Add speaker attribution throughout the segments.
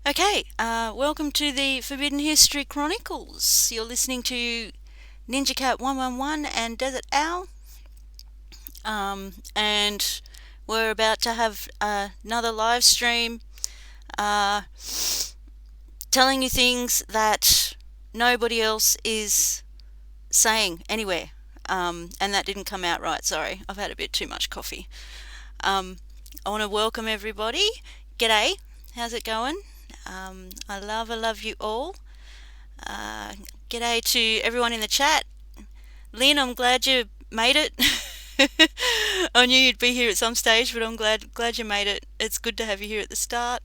Speaker 1: Welcome to the Forbidden History Chronicles. You're listening to NinjaCat 111 and Dezert-Owl, and we're about to have another live stream telling you things that nobody else is saying anywhere, and that didn't come out right, sorry, I've had a bit too much coffee. I want to welcome everybody. G'day, how's it going? I love you all. G'day to everyone in the chat. Lynn, I'm glad you made it. I knew you'd be here at some stage, but I'm glad you made it. It's good to have you here at the start.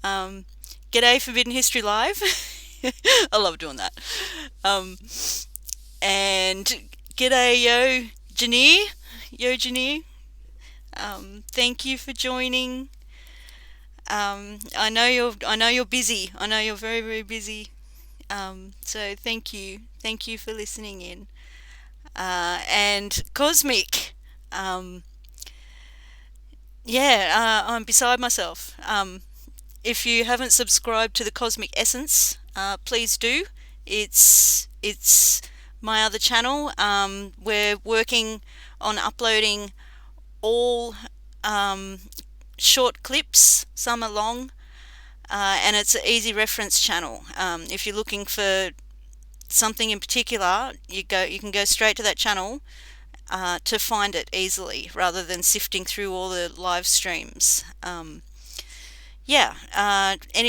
Speaker 1: G'day Forbidden History Live. I love doing that. And g'day Yo Janir. Thank you for joining. I know you're busy. I know you're very, very busy. So thank you for listening in. And Cosmic, I'm beside myself. If you haven't subscribed to the Cosmic Essence, please do. It's my other channel. We're working on uploading all short clips, some are long, and it's an easy reference channel. If you're looking for something in particular, you can go straight to that channel to find it easily, rather than sifting through all the live streams. Any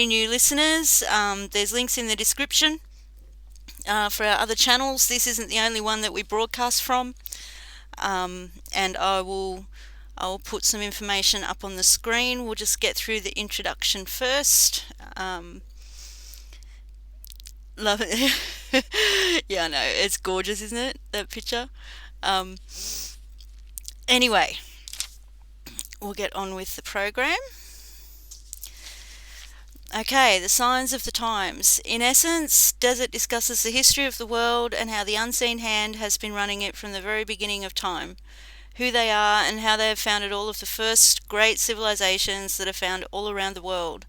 Speaker 1: new listeners, there's links in the description for our other channels. This isn't the only one that we broadcast from, and I'll put some information up on the screen. We'll just get through the introduction first. Love it. Yeah, I know. It's gorgeous, isn't it? That picture. Anyway, we'll get on with the program. Okay, the signs of the times. In essence, Desert discusses the history of the world and how the unseen hand has been running it from the very beginning of time. Who they are and how they have founded all of the first great civilizations that are found all around the world,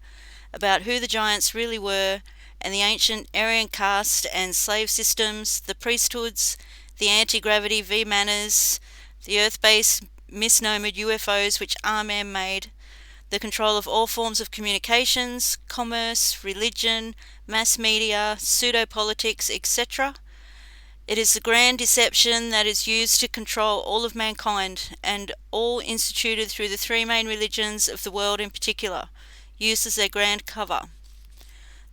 Speaker 1: about who the giants really were, and the ancient Aryan caste and slave systems, the priesthoods, the anti-gravity V-manners, the Earth-based misnomered UFOs which are man-made, the control of all forms of communications, commerce, religion, mass media, pseudo-politics, etc. It is the grand deception that is used to control all of mankind, and all instituted through the three main religions of the world in particular, used as their grand cover.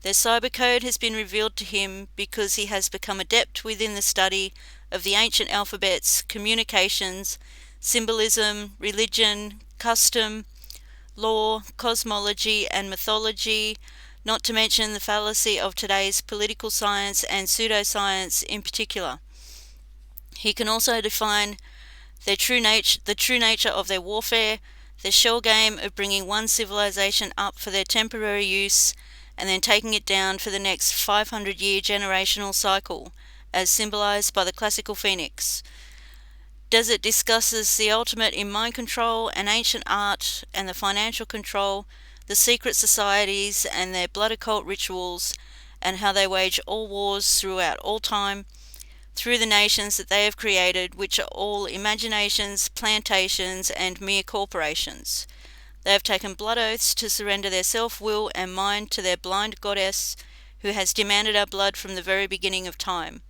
Speaker 1: Their cybercode has been revealed to him because he has become adept within the study of the ancient alphabets, communications, symbolism, religion, custom, law, cosmology, and mythology, not to mention the fallacy of today's political science and pseudoscience in particular. He can also define the true nature of their warfare, their shell game of bringing one civilization up for their temporary use and then taking it down for the next 500-year generational cycle, as symbolized by the classical phoenix. Desert discusses the ultimate in mind control and ancient art and the financial control, the secret societies and their blood occult rituals, and how they wage all wars throughout all time, through the nations that they have created, which are all imaginations, plantations, and mere corporations. They have taken blood oaths to surrender their self-will and mind to their blind goddess, who has demanded our blood from the very beginning of time.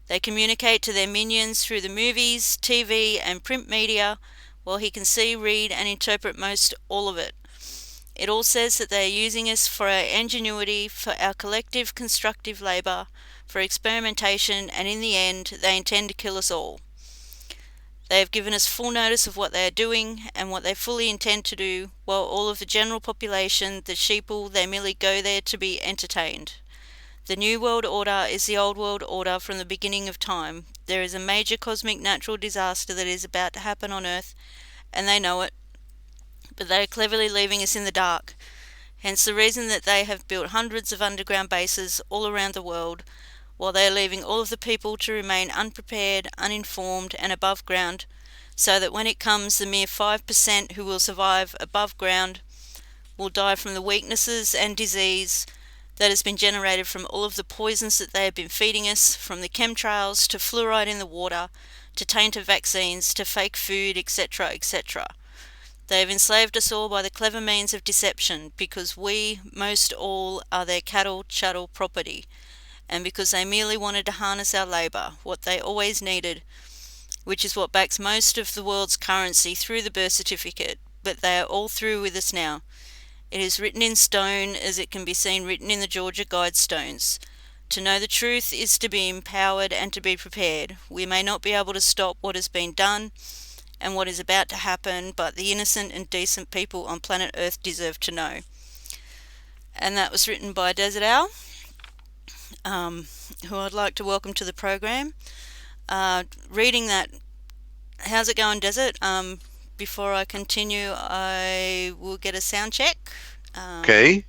Speaker 1: They communicate to their minions through the movies, TV, and print media, while he can see, read, and interpret most all of it. It all says that they are using us for our ingenuity, for our collective constructive labour, for experimentation, and in the end, they intend to kill us all. They have given us full notice of what they are doing and what they fully intend to do, while all of the general population, the sheeple, they merely go there to be entertained. The New World Order is the Old World Order from the beginning of time. There is a major cosmic natural disaster that is about to happen on Earth, and they know it. But they are cleverly leaving us in the dark, hence the reason that they have built hundreds of underground bases all around the world, while they are leaving all of the people to remain unprepared, uninformed, and above ground, so that when it comes the mere 5% who will survive above ground will die from the weaknesses and disease that has been generated from all of the poisons that they have been feeding us, from the chemtrails to fluoride in the water to tainted vaccines to fake food, etc., etc. They have enslaved us all by the clever means of deception, because we, most all, are their cattle, chattel, property, and because they merely wanted to harness our labour, what they always needed, which is what backs most of the world's currency through the birth certificate. But they are all through with us now. It is written in stone, as it can be seen written in the Georgia Guidestones. To know the truth is to be empowered and to be prepared. We may not be able to stop what has been done and what is about to happen, but the innocent and decent people on planet Earth deserve to know. And that was written by Dezert-Owl, who I'd like to welcome to the program. Reading that, how's it going, Desert? Before I continue, I will get a sound check.
Speaker 2: Okay.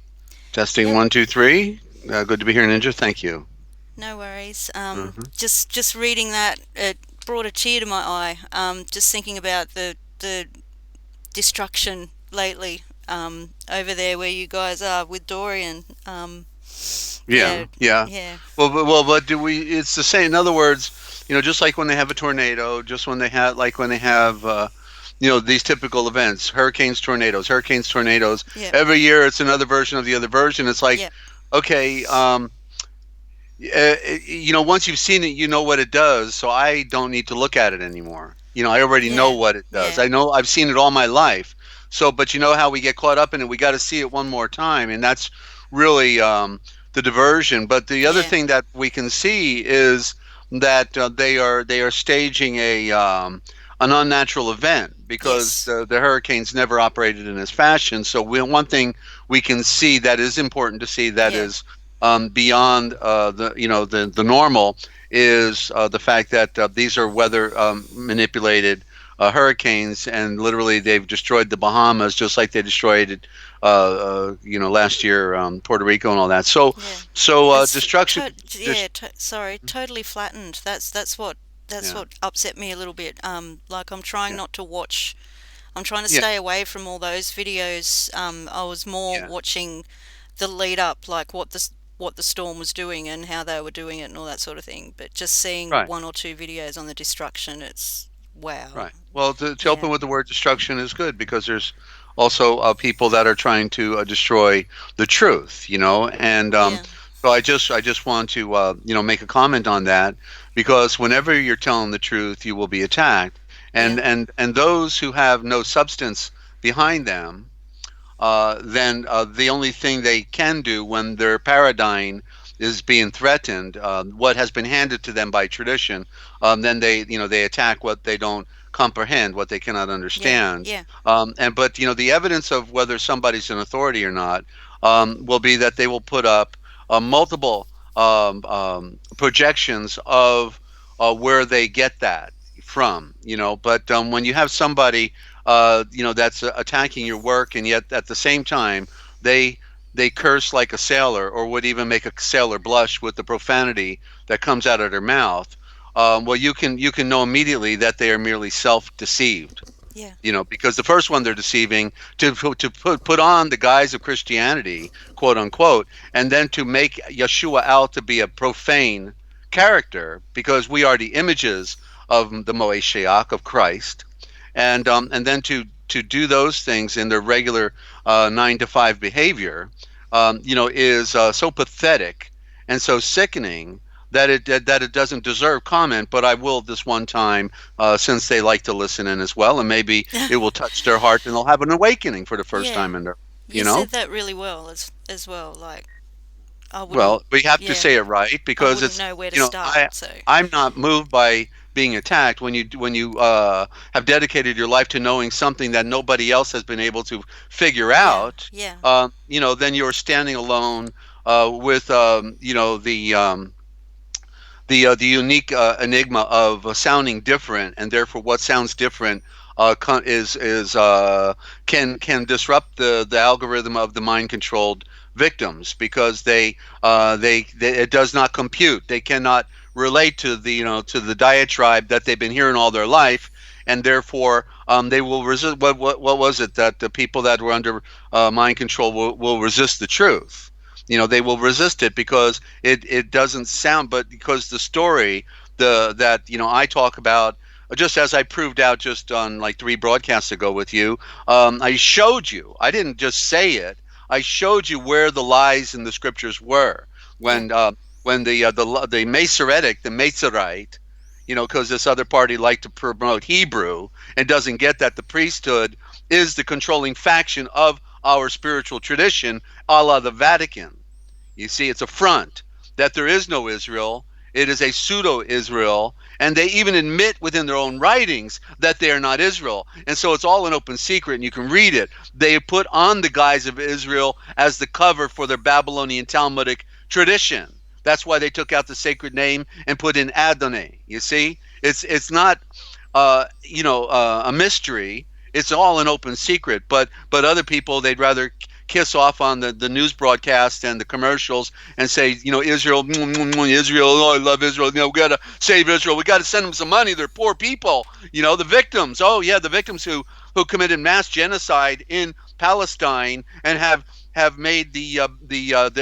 Speaker 2: Testing
Speaker 1: Yep.
Speaker 2: 1, 2, 3. Good to be here, Ninja. Thank you.
Speaker 1: No worries.
Speaker 2: Mhm.
Speaker 1: Just reading that, it brought a tear to my eye. Just thinking about the destruction lately, over there where you guys are with Dorian.
Speaker 2: Yeah,
Speaker 1: Yeah,
Speaker 2: yeah.
Speaker 1: yeah,
Speaker 2: But do we? It's the same. In other words, just like when they have a tornado, just when they have, like when they have, these typical events, hurricanes, tornadoes, hurricanes, tornadoes.
Speaker 1: yeah,
Speaker 2: Every year, it's another version of the other version. It's like,
Speaker 1: yeah,
Speaker 2: okay, once you've seen it, you know what it does. So I don't need to look at it anymore. I already know
Speaker 1: yeah,
Speaker 2: what it does.
Speaker 1: yeah,
Speaker 2: I know I've seen it all my life. So, but you know how we get caught up in it. We got to see it one more time, and that's really the diversion. But the other
Speaker 1: yeah.
Speaker 2: thing that we can see is that they are staging an unnatural event, because
Speaker 1: Yes.
Speaker 2: the hurricanes never operated in this fashion. So one thing we can see that is important to see, that
Speaker 1: Yeah.
Speaker 2: is beyond the normal, is the fact that these are weather manipulated hurricanes, and literally they've destroyed the Bahamas just like they destroyed it, last year, Puerto Rico and all that. So
Speaker 1: Yeah.
Speaker 2: so
Speaker 1: It's
Speaker 2: destruction. Dis-
Speaker 1: sorry, totally flattened. That's
Speaker 2: yeah,
Speaker 1: what upset me a little bit. Like I'm trying
Speaker 2: yeah,
Speaker 1: not to watch. I'm trying to
Speaker 2: yeah,
Speaker 1: stay away from all those videos. I was more
Speaker 2: yeah.
Speaker 1: watching the lead up, like what the storm was doing and how they were doing it and all that sort of thing. But just seeing
Speaker 2: Right.
Speaker 1: one or two videos on the destruction, it's wow.
Speaker 2: Right. Well, to
Speaker 1: Yeah.
Speaker 2: open with the word destruction is good, because there's also people that are trying to destroy the truth, and
Speaker 1: Yeah.
Speaker 2: so I just want to make a comment on that, because whenever you're telling the truth, you will be attacked, and
Speaker 1: Yeah.
Speaker 2: and those who have no substance behind them, then the only thing they can do when their paradigm is being threatened, what has been handed to them by tradition, then they attack what they don't comprehend, what they cannot
Speaker 1: Yeah.
Speaker 2: understand.
Speaker 1: Yeah.
Speaker 2: And but the evidence of whether somebody's an authority or not will be that they will put up multiple projections of where they get that from. But when you have somebody that's attacking your work, and yet at the same time they they curse like a sailor, or would even make a sailor blush with the profanity that comes out of their mouth. Well, you can know immediately that they are merely self-deceived.
Speaker 1: Yeah.
Speaker 2: Because the first one they're deceiving, to put on the guise of Christianity, quote unquote, and then to make Yeshua out to be a profane character, because we are the images of the Moeshiach, of Christ, and then to do those things in their regular 9 to 5 behavior, is so pathetic and so sickening that it doesn't deserve comment. But I will this one time, since they like to listen in as well, and maybe it will touch their heart and they'll have an awakening for the first
Speaker 1: Yeah.
Speaker 2: time in their,
Speaker 1: You
Speaker 2: you know.
Speaker 1: said that really well as well. Like I wouldn't.
Speaker 2: Well, we have to
Speaker 1: Yeah.
Speaker 2: say it right,
Speaker 1: I
Speaker 2: because
Speaker 1: wouldn't
Speaker 2: it's,
Speaker 1: know where to
Speaker 2: you know,
Speaker 1: start.
Speaker 2: I
Speaker 1: So
Speaker 2: I'm not moved by being attacked when you have dedicated your life to knowing something that nobody else has been able to figure
Speaker 1: yeah.
Speaker 2: out.
Speaker 1: Yeah.
Speaker 2: Then you're standing alone with the unique enigma of sounding different, and therefore what sounds different is can disrupt the algorithm of the mind controlled victims, because they it does not compute. They cannot relate to the diatribe that they've been hearing all their life, and therefore they will resist. What was it that the people that were under mind control will resist the truth? They will resist it because it doesn't sound, but because the story that I talk about, just as I proved out just on like 3 broadcasts ago with you, I showed you. I didn't just say it. I showed you where the lies in the scriptures were
Speaker 1: Yeah.
Speaker 2: when the Masoretic, the Masorite, because this other party liked to promote Hebrew and doesn't get that the priesthood is the controlling faction of our spiritual tradition, a la the Vatican. You see, it's a front that there is no Israel. It is a pseudo-Israel, and they even admit within their own writings that they are not Israel. And so it's all an open secret, and you can read it. They put on the guise of Israel as the cover for their Babylonian Talmudic tradition. That's why they took out the sacred name and put in Adonai. You see, it's not a mystery. It's all an open secret. But other people, they'd rather kiss off on the news broadcast and the commercials and say, Israel, Israel, oh, I love Israel. We got to save Israel. We got to send them some money. They're poor people. The victims. Oh yeah, the victims who committed mass genocide in Palestine and have made the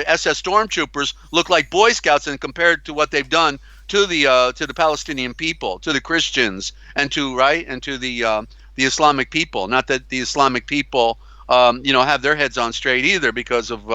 Speaker 2: SS stormtroopers look like Boy Scouts, and compared to what they've done to the Palestinian people, to the Christians, and to the Islamic people. Not that the Islamic people have their heads on straight either, because of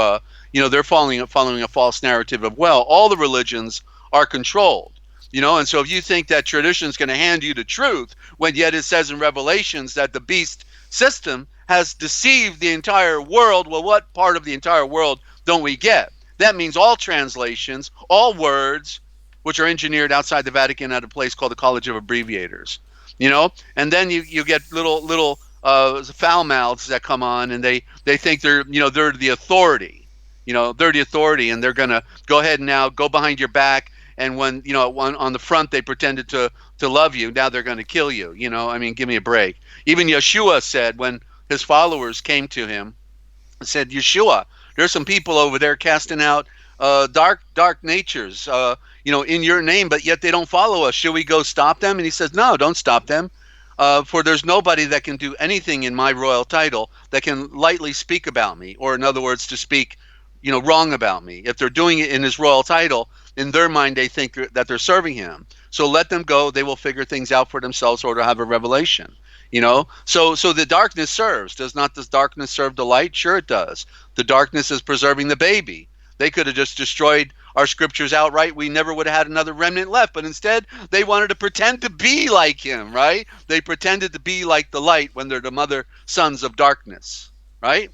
Speaker 2: they're following a false narrative of, well, all the religions are controlled. And so if you think that tradition is going to hand you the truth, when yet it says in Revelations that the beast system has deceived the entire world, well, what part of the entire world don't we get? That means all translations, all words, which are engineered outside the Vatican at a place called the College of Abbreviators. And then you get little foul mouths that come on, and they think they're the authority. They're the authority, and they're gonna go ahead and now go behind your back. And when on the front they pretended to love you, now they're going to kill you. I mean, give me a break. Even Yeshua said, when his followers came to him, said, Yeshua, there's some people over there casting out dark natures, in your name, but yet they don't follow us. Should we go stop them? And he says, no, don't stop them. For there's nobody that can do anything in my royal title that can lightly speak about me, or in other words, to speak, wrong about me. If they're doing it in his royal title, in their mind, they think that they're serving him. So let them go. They will figure things out for themselves, or to have a revelation. So the darkness serves. Does not this darkness serve the light? Sure it does. The darkness is preserving the baby. They could have just destroyed our scriptures outright. We never would have had another remnant left. But instead, they wanted to pretend to be like him, right? They pretended to be like the light when they're the mother sons of darkness, right?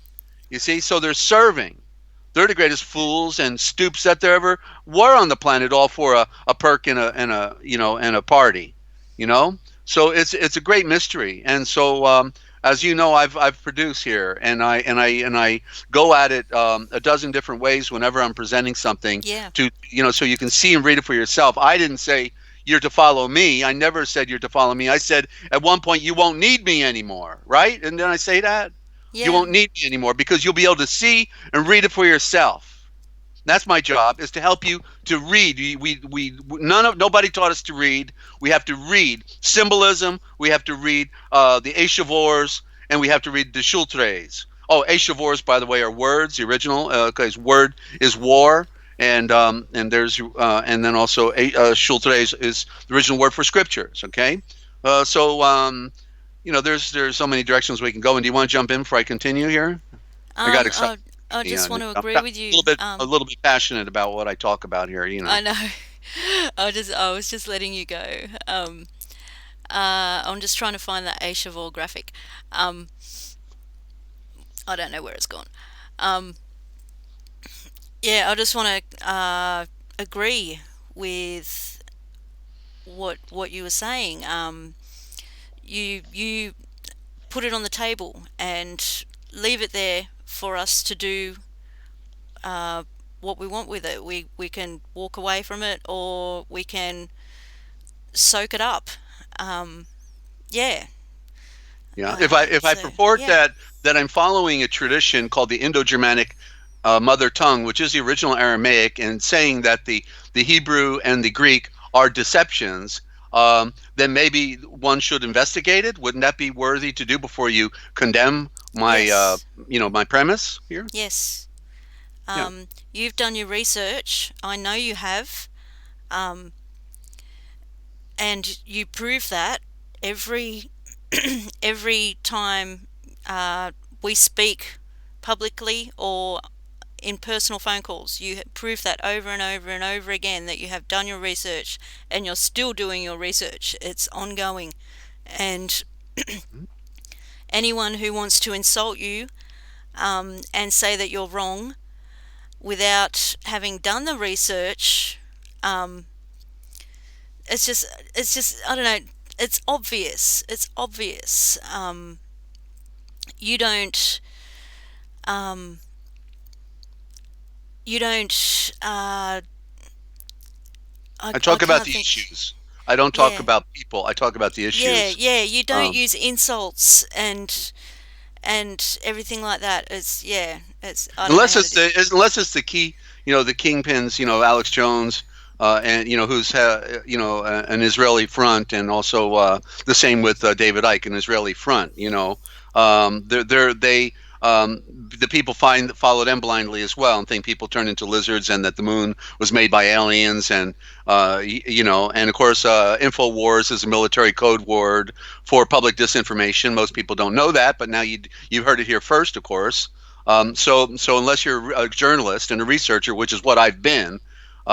Speaker 2: You see, so they're serving. They're the greatest fools and stoops that there ever were on the planet, all for a perk and a party, So it's a great mystery. And so as you know, I've produced here, and I go at it a dozen different ways whenever I'm presenting something.
Speaker 1: Yeah.
Speaker 2: To so you can see and read it for yourself. I didn't say you're to follow me. I never said you're to follow me. I said at one point you won't need me anymore, right? And then I say that. You
Speaker 1: Yeah.
Speaker 2: won't need me anymore because you'll be able to see and read it for yourself. That's my job, is to help you to read. Nobody taught us to read. We have to read symbolism. We have to read the Eshavors, and we have to read the Shultres. Oh, Eshavors, by the way, are words. The original, because word is war, and there's and then also Shultres is the original word for scriptures. Okay, there's so many directions we can go. And do you want to jump in before I continue here? I got excited.
Speaker 1: I just want to
Speaker 2: I'm
Speaker 1: agree with you.
Speaker 2: a little bit passionate about what I talk about here.
Speaker 1: I know. I was just letting you go. I'm just trying to find that Aishavor graphic. I don't know where it's gone. Yeah, I just want to agree with what you were saying. You put it on the table and leave it there for us to do what we want with it. We can walk away from it, or we can soak it up. Yeah.
Speaker 2: Yeah. If I
Speaker 1: So
Speaker 2: purport
Speaker 1: yeah,
Speaker 2: that I'm following a tradition called the Indo-Germanic mother tongue, which is the original Aramaic, and saying that the Hebrew and the Greek are deceptions, then maybe one should investigate it. Wouldn't that be worthy to do before you condemn my,
Speaker 1: Yes.
Speaker 2: my premise here?
Speaker 1: Yes.
Speaker 2: Yeah.
Speaker 1: You've done your research. I know you have. Um, and you prove that every every time we speak publicly or in personal phone calls. You prove that over and over and over again that you have done your research and you're still doing your research. It's ongoing. And anyone who wants to insult you and say that you're wrong without having done the research, um, it's just I don't know. It's obvious. It's obvious. You don't um, you don't.
Speaker 2: I
Speaker 1: I
Speaker 2: talk about
Speaker 1: can't
Speaker 2: the
Speaker 1: think.
Speaker 2: issues. I don't talk
Speaker 1: Yeah,
Speaker 2: about people. I talk about the
Speaker 1: yeah,
Speaker 2: issues.
Speaker 1: yeah. You don't
Speaker 2: Um,
Speaker 1: use insults and everything like that. It's yeah. It's I don't know how to do.
Speaker 2: unless it's the key, the kingpins, Alex Jones, and who's an Israeli front, and also the same with David Icke, an Israeli front. They the people follow them blindly as well, and think people turn into lizards, and that the moon was made by aliens, and and of course, Infowars is a military code word for public disinformation. Most people don't know that, but now you've heard it here first, of course. So unless you're a journalist and a researcher, which is what I've been,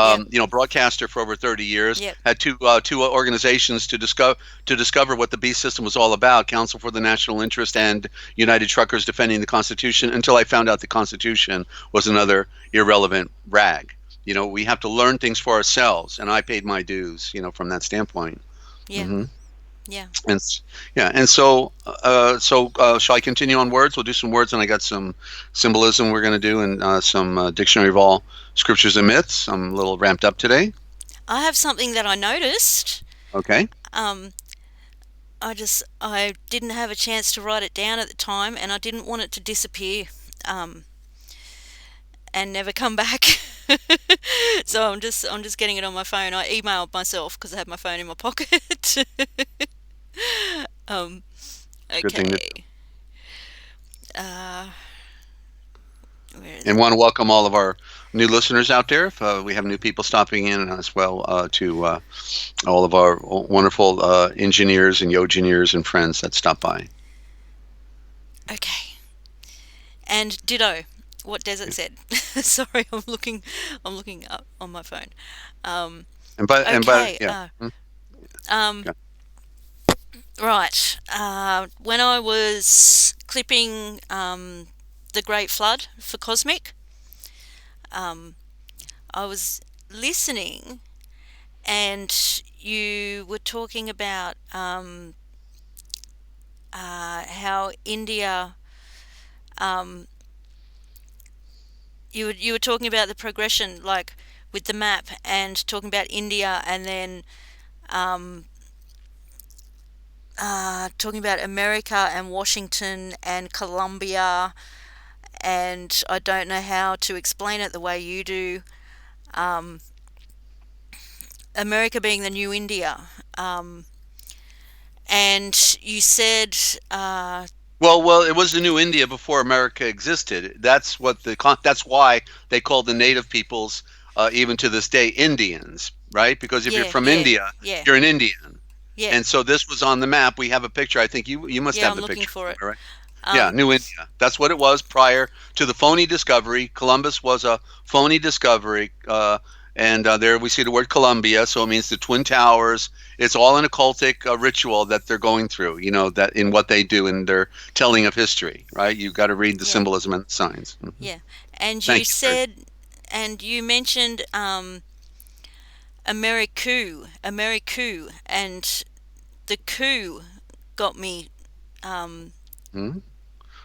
Speaker 1: Yep,
Speaker 2: broadcaster for over 30 years,
Speaker 1: yep,
Speaker 2: had two organizations to discover what the beast system was all about: Council for the National Interest and United Truckers Defending the Constitution. Until I found out the Constitution was another irrelevant rag. We have to learn things for ourselves, and I paid my dues. From that standpoint.
Speaker 1: yeah,
Speaker 2: hmm
Speaker 1: yeah.
Speaker 2: and yeah, and so shall I continue on words? We'll do some words, and I got some symbolism we're going to do, and some dictionary of all scriptures and myths. I'm a little ramped up today.
Speaker 1: I have something that I noticed.
Speaker 2: Okay.
Speaker 1: Um, I didn't have a chance to write it down at the time, and I didn't want it to disappear, um, and never come back. So I'm just getting it on my phone. I emailed myself because I had my phone in my pocket. um,
Speaker 2: Good thing to do.
Speaker 1: okay. Uh, where is
Speaker 2: And
Speaker 1: it?
Speaker 2: want to welcome all of our new listeners out there. If we have new people stopping in, as well to all of our wonderful engineers and engineers and friends that stop by.
Speaker 1: Okay. And ditto. What Desert said. Sorry, I'm looking up on my phone. Um,
Speaker 2: And by
Speaker 1: okay.
Speaker 2: yeah.
Speaker 1: Um,
Speaker 2: Yeah.
Speaker 1: right. When I was clipping the Great Flood for Cosmic, um, I was listening, and you were talking about how India. Um, you were talking about the progression, like with the map, and talking about India, and then um, talking about America and Washington and Colombia, and I don't know how to explain it the way you do. Um, America being the new India, um, and you said,
Speaker 2: Well, it was the new India before America existed. That's why they call the native peoples, even to this day, Indians, right? Because if you're
Speaker 1: yeah,
Speaker 2: from
Speaker 1: yeah,
Speaker 2: India,
Speaker 1: yeah,
Speaker 2: you're an Indian.
Speaker 1: yeah,
Speaker 2: And so this was on the map. We have a picture. I think you must
Speaker 1: yeah.
Speaker 2: have
Speaker 1: I'm
Speaker 2: the
Speaker 1: looking
Speaker 2: picture
Speaker 1: for it.
Speaker 2: somewhere, right? Yeah,
Speaker 1: Um,
Speaker 2: New India. That's what it was prior to the phony discovery. Columbus was a phony discovery, and there we see the word Columbia, so it means the Twin Towers. It's all an occultic ritual that they're going through. That in what they do in their telling of history, right? You've got to read the
Speaker 1: yeah,
Speaker 2: symbolism and the signs.
Speaker 1: yeah. And you
Speaker 2: Thank you very much.
Speaker 1: said, and you mentioned Americu, and the coup got me
Speaker 2: Mhm.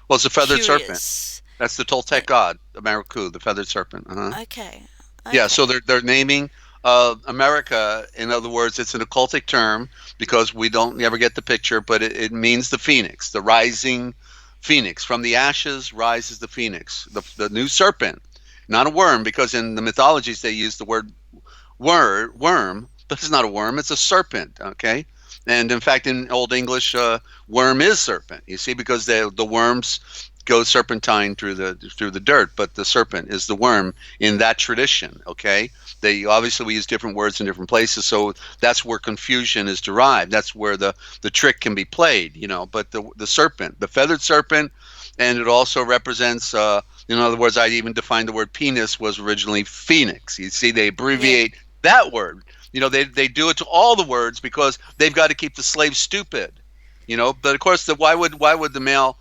Speaker 2: Well, it's a feathered serpent.
Speaker 1: curious.
Speaker 2: That's the
Speaker 1: Uh,
Speaker 2: Toltec god, the Maraku, the feathered serpent.
Speaker 1: Okay,
Speaker 2: Yeah, so
Speaker 1: okay,
Speaker 2: they're naming America. In other words, it's an occultic term because we don't never get the picture, but it means the phoenix, the rising phoenix. From the ashes rises the phoenix, the new serpent, not a worm, because in the mythologies they use the word worm but it's not a worm, it's a serpent, okay? And in fact, in Old English, worm is serpent, you see, because the worms go serpentine through the dirt, but the serpent is the worm in that tradition, okay? They obviously, we use different words in different places, so that's where confusion is derived. That's where the trick can be played, you know. But the serpent, the feathered serpent, and it also represents, in other words, I even defined the word penis was originally phoenix. You see, they
Speaker 1: Yeah.
Speaker 2: abbreviate that word. You know, they do it to all the words because they've got to keep the slave stupid. You know, but of course, why would the male,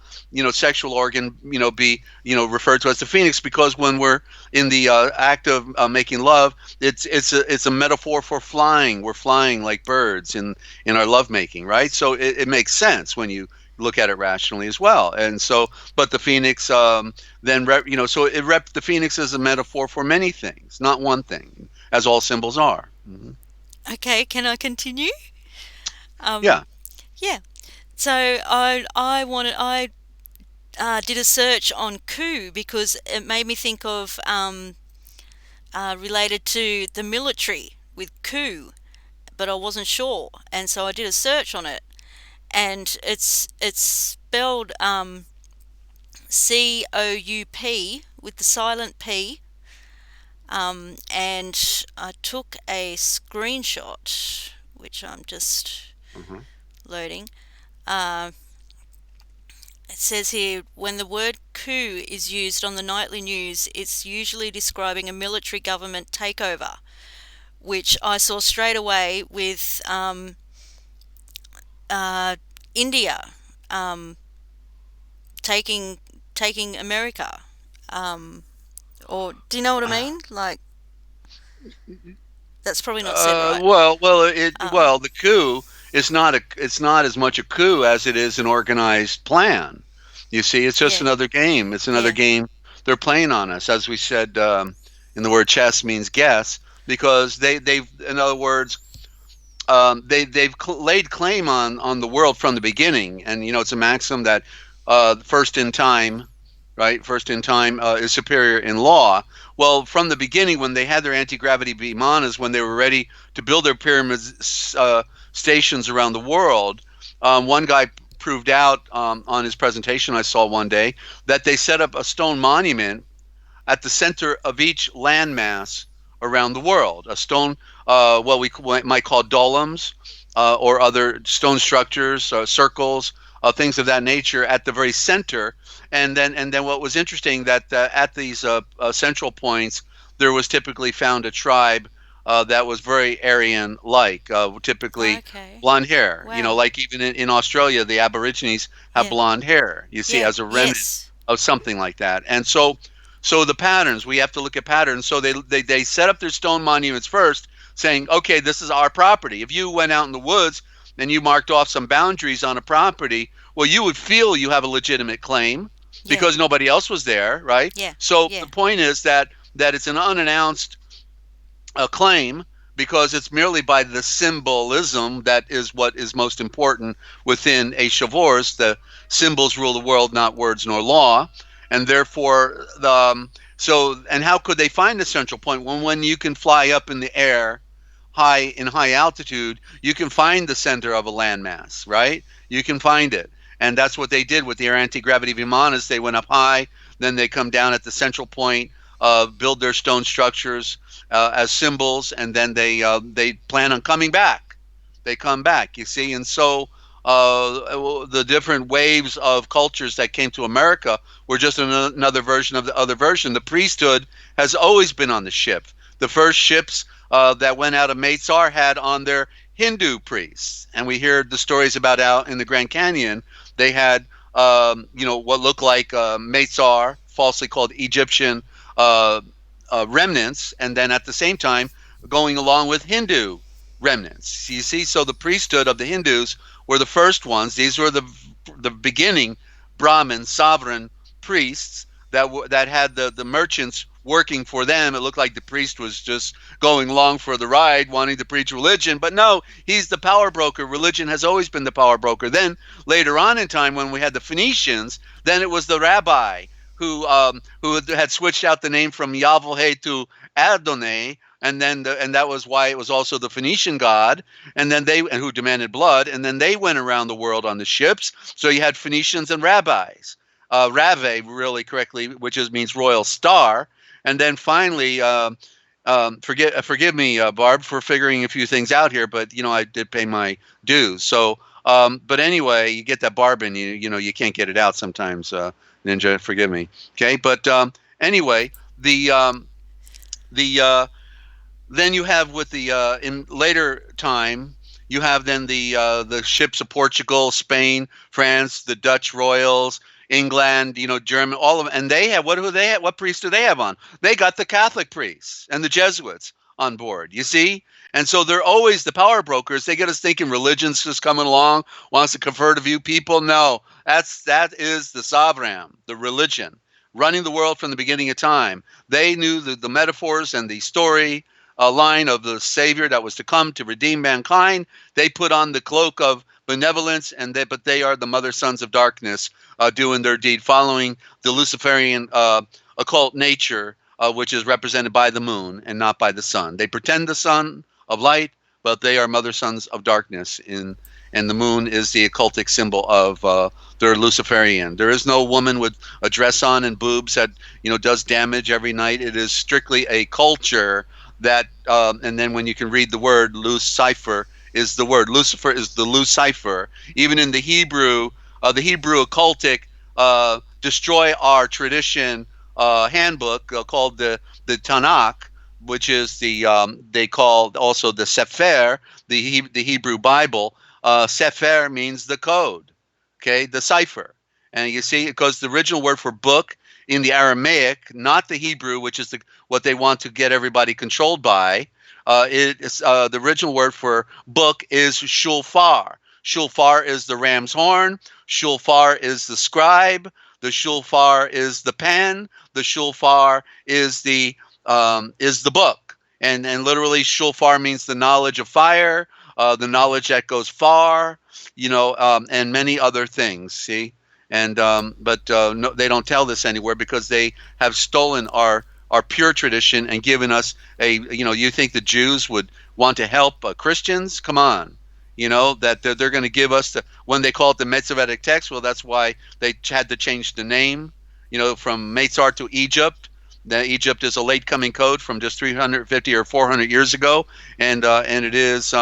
Speaker 2: sexual organ, be, referred to as the phoenix? Because when we're in the act of making love, it's a metaphor for flying. We're flying like birds in our lovemaking, right? So it makes sense when you look at it rationally as well. And so, but the phoenix, then so the phoenix is a metaphor for many things, not one thing, as all symbols are. Hmm.
Speaker 1: Okay, can I continue?
Speaker 2: Yeah.
Speaker 1: Yeah. So I did a search on coup because it made me think of related to the military with coup, but I wasn't sure, and so I did a search on it, and it's spelled COUP with the silent P, and I took a screenshot, which I'm just
Speaker 2: Hmm.
Speaker 1: loading. Uh, It says here, when the word coup is used on the nightly news, it's usually describing a military government takeover, which I saw straight away with uh, India um, taking taking America. Um, or do you know what I mean? Like, that's probably not said right.
Speaker 2: The coup is not it's not as much a coup as it is an organized plan. You see, it's just
Speaker 1: Yeah,
Speaker 2: another game. It's another
Speaker 1: yeah,
Speaker 2: game they're playing on us. As we said, in the word chess means guess, because they've, in other words, laid claim on the world from the beginning. And it's a maxim that first in time, right? First in time is superior in law. Well, from the beginning, when they had their anti-gravity vimanas, when they were ready to build their pyramid stations around the world, one guy proved out on his presentation I saw one day that they set up a stone monument at the center of each landmass around the world. A stone, what we might call dolums, or other stone structures, circles, things of that nature at the very center. And then what was interesting that at these central points, there was typically found a tribe that was very Aryan-like, typically
Speaker 1: okay.
Speaker 2: blonde hair.
Speaker 1: Wow.
Speaker 2: Like even in Australia, the Aborigines have
Speaker 1: Yeah,
Speaker 2: blonde hair. You see,
Speaker 1: yeah,
Speaker 2: as a remnant
Speaker 1: yes,
Speaker 2: of something like that. And so the patterns, we have to look at patterns. So they set up their stone monuments first, saying, okay, this is our property. If you went out in the woods and you marked off some boundaries on a property, well, you would feel you have a legitimate claim
Speaker 1: yeah,
Speaker 2: because nobody else was there, right?
Speaker 1: yeah,
Speaker 2: So
Speaker 1: yeah,
Speaker 2: the point is that it's an unannounced claim, because it's merely by the symbolism that is what is most important within a Chavors. The symbols rule the world, not words nor law, and therefore and how could they find the central point when you can fly up in the air high altitude, you can find the center of a landmass, right? You can find it. And that's what they did with their anti-gravity vimanas. They went up high, then they come down at the central point, build their stone structures as symbols, and then they plan on coming back. They come back, you see. And so the different waves of cultures that came to America were just another version of the other version. The priesthood has always been on the ship. The first ships that went out of Mezar had on their Hindu priests, and we hear the stories about out in the Grand Canyon. They had what looked like Mezar, falsely called Egyptian remnants, and then at the same time going along with Hindu remnants. You see, so the priesthood of the Hindus were the first ones. These were the beginning Brahmin sovereign priests that had the merchants working for them. It looked like the priest was just going along for the ride, wanting to preach religion, but no, he's the power broker. Religion has always been the power broker. Then later on in time, when we had the Phoenicians, then it was the rabbi who had switched out the name from Yahweh to Adonai, and that was why it was also the Phoenician god, and who demanded blood, and then they went around the world on the ships. So you had Phoenicians and rabbis, Rave really correctly, which means royal star, and then finally. Forgive me, Barb, for figuring a few things out here, but I did pay my dues. So, but anyway, you get that Barb in you. You can't get it out sometimes. Ninja, forgive me. Okay, but anyway, the then you have with the in later time you have then the ships of Portugal, Spain, France, the Dutch royals, England, German, all of them, and they have what priests do they have on? They got the Catholic priests and the Jesuits on board. You see, and so they're always the power brokers. They get us thinking religion's just coming along, wants to convert a few people. No, that is the sovereign, the religion running the world from the beginning of time. They knew the metaphors and the story line of the Savior that was to come to redeem mankind. They put on the cloak of benevolence, but they are the mother sons of darkness, doing their deed, following the Luciferian occult nature, which is represented by the moon and not by the sun. They pretend the son of light, but they are mother sons of darkness. And the moon is the occultic symbol of their Luciferian. There is no woman with a dress on and boobs that does damage every night. It is strictly a culture that, and then when you can read the word, Lucifer is the word. Lucifer is the Lucifer. Even in the Hebrew occultic destroy our tradition handbook called the Tanakh, which is they call also the Sefer, the Hebrew Bible. Sefer means the code, okay, the cipher. And you see, because the original word for book in the Aramaic, not the Hebrew, which is what they want to get everybody controlled by, the original word for book is shulfar. Shulfar is the ram's horn. Shulfar is the scribe. The shulfar is the pen. The shulfar is the book. And literally, shulfar means the knowledge of fire, the knowledge that goes far, and many other things. See, and but no, they don't tell this anywhere because they have stolen our pure tradition and given us you think the Jews would want to help Christians? Come on. That they're going to give us when they call it the Masoretic text. Well, that's why they had to change the name, from Mezar to Egypt. Egypt is a late coming code from just 350 or 400 years ago. And it is,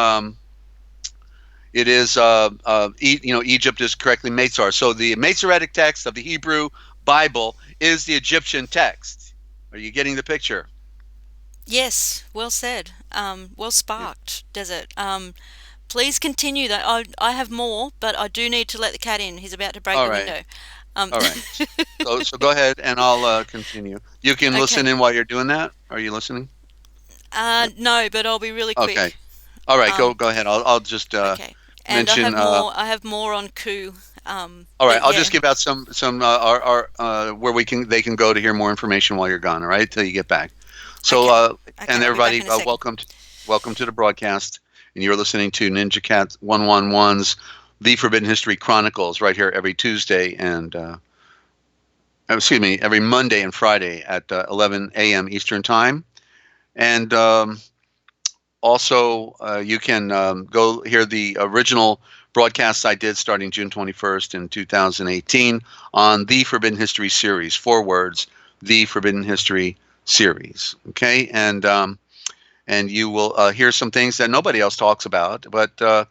Speaker 2: Egypt is correctly Mezar. So the Masoretic text of the Hebrew Bible is the Egyptian text. Are you getting the picture?
Speaker 1: Yes, well said. Well sparked, Desert. Please continue that. I have more, but I do need to let the cat in. He's about to break
Speaker 2: All
Speaker 1: the
Speaker 2: right.
Speaker 1: window.
Speaker 2: All right. So go ahead, and I'll continue. You can listen
Speaker 1: Okay.
Speaker 2: in while you're doing that. Are you listening?
Speaker 1: No, but I'll be really
Speaker 2: Okay.
Speaker 1: quick.
Speaker 2: All right.
Speaker 1: Um,
Speaker 2: Go ahead. I'll just
Speaker 1: okay. And I
Speaker 2: mention.
Speaker 1: have more. I have more on coup.
Speaker 2: All right.
Speaker 1: But
Speaker 2: I'll
Speaker 1: yeah.
Speaker 2: just give out some our where they can go to hear more information while you're gone. All right, till you get back. So
Speaker 1: Okay.
Speaker 2: and
Speaker 1: Okay. I'll be back
Speaker 2: everybody,
Speaker 1: in a second.
Speaker 2: welcome to the broadcast, and you're listening to NinjaCat 111's The Forbidden History Chronicles right here every Tuesday and every Monday and Friday at 11 a.m. Eastern Time. And also, you can go hear the original broadcasts I did starting June 21st in 2018 on the Forbidden History series. 4 words, the Forbidden History series. Okay, and you will hear some things that nobody else talks about, but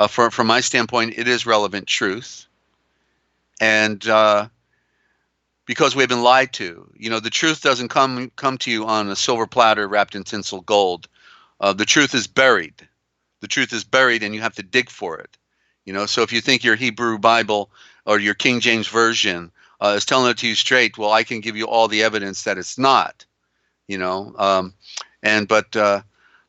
Speaker 2: from my standpoint, it is relevant truth. And because we've been lied to. The truth doesn't come to you on a silver platter wrapped in tinsel gold. The truth is buried. The truth is buried, and you have to dig for it. So if you think your Hebrew Bible or your King James Version is telling it to you straight, well, I can give you all the evidence that it's not.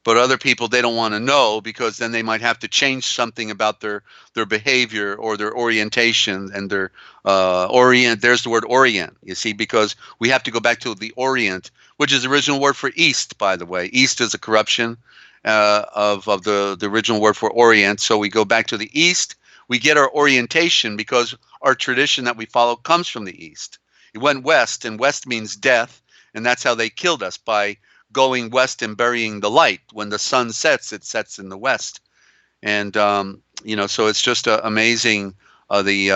Speaker 2: But other people, they don't want to know, because then they might have to change something about their behavior or their orientation and their orient. There's the word orient, you see, because we have to go back to the Orient, which is the original word for East, by the way. East is a corruption of the original word for Orient. So we go back to the East. We get our orientation because our tradition that we follow comes from the East. It went west, and west means death, and that's how they killed us, by going west and burying the light. When the sun sets, it sets in the west. And so it's just amazing. The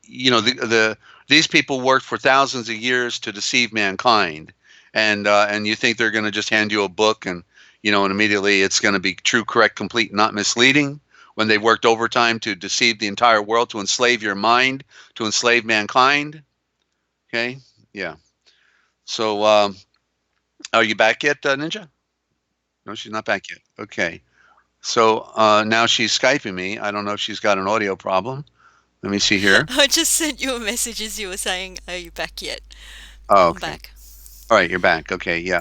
Speaker 2: the these people worked for thousands of years to deceive mankind, and you think they're going to just hand you a book and immediately it's going to be true, correct, complete, not misleading. When they worked overtime to deceive the entire world, to enslave your mind, to enslave mankind. Okay, yeah. So, are you back yet, Ninja? No, she's not back yet. Okay. So now she's Skyping me. I don't know if she's got an audio problem. Let me see here.
Speaker 1: I just sent you a message as you were saying, "Are you back yet?"
Speaker 2: Oh,
Speaker 1: I'm
Speaker 2: okay.
Speaker 1: back.
Speaker 2: All right, you're back. Okay, yeah,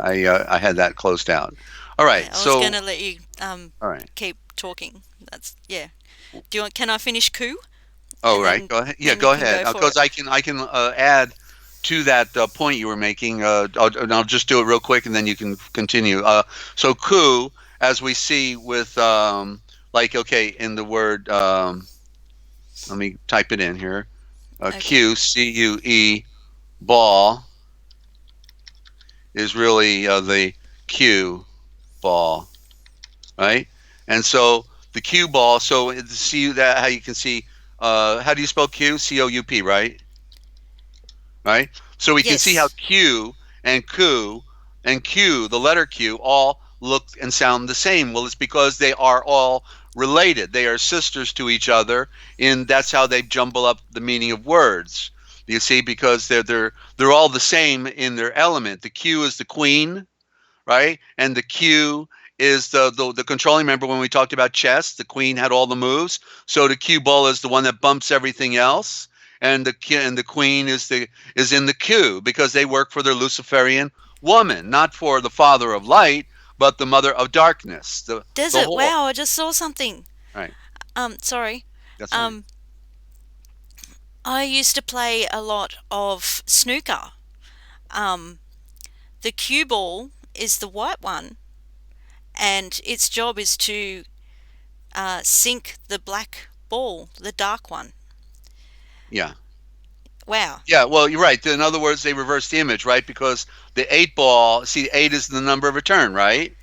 Speaker 2: I had that closed out. All right,
Speaker 1: Yeah, I was
Speaker 2: so
Speaker 1: gonna let you
Speaker 2: all right.
Speaker 1: keep talking. That's yeah. Do you want? Can I finish coup,
Speaker 2: Oh,
Speaker 1: and
Speaker 2: right. Go ahead. Yeah,
Speaker 1: then you
Speaker 2: go
Speaker 1: can
Speaker 2: ahead.
Speaker 1: go for
Speaker 2: Because
Speaker 1: it?
Speaker 2: I can add to that point you were making. I'll just do it real quick, and then you can continue. So coup, as we see with like okay, in the word, let me type it in here.
Speaker 1: Okay.
Speaker 2: Q ball is really the cue ball, right? And so the cue ball. So see that how you can see. How do you spell Q? COUP, right? Right? So we can see how
Speaker 1: Yes.
Speaker 2: Q and Q and Q, the letter Q, all look and sound the same. Well, it's because they are all related. They are sisters to each other, and that's how they jumble up the meaning of words. You see, because they're all the same in their element. The Q is the queen, right? And the Q is the controlling. Remember when we talked about chess, the queen had all the moves. So the cue ball is the one that bumps everything else, and the queen is in the queue because they work for their Luciferian woman, not for the father of light, but the mother of darkness, the
Speaker 1: Desert.
Speaker 2: whore.
Speaker 1: Wow! I just saw something.
Speaker 2: Right.
Speaker 1: Sorry.
Speaker 2: That's right.
Speaker 1: Um, I used to play a lot of snooker. Um, the cue ball is the white one, and its job is to sink the black ball, the dark one.
Speaker 2: Yeah.
Speaker 1: Wow.
Speaker 2: Yeah, well, you're right. In other words, they reversed the image, right? Because the eight ball, see, eight is the number of return, right?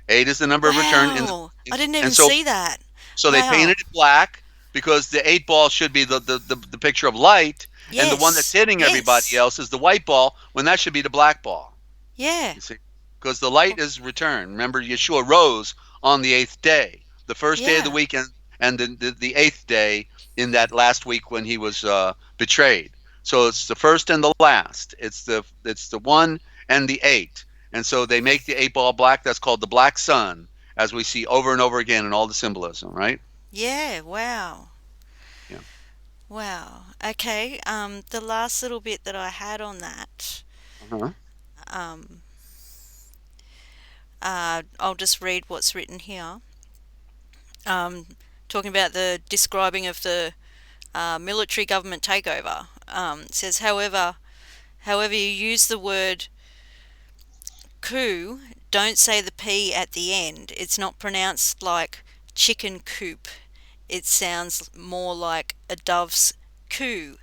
Speaker 2: Eight is the number of return,
Speaker 1: Wow. I didn't
Speaker 2: and
Speaker 1: even
Speaker 2: so
Speaker 1: see that.
Speaker 2: So they
Speaker 1: Wow.
Speaker 2: painted it black because the eight ball should be the picture of light, and the one that's
Speaker 1: Yes.
Speaker 2: hitting everybody
Speaker 1: Yes.
Speaker 2: else is the white ball when that should be the black ball.
Speaker 1: Yeah.
Speaker 2: You see, because the light is returned. Remember, Yeshua rose on the eighth day, the first day of the
Speaker 1: Yeah.
Speaker 2: weekend, and the eighth day in that last week when he was betrayed. So it's the first and the last. It's the one and the eight, and so they make the eight ball black. That's called the black sun, as we see over and over again in all the symbolism. Right?
Speaker 1: Yeah. Wow.
Speaker 2: Yeah.
Speaker 1: Wow. Okay. The last little bit that I had on that,
Speaker 2: Uh-huh.
Speaker 1: um, I'll just read what's written here. Um, talking about the describing of the military government takeover. It says, however, you use the word coup, don't say the P at the end. It's not pronounced like chicken coop. It sounds more like a dove's coo.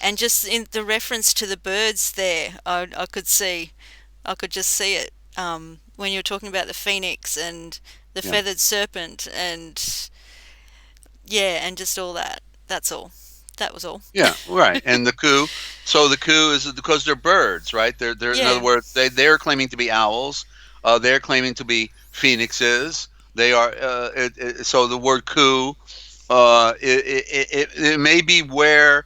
Speaker 1: And just in the reference to the birds there, I could just see it when you're talking about the phoenix and the
Speaker 2: Yeah.
Speaker 1: feathered serpent and yeah, and just all that. That's all. That was all.
Speaker 2: Yeah, right. And the coup, so the coup is because they're birds, right? They're in other
Speaker 1: Yeah.
Speaker 2: words, they're claiming to be owls. They're claiming to be phoenixes. They are so the word coup it may be where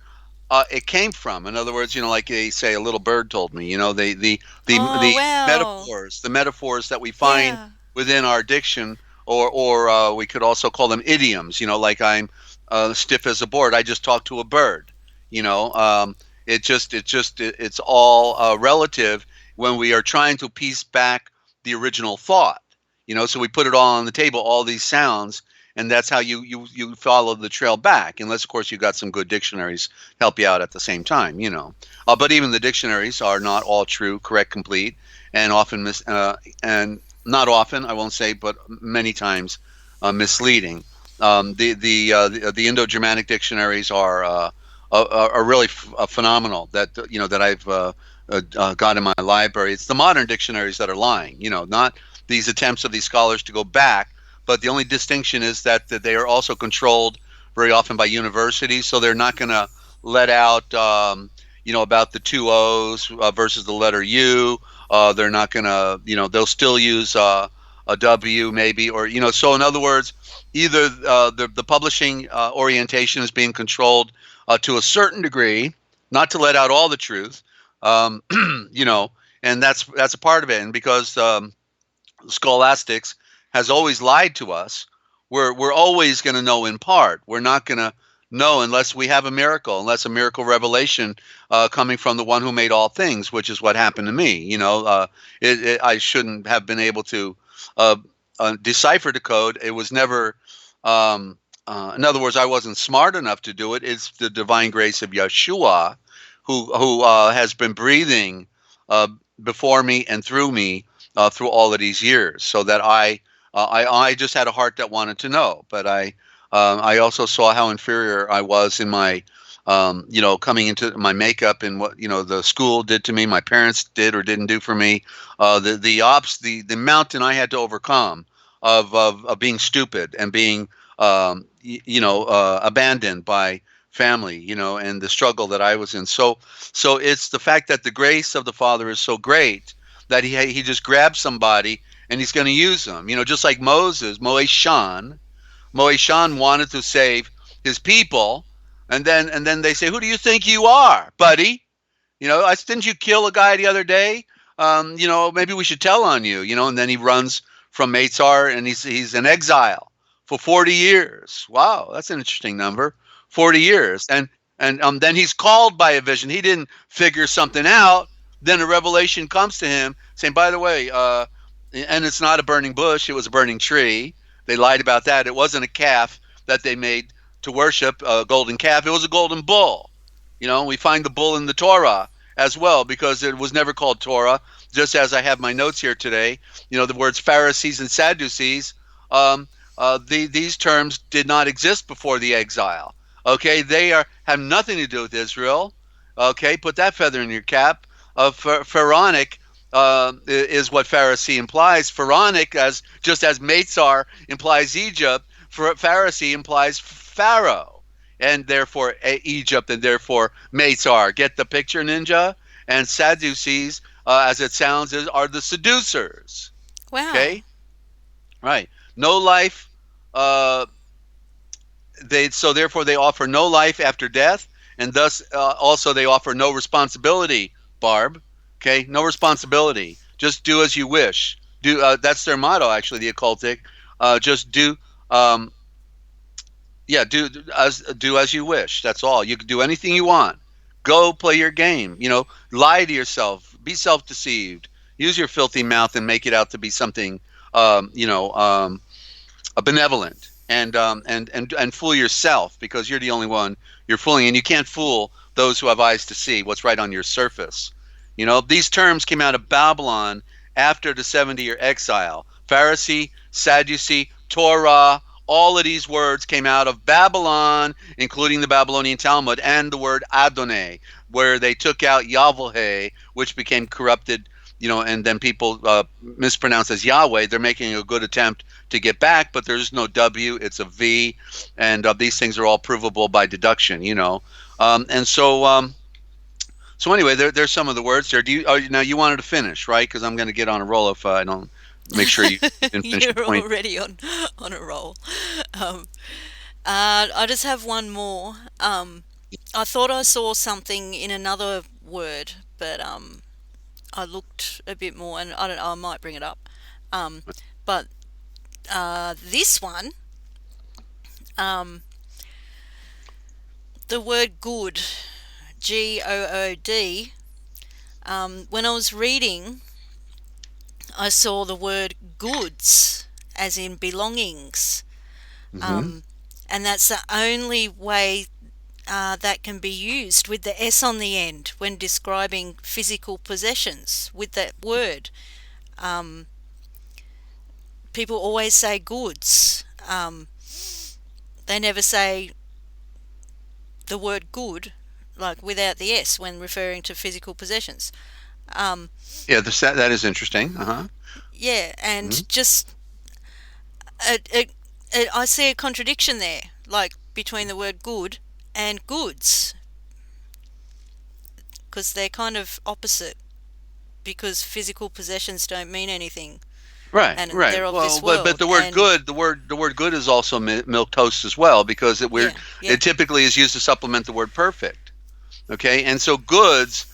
Speaker 2: it came from. In other words, like they say, a little bird told me.
Speaker 1: Oh
Speaker 2: The
Speaker 1: wow.
Speaker 2: metaphors that we find
Speaker 1: Yeah.
Speaker 2: within our diction, or we could also call them idioms. Like I'm stiff as a board. I just talked to a bird. You know, it's all relative when we are trying to piece back the original thought. So we put it all on the table, all these sounds, and that's how you follow the trail back. Unless, of course, you got some good dictionaries help you out at the same time. But even the dictionaries are not all true, correct, complete, and often and not often, I won't say, but many times misleading. The Indo-Germanic dictionaries are really phenomenal. That I've got in my library. It's the modern dictionaries that are lying, not these attempts of these scholars to go back. But the only distinction is that they are also controlled very often by universities, so they're not going to let out, about the two O's versus the letter U. They're not going to, they'll still use a W maybe, or So in other words, either the publishing orientation is being controlled to a certain degree, not to let out all the truth, um, you know, and that's a part of it. And because scholastics has always lied to us, we're always going to know in part. We're not going to know unless we have a miracle, unless a miracle revelation coming from the one who made all things, which is what happened to me. I shouldn't have been able to uh, decipher the code. It was never. In other words, I wasn't smart enough to do it. It's the divine grace of Yeshua, who has been breathing uh, before me and through me through all of these years, so that I just had a heart that wanted to know, but I also saw how inferior I was in my coming into my makeup and what the school did to me, my parents did or didn't do for me, the mountain I had to overcome of being stupid and being abandoned by family, and the struggle that I was in. So it's the fact that the grace of the Father is so great that he just grabs somebody and he's going to use them. Just like Moses, Moeshan wanted to save his people, and then they say, "Who do you think you are, buddy? Didn't you kill a guy the other day? Maybe we should tell on you." And then he runs from Meitzar, and he's in exile for 40 years. Wow, that's an interesting number, 40 years. And then he's called by a vision. He didn't figure something out. Then a revelation comes to him saying, "By the way, and it's not a burning bush; it was a burning tree." They lied about that. It wasn't a calf that they made to worship, a golden calf. It was a golden bull. We find the bull in the Torah as well, because it was never called Torah. Just as I have my notes here today, the words Pharisees and Sadducees, these terms did not exist before the exile. Okay, they have nothing to do with Israel. Okay, put that feather in your cap. Pharaonic is what Pharisee implies. Pharaonic, just as Meitzar implies Egypt, Pharisee implies Pharaoh, and therefore Egypt, and therefore Meitzar. Get the picture, Ninja? And Sadducees, as it sounds, are the seducers.
Speaker 1: Wow.
Speaker 2: Okay, right? No life. Uh, therefore they offer no life after death, and thus also they offer no responsibility. Barb, okay, no responsibility. Just do as you wish. That's their motto, actually, the occultic. Just do. Yeah, do as you wish. That's all. You can do anything you want. Go play your game. Lie to yourself. Be self-deceived. Use your filthy mouth and make it out to be something, benevolent, and fool yourself, because you're the only one you're fooling, and you can't fool those who have eyes to see what's right on your surface. These terms came out of Babylon after the 70-year exile. Pharisee, Sadducee, Torah, all of these words came out of Babylon, including the Babylonian Talmud and the word Adonai, where they took out Yahweh, which became corrupted, and then people mispronounce as Yahweh. They're making a good attempt to get back, but there's no W, it's a V, and these things are all provable by deduction, and so anyway, there's some of the words there. Now you wanted to finish, right? Because I'm going to get on a roll if I don't make sure you didn't finish
Speaker 1: You're
Speaker 2: the point.
Speaker 1: already on a roll. Um, I just have one more. I thought I saw something in another word, but I looked a bit more, and I don't know, I might bring it up. Um, but this one, um, the word good, Good, when I was reading, I saw the word goods, as in belongings.
Speaker 2: Hmm.
Speaker 1: Um, and that's the only way that can be used, with the S on the end, when describing physical possessions with that word. Um, People always say goods. They never say the word good. like without the S when referring to physical possessions. Um,
Speaker 2: Yeah, that is interesting.
Speaker 1: yeah,
Speaker 2: Hmm.
Speaker 1: and just it, it, I see a contradiction there, like between the word good and goods, because they're kind of opposite. Because physical possessions don't mean anything,
Speaker 2: Right,
Speaker 1: and
Speaker 2: right.
Speaker 1: they're of
Speaker 2: Well,
Speaker 1: this
Speaker 2: but
Speaker 1: world.
Speaker 2: the word
Speaker 1: And
Speaker 2: good, the word good is also milk toast as well, because
Speaker 1: yeah, yeah,
Speaker 2: it typically is used to supplement the word perfect. Okay, and so goods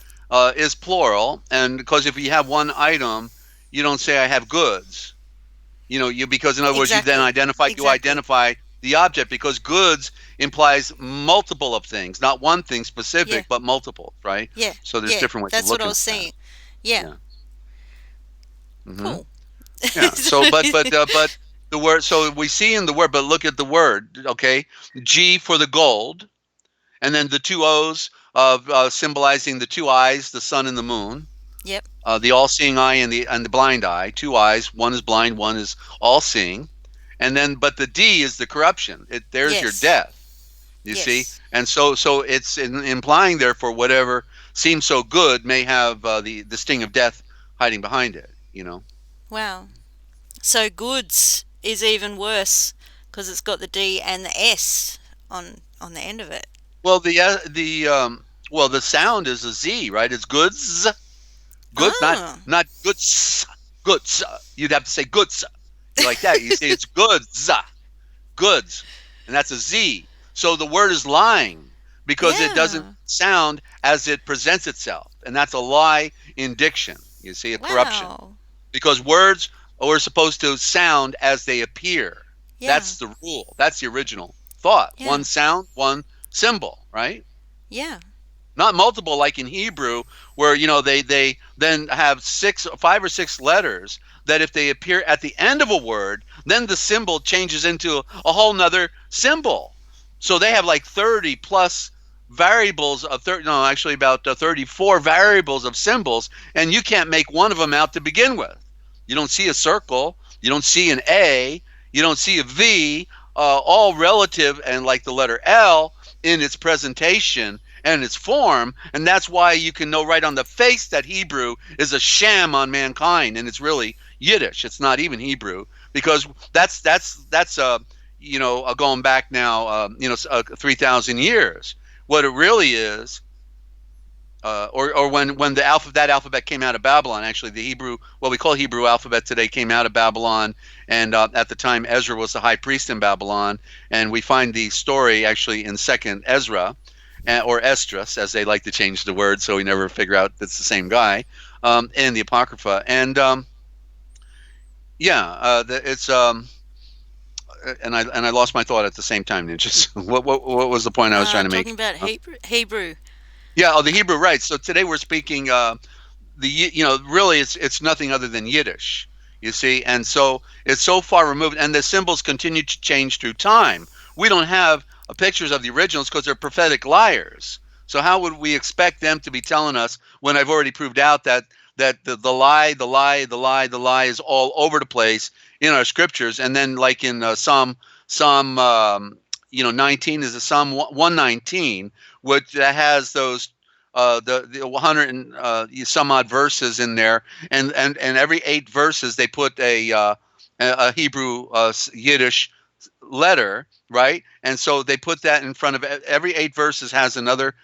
Speaker 2: is plural, and because if you have one item, you don't say I have goods. You because in other words,
Speaker 1: exactly,
Speaker 2: you
Speaker 1: exactly.
Speaker 2: identify the object, because goods implies multiple of things, not one thing
Speaker 1: Yeah,
Speaker 2: specific, but multiple, right?
Speaker 1: yeah,
Speaker 2: So there's
Speaker 1: yeah.
Speaker 2: different ways of
Speaker 1: That's what I
Speaker 2: looking
Speaker 1: was
Speaker 2: at that.
Speaker 1: saying. Yeah,
Speaker 2: Yeah. Hmm.
Speaker 1: cool.
Speaker 2: Yeah. So, but the word. So we see in the word, but look at the word. Okay, G for the gold, and then the two O's of symbolizing the two eyes, the sun and the moon.
Speaker 1: Yep.
Speaker 2: The all-seeing eye and the blind eye. Two eyes. One is blind. One is all-seeing. And then, but the D is the corruption. There's your
Speaker 1: Yes.
Speaker 2: death. You see,
Speaker 1: Yes.
Speaker 2: and so it's implying, therefore, whatever seems so good may have the sting of death hiding behind it.
Speaker 1: Wow. So goods is even worse because it's got the D and the S on the end of it.
Speaker 2: Well, the sound is a Z, right? It's goods, good,
Speaker 1: Oh.
Speaker 2: not goods, goods. You'd have to say goods. You like that? You say it's goods, goods, and that's a Z. So the word is lying because it doesn't
Speaker 1: Yeah.
Speaker 2: sound as it presents itself, and that's a lie in diction. You see, a corruption,
Speaker 1: Wow.
Speaker 2: because words are supposed to sound as they appear.
Speaker 1: Yeah.
Speaker 2: That's the rule. That's the original thought.
Speaker 1: Yeah.
Speaker 2: One sound, one symbol, right?
Speaker 1: Yeah.
Speaker 2: Not multiple like in Hebrew, where they then have five or six letters that if they appear at the end of a word, then the symbol changes into a whole nother symbol. So they have like 30 plus variables of 30, no, actually about 34 variables of symbols, and you can't make one of them out to begin with. You don't see a circle, you don't see an A, you don't see a V, all relative, and like the letter L in its presentation and its form, and that's why you can know right on the face that Hebrew is a sham on mankind, and it's really Yiddish. It's not even Hebrew, because that's going back now 3,000 years. What it really is, or when that alphabet came out of Babylon, actually the Hebrew, what we call Hebrew alphabet today, came out of Babylon, and at the time Ezra was the high priest in Babylon, and we find the story actually in Second Ezra, or Esdras, as they like to change the word, so we never figure out it's the same guy, in the Apocrypha, and yeah, it's and I lost my thought at the same time. Just what was the point I was trying to
Speaker 1: Talking
Speaker 2: make?
Speaker 1: about Hebrew.
Speaker 2: Yeah, the Hebrew, right? So today we're speaking really it's nothing other than Yiddish, you see, and so it's so far removed, and the symbols continue to change through time. We don't have pictures of the originals because they're prophetic liars. So how would we expect them to be telling us when I've already proved out that the lie is all over the place in our scriptures, and then like in Psalm 19 is a Psalm 119, which has those the 100 and some odd verses in there, and every 8 verses they put a Hebrew Yiddish letter, right? And so they put that in front of every 8 verses has another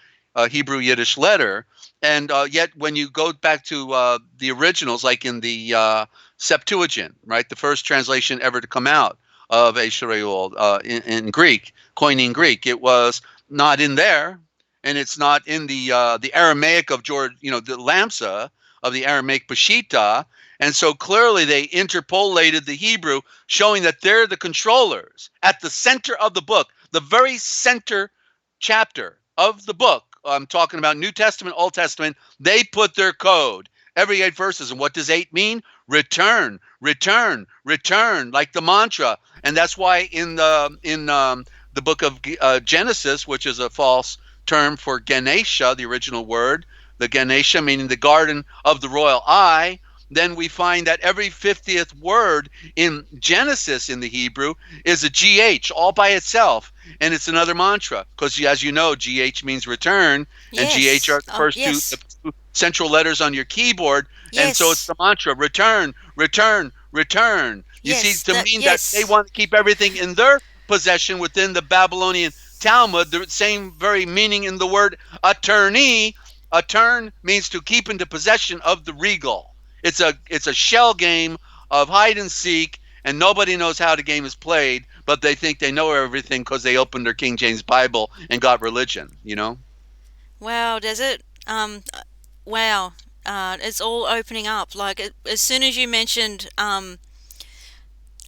Speaker 2: Hebrew Yiddish letter, and yet when you go back to the originals, like in the Septuagint, right, the first translation ever to come out of Israel in Greek, Koine Greek, it was not in there, and it's not in the Aramaic of George, the Lamsa of the Aramaic Peshitta, and so clearly they interpolated the Hebrew, showing that they're the controllers at the center of the book, the very center chapter of the book. I'm talking about New Testament, Old Testament. They put their code every 8 verses, and what does 8 mean? Return, return, return, like the mantra, and that's why in the book of Genesis, which is a false term for Ganesha, the original word, the Ganesha meaning the garden of the royal eye, then we find that every 50th word in Genesis in the Hebrew is a GH all by itself. and it's another mantra because, as you know, GH means return, and GH
Speaker 1: Yes.
Speaker 2: are the
Speaker 1: Oh,
Speaker 2: first two,
Speaker 1: yes.
Speaker 2: the two central letters on your keyboard, and so it's
Speaker 1: Yes.
Speaker 2: the mantra: return, return, return. You see,
Speaker 1: Yes.
Speaker 2: to
Speaker 1: That.
Speaker 2: mean that they
Speaker 1: Yes.
Speaker 2: want to keep everything in their possession within the Babylonian Talmud, the same very meaning in the word attorney. Attorn means to keep into possession of the regal. It's a shell game of hide and seek, and nobody knows how the game is played, but they think they know everything because they opened their King James Bible and got religion.
Speaker 1: Wow. Does it? Wow. It's all opening up. Like as soon as you mentioned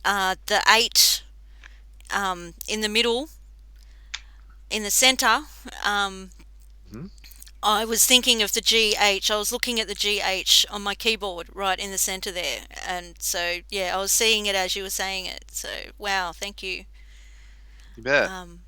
Speaker 1: the eight in the middle, in the center, um,
Speaker 2: Mhm.
Speaker 1: I was thinking of the GH. I was looking at the GH on my keyboard right in the center there. And so, yeah, I was seeing it as you were saying it. So, wow, thank you.
Speaker 2: You bet.
Speaker 1: Um,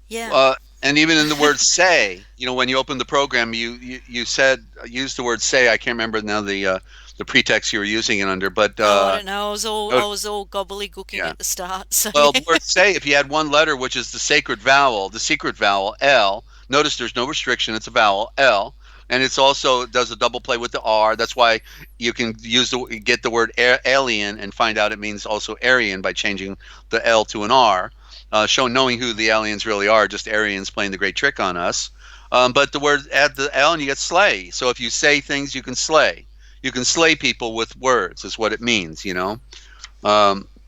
Speaker 1: yeah.
Speaker 2: And even in the word say, when you open the program, you said use the word say. I can't remember now the pretext you were using it under, but
Speaker 1: Oh, I don't know. I
Speaker 2: oh,
Speaker 1: was all gobbledygooking
Speaker 2: yeah.
Speaker 1: at the start. So,
Speaker 2: Well,
Speaker 1: yeah.
Speaker 2: the word say, if you had one letter, which is the sacred vowel, the secret vowel, L, notice there's no restriction, it's a vowel, L, and it's also does a double play with the R. That's why you can get the word alien and find out it means also Aryan by changing the L to an R, knowing who the aliens really are, just Aryans playing the great trick on us. But the word, add the L and you get slay. So if you say things, you can slay. You can slay people with words, is what it means.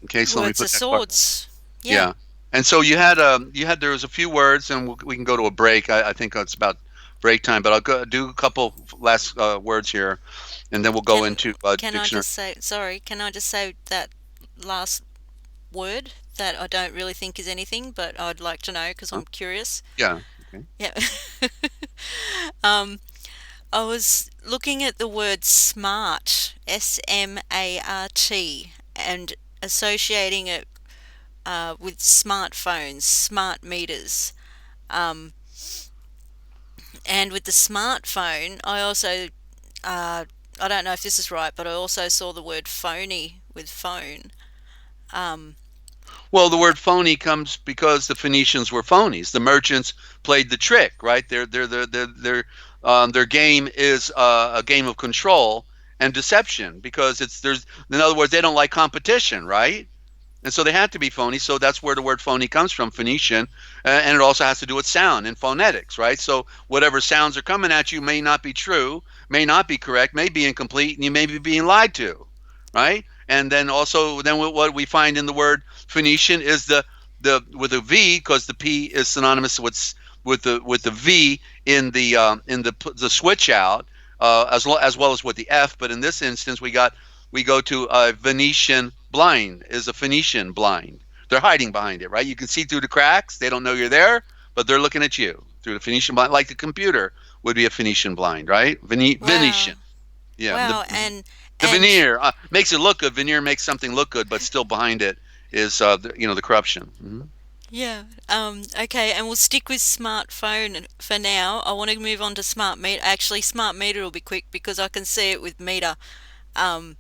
Speaker 2: Okay, so let me
Speaker 1: Words are
Speaker 2: put that question.
Speaker 1: swords. Yeah.
Speaker 2: Yeah, and so there was a few words, and we can go to a break. I think it's about break time, but I'll do a couple last words here, and then we'll go
Speaker 1: Can
Speaker 2: into
Speaker 1: can I
Speaker 2: dictionary.
Speaker 1: just say, sorry, can I just say that last word that I don't really think is anything, but I'd like to know because
Speaker 2: Huh?
Speaker 1: I'm curious?
Speaker 2: Yeah. Okay.
Speaker 1: Yeah. um, I was looking at the word smart, SMART, and associating it with smartphones, smart meters. Um, and with the smartphone, I also, I don't know if this is right, but I also saw the word phony with phone. Um,
Speaker 2: Well, the word phony comes because the Phoenicians were phonies. The merchants played the trick, right? Their game is a game of control and deception because in other words, they don't like competition, right? And so they had to be phony. So that's where the word phony comes from, Phoenician. And it also has to do with sound and phonetics, right? So whatever sounds are coming at you may not be true, may not be correct, may be incomplete, and you may be being lied to, right? And then also, then what we find in the word Phoenician is the with a V, because the P is synonymous with the V in the switch out, as well as with the F. But in this instance, we go to a Venetian blind. Is a Phoenician blind? They're hiding behind it, right? You can see through the cracks. They don't know you're there, but they're looking at you through the Phoenician blind, like the computer would be a Phoenician blind, right?
Speaker 1: wow,
Speaker 2: Venetian, yeah. The,
Speaker 1: wow,
Speaker 2: the
Speaker 1: and
Speaker 2: veneer makes it look good. Veneer makes something look good, but still behind it is the corruption.
Speaker 1: yeah. Okay, and we'll stick with smartphone for now. I want to move on to smart meter. Actually, smart meter will be quick because I can see it with meter. Um,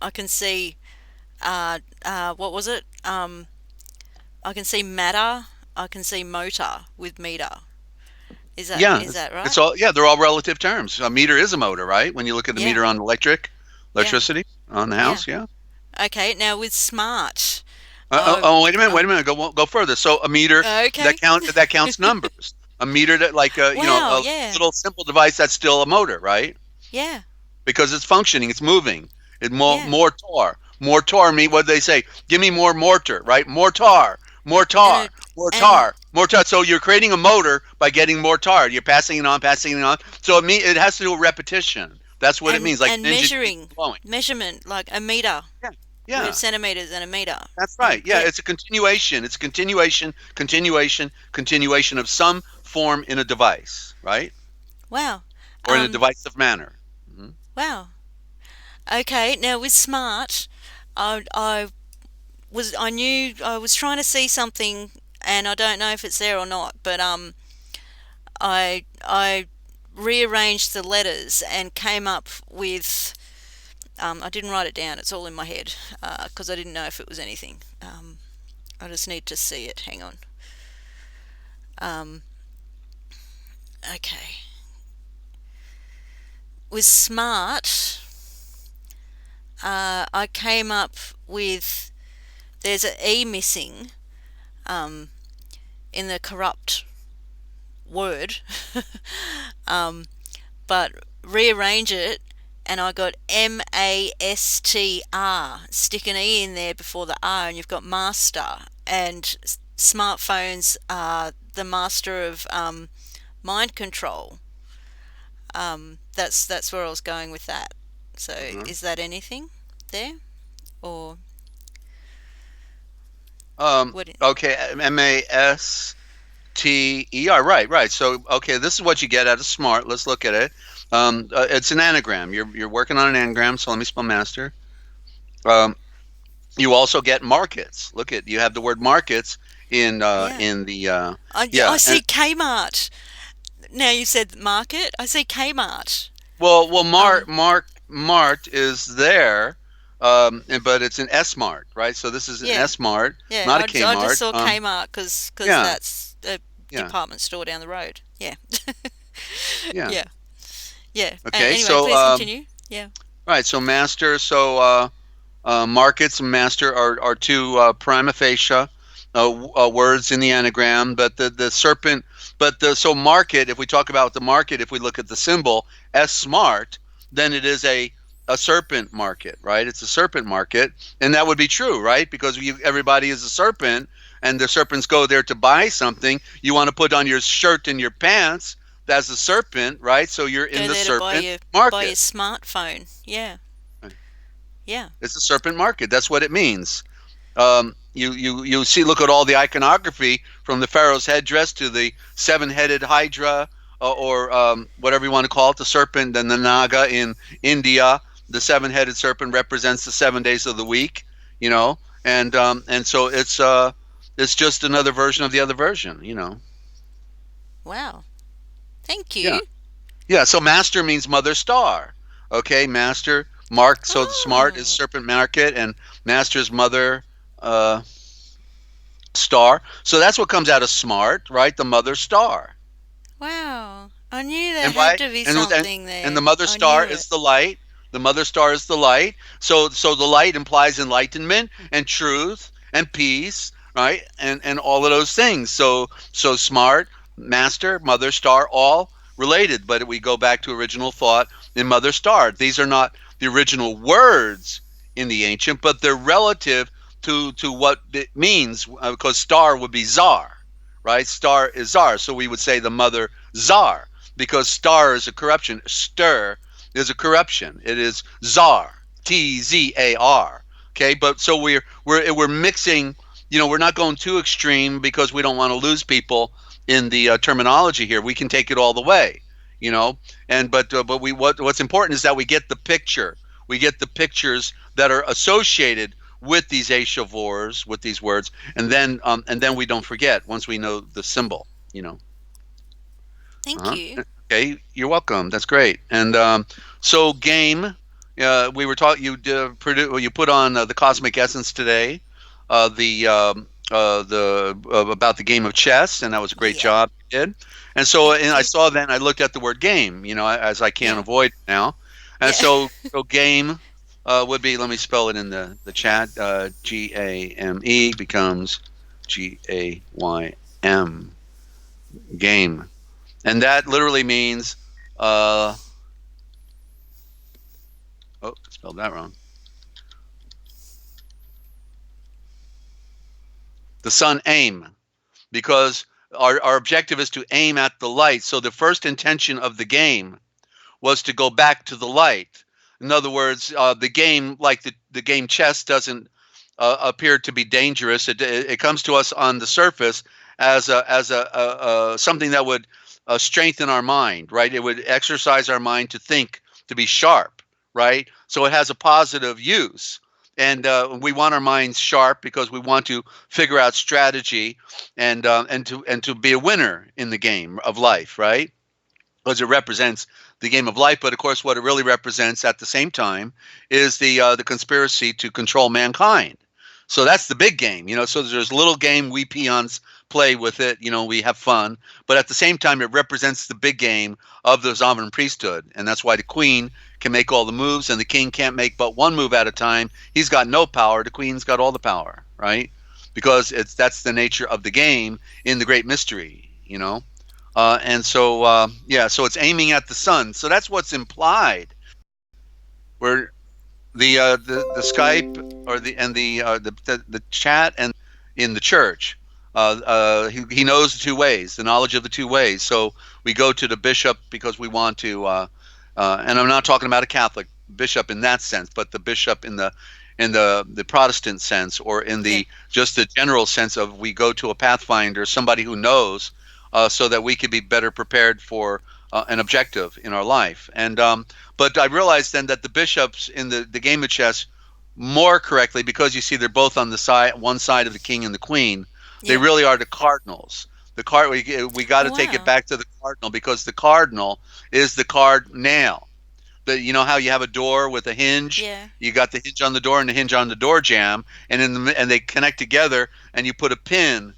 Speaker 1: I can see what was it? I can see matter. I can see motor with meter. Is that
Speaker 2: Yeah,
Speaker 1: is that
Speaker 2: it's
Speaker 1: right?
Speaker 2: all yeah. They're all relative terms. A meter is a motor, right? When you look at the
Speaker 1: Yeah,
Speaker 2: meter on
Speaker 1: yeah,
Speaker 2: electricity on the
Speaker 1: yeah.
Speaker 2: house, yeah.
Speaker 1: Okay, now with smart,
Speaker 2: Oh, oh, wait a minute,
Speaker 1: uh,
Speaker 2: wait a minute. Go further. So a meter
Speaker 1: okay.
Speaker 2: that counts numbers. A meter that like
Speaker 1: Wow,
Speaker 2: a
Speaker 1: yeah,
Speaker 2: little simple device that's still a motor, right?
Speaker 1: yeah,
Speaker 2: Because it's functioning, it's moving. It
Speaker 1: yeah.
Speaker 2: mortar mean what do they say? Give me more mortar, right? Mortar,
Speaker 1: And a,
Speaker 2: mortar,
Speaker 1: and
Speaker 2: mortar, mortar. So you're creating a motor by getting mortar. You're passing it on. So it has to do with repetition. That's what it means. Like
Speaker 1: and
Speaker 2: an engine keeps flowing.
Speaker 1: measurement like a meter
Speaker 2: Yeah,
Speaker 1: with
Speaker 2: yeah.
Speaker 1: centimeters and a meter.
Speaker 2: That's right.
Speaker 1: And
Speaker 2: Yeah,
Speaker 1: yeah,
Speaker 2: it's a continuation. It's a continuation of some form in a device, right?
Speaker 1: wow.
Speaker 2: Or in a
Speaker 1: Um,
Speaker 2: divisive manner. Mhm.
Speaker 1: wow. Okay, now with smart, I knew I was trying to see something, and I don't know if it's there or not, but I rearranged the letters and came up with. I didn't write it down. It's all in my head because I didn't know if it was anything. I just need to see it. Hang on. Um, okay. With smart, I came up with there's an E missing um, in the corrupt word, but rearrange it and I got MASTR. Stick an E in there before the R and you've got master. And smartphones are the master of mind control. That's where I was going with that. So
Speaker 2: Uh-huh.
Speaker 1: is that anything there? Or
Speaker 2: Um,
Speaker 1: what?
Speaker 2: okay, MASTER. Right, right. So, okay, this is what you get out of smart. Let's look at it. It's an anagram. You're working on an anagram. So let me spell master. Um, you also get markets. Look at you have the word markets
Speaker 1: Yeah.
Speaker 2: in the
Speaker 1: I
Speaker 2: yeah.
Speaker 1: see Kmart. Now you said market. I see Kmart.
Speaker 2: Well,
Speaker 1: Um,
Speaker 2: Mart is there, but it's an S Mart, right? So this is an
Speaker 1: yeah,
Speaker 2: S Mart,
Speaker 1: yeah.
Speaker 2: not a
Speaker 1: I just
Speaker 2: Kmart.
Speaker 1: saw Kmart because
Speaker 2: Yeah,
Speaker 1: that's a
Speaker 2: yeah,
Speaker 1: department store down the road. Yeah,
Speaker 2: yeah.
Speaker 1: yeah, yeah.
Speaker 2: Okay,
Speaker 1: Anyway,
Speaker 2: so
Speaker 1: please continue. Yeah.
Speaker 2: right, so master, markets and master are two prima facie words in the anagram, but the serpent, but the so market. If we talk about the market, if we look at the symbol S smart, then it is a serpent market, right? It's a serpent market, and that would be true, right? Because everybody is a serpent, and the serpents go there to buy something. You want to put on your shirt and your pants. That's a serpent, right? So you're in
Speaker 1: Go
Speaker 2: the
Speaker 1: there to
Speaker 2: serpent
Speaker 1: buy your
Speaker 2: market.
Speaker 1: smartphone. Yeah, yeah.
Speaker 2: It's a serpent market. That's what it means. You see, look at all the iconography from the pharaoh's headdress to the seven-headed hydra, or whatever you want to call it, the serpent, and the naga in India. The seven-headed serpent represents the 7 days of the week, and so it's just another version of the other version.
Speaker 1: Wow. Thank
Speaker 2: Yeah,
Speaker 1: you.
Speaker 2: yeah. So master means mother star. Okay, master mark. So the smart is
Speaker 1: Oh,
Speaker 2: serpent market, and master's mother. Uh, Star. So that's what comes out of smart, right? The mother star.
Speaker 1: wow. I knew there
Speaker 2: And
Speaker 1: had
Speaker 2: why?
Speaker 1: to be
Speaker 2: And
Speaker 1: something
Speaker 2: and the
Speaker 1: there.
Speaker 2: mother
Speaker 1: I
Speaker 2: star
Speaker 1: knew it.
Speaker 2: is the light. The mother star is the light. So the light implies enlightenment and truth and peace, right? And all of those things. So smart, master, mother star, all related. But we go back to original thought in mother star. These are not the original words in the ancient, but they're relative to what it means, because star would be czar, right? Star is czar. So we would say the mother czar, because star is a corruption. Stir is a corruption. It is czar, Tzar. Okay, but so we're mixing. We're not going too extreme because we don't want to lose people in the terminology here. We can take it all the way, you know. But what's important is that we get the picture. We get the pictures that are associated with these Ashavors, with these words, and then we don't forget once we know the symbol. You know.
Speaker 1: Thank
Speaker 2: Uh-huh.
Speaker 1: you.
Speaker 2: Okay, you're welcome. That's great. And so game, we were taught you put on the Cosmic Essence today, the about the game of chess, and that was a great
Speaker 1: Yep.
Speaker 2: job you did. And so,
Speaker 1: Thank
Speaker 2: and I
Speaker 1: you.
Speaker 2: saw then I looked at the word game, as I can't
Speaker 1: Yeah.
Speaker 2: avoid now. And
Speaker 1: Yeah.
Speaker 2: so game would be, let me spell it in the chat. GAME becomes GAYM, game. And that literally means, uh, oh, spelled that wrong. The sun aim, because our objective is to aim at the light. So the first intention of the game was to go back to the light. In other words, the game, like the game chess, doesn't appear to be dangerous. It comes to us on the surface as something that would strengthen our mind, right? It would exercise our mind to think, to be sharp, right? So it has a positive use. And we want our minds sharp because we want to figure out strategy and to be a winner in the game of life, right? Because it represents the game of life, but of course, what it really represents at the same time is the conspiracy to control mankind. So that's the big game, So there's a little game we peons play with it, we have fun, but at the same time, it represents the big game of the sovereign priesthood, and that's why the queen can make all the moves, and the king can't make but one move at a time. He's got no power. The queen's got all the power, right? Because that's the nature of the game in the Great Mystery. And so yeah, so it's aiming at the sun. So that's what's implied. Where the Skype or the chat and in the church. He knows the two ways, the knowledge of the two ways. So we go to the bishop because we want to, and I'm not talking about a Catholic bishop in that sense, but the bishop in the Protestant sense, or in
Speaker 1: Yeah.
Speaker 2: the just the general sense of we go to a pathfinder, somebody who knows, so that we can be better prepared for an objective in our life. And but I realized then that the bishops in the game of chess, more correctly, because you see they're both on the side, one side of the king and the queen, they
Speaker 1: Yeah.
Speaker 2: really are the cardinals. We got to
Speaker 1: Oh,
Speaker 2: take it
Speaker 1: wow.
Speaker 2: back to the cardinal, because the cardinal is the card nail. You know how you have a door with a hinge?
Speaker 1: Yeah.
Speaker 2: You got the hinge on the door and the hinge on the door jamb, and they connect together, and you put a pin.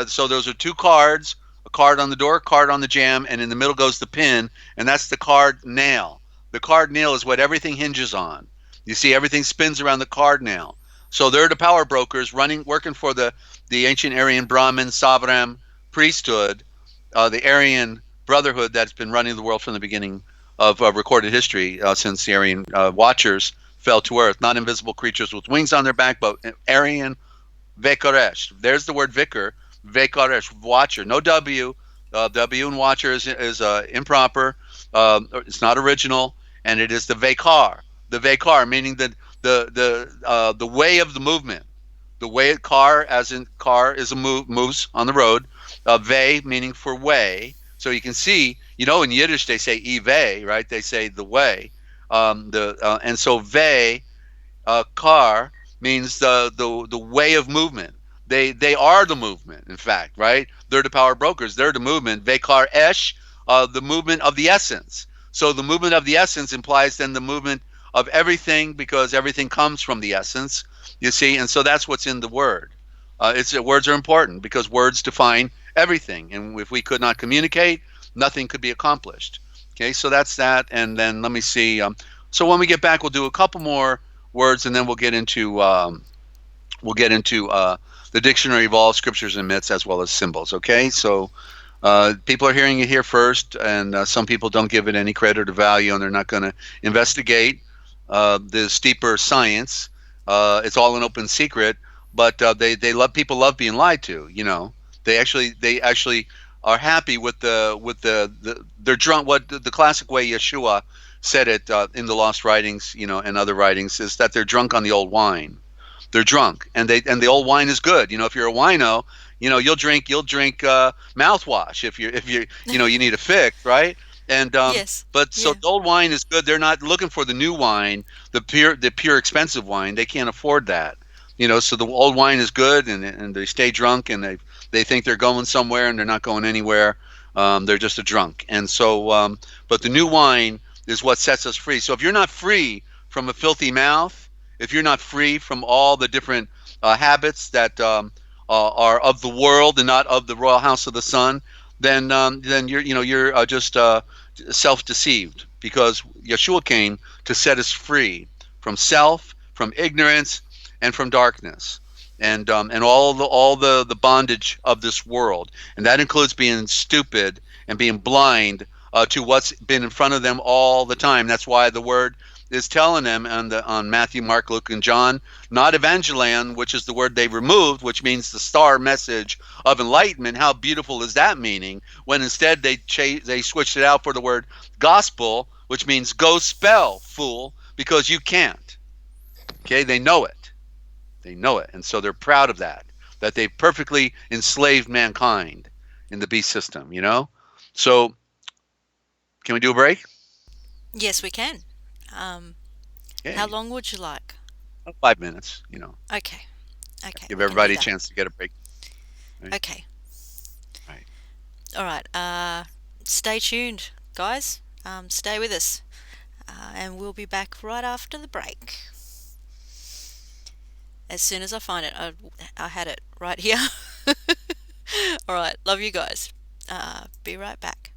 Speaker 2: So those are two cards: a card on the door, a card on the jam, and in the middle goes the pin, and that's the card nail. The card nail is what everything hinges on. You see, everything spins around the card nail. So they're the power brokers working for the ancient Aryan Brahmin Savram priesthood, the Aryan brotherhood that's been running the world from the beginning of recorded history, since the Aryan watchers fell to earth. Not invisible creatures with wings on their back, but Aryan Vekaresh. There's the word vicar. Vekaresh, watcher. No W. W in watcher is improper. It's not original, and it is the Vekar. The Vekar, meaning the way of the movement. The way car, as in car, is a moves on the road. Ve meaning for way. So you can see, in Yiddish they say Ive, right? They say the way. And so ve, car, means the way of movement. They are the movement, in fact, right? They're the power brokers. They're the movement. Vekar esh, the movement of the essence. So the movement of the essence implies then the movement of everything, because everything comes from the essence. You see, and so that's what's in the word. Words are important because words define everything, and if we could not communicate, nothing could be accomplished. Okay, so that's that, and then let me see. So when we get back, we'll do a couple more words, and then we'll get into the dictionary of all scriptures and myths, as well as symbols. Okay, so people are hearing it here first, and some people don't give it any credit or value, and they're not going to investigate the steeper science. It's all an open secret, but people love being lied to. They actually are happy with they're drunk. What the classic way Yeshua said it in the Lost Writings, and other writings, is that they're drunk on the old wine. They're drunk, and the old wine is good. If you're a wino, you'll drink mouthwash if you need a fix, right? And
Speaker 1: Yes.
Speaker 2: but so
Speaker 1: Yeah.
Speaker 2: the old wine is good. They're not looking for the new wine, the pure expensive wine. They can't afford that. So the old wine is good, and they stay drunk, and they think they're going somewhere, and they're not going anywhere. They're just a drunk. And so but the new wine is what sets us free. So if you're not free from a filthy mouth, if you're not free from all the different habits that are of the world and not of the royal house of the sun, then you're just self-deceived, because Yeshua came to set us free from self, from ignorance, and from darkness, and all the bondage of this world, and that includes being stupid and being blind to what's been in front of them all the time. That's why the word is telling them on Matthew, Mark, Luke, and John, not evangelion, which is the word they removed, which means the star message of enlightenment. How beautiful is that meaning? When instead they switched it out for the word gospel, which means go spell, fool, because you can't. Okay, they know it. They know it, and so they're proud of that they've perfectly enslaved mankind in the beast system. So can we do a break?
Speaker 1: Yes, we can. Um, how
Speaker 2: Okay,
Speaker 1: long would you like?
Speaker 2: 5 minutes.
Speaker 1: Okay. Okay,
Speaker 2: Give
Speaker 1: we can do
Speaker 2: everybody a
Speaker 1: that.
Speaker 2: chance to get a break. Right?
Speaker 1: Okay.
Speaker 2: Right.
Speaker 1: All right. Stay tuned, guys. Stay with us, and we'll be back right after the break. as soon as I find it. I had it right here. All right, love you guys. Be right back.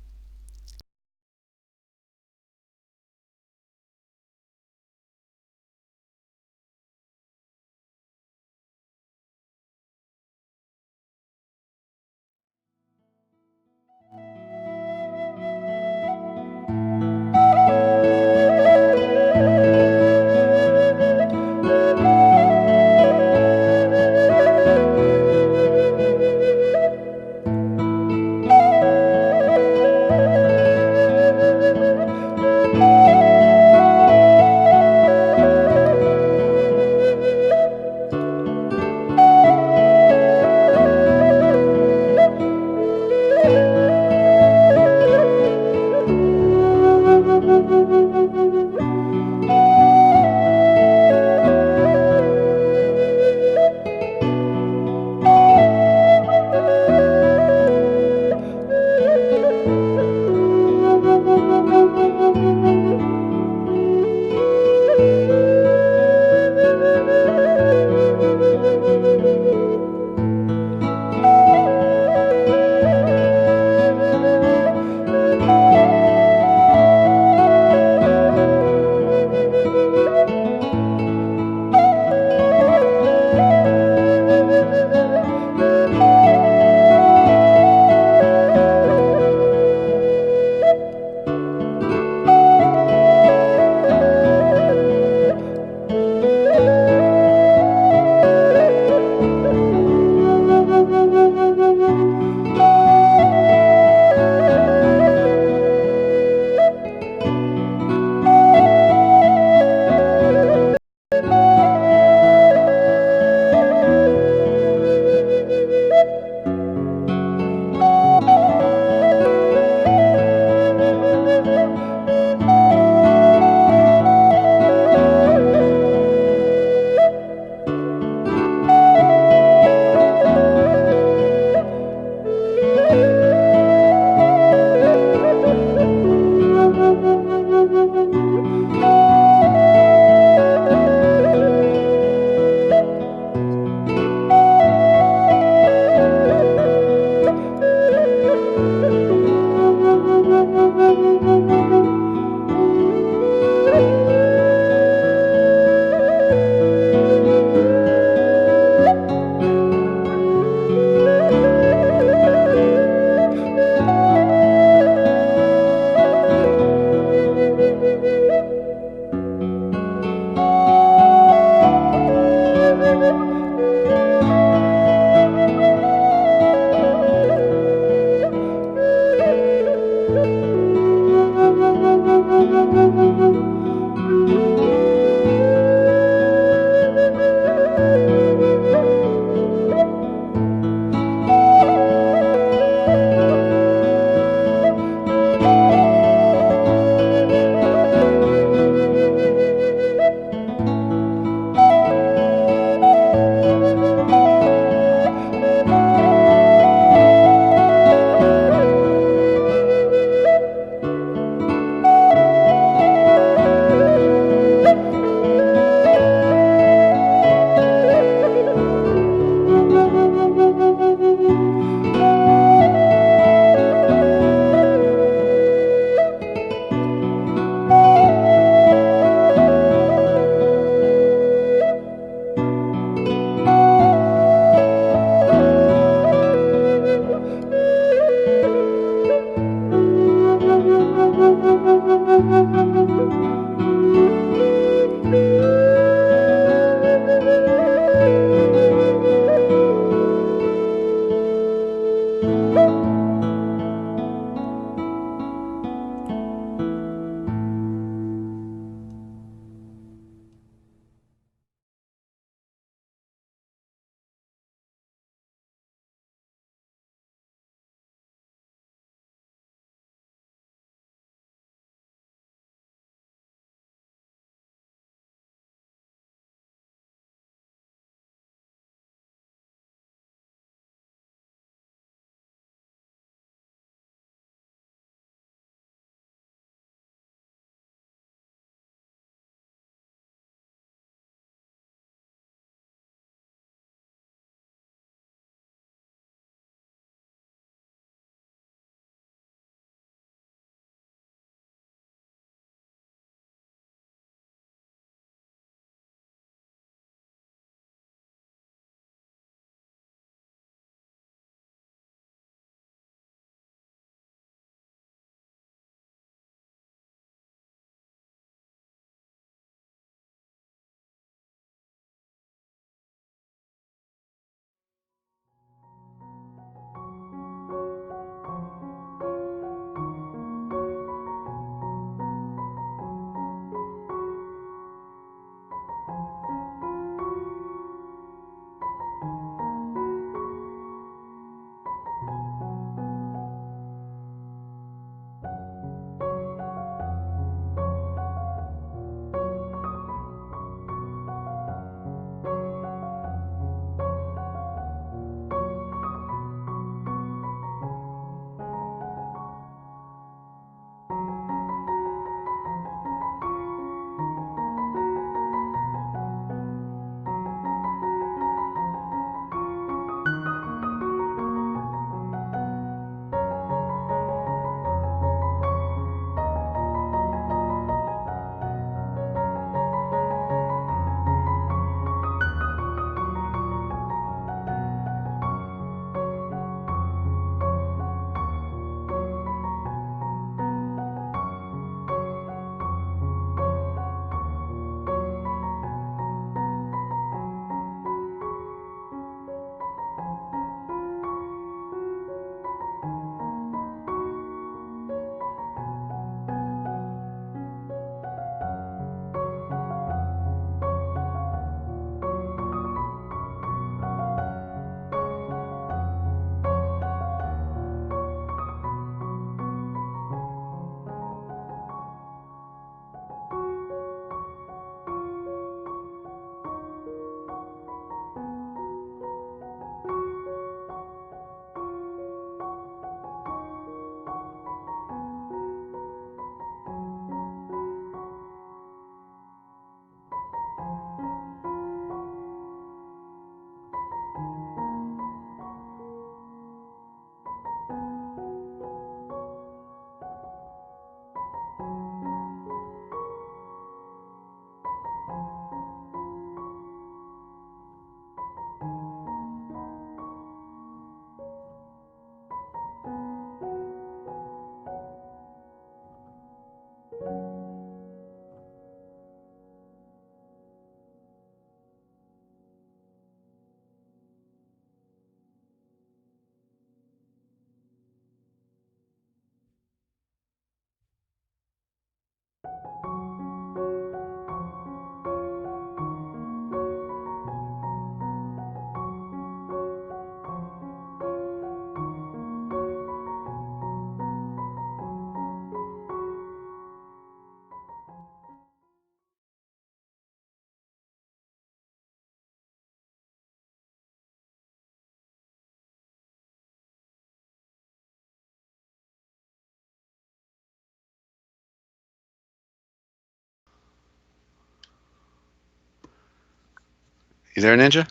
Speaker 2: You there, Ninja?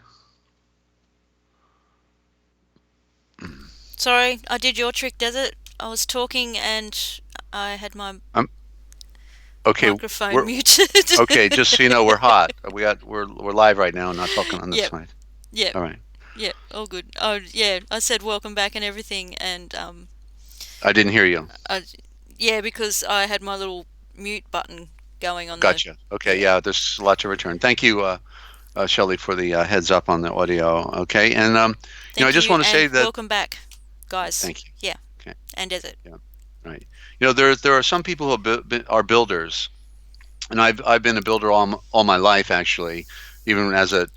Speaker 1: Sorry, I did your trick, Desert. I was talking and I had my
Speaker 2: I'm okay.
Speaker 1: microphone
Speaker 2: We're
Speaker 1: muted.
Speaker 2: okay. Just so you know, we're hot. We're live right now, not talking on this
Speaker 1: Yep,
Speaker 2: side.
Speaker 1: yep,
Speaker 2: All right.
Speaker 1: yep, all good. Oh, yeah, I said welcome back and everything, and
Speaker 2: I didn't hear you.
Speaker 1: I, yeah, because I had my little mute button going on the,
Speaker 2: Gotcha. Okay.
Speaker 1: yeah.
Speaker 2: Yeah. There's a lot to return. Thank you, Shelley, for the heads up on the audio. Okay. And I
Speaker 1: Thank
Speaker 2: just
Speaker 1: you,
Speaker 2: want to say
Speaker 1: and
Speaker 2: that.
Speaker 1: welcome back, guys.
Speaker 2: Thank you.
Speaker 1: Yeah,
Speaker 2: Okay.
Speaker 1: and Desert.
Speaker 2: Yeah. Right. There are some people who are builders, and I've been a builder all my life actually. Even as a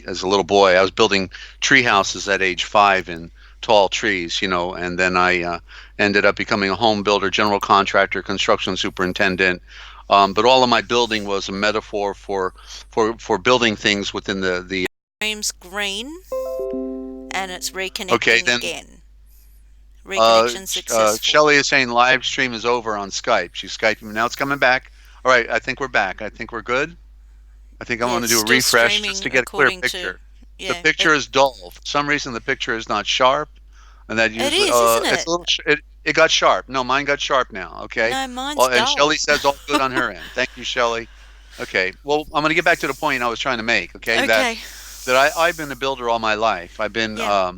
Speaker 2: little boy, I was building tree houses at age 5 in tall trees, and then I ended up becoming a home builder, general contractor, construction superintendent. But all of my building was a metaphor for building things within the.
Speaker 1: Stream's green, and it's
Speaker 2: Okay,
Speaker 1: reconnecting
Speaker 2: then
Speaker 1: again. Reconnection successful.
Speaker 2: Shelley is saying live stream is over on Skype. She's Skyping now. It's coming back. All right, I think we're back. I think we're good. I think I
Speaker 1: Yeah,
Speaker 2: want to
Speaker 1: it's
Speaker 2: do a
Speaker 1: still
Speaker 2: refresh just
Speaker 1: streaming
Speaker 2: to get a clear
Speaker 1: according to,
Speaker 2: picture. The
Speaker 1: yeah,
Speaker 2: picture is dull. For some reason, the picture is not sharp, and that
Speaker 1: it
Speaker 2: usually
Speaker 1: is, isn't
Speaker 2: it's
Speaker 1: it?
Speaker 2: a little. It got sharp. No, mine got sharp now. Okay.
Speaker 1: No, mine's
Speaker 2: And
Speaker 1: dull.
Speaker 2: Shelley says all good on her end. Thank you, Shelley. Okay. Well, I'm going to get back to the point I was trying to make. Okay.
Speaker 1: Okay,
Speaker 2: That I've been a builder all my life. I've been
Speaker 1: yeah,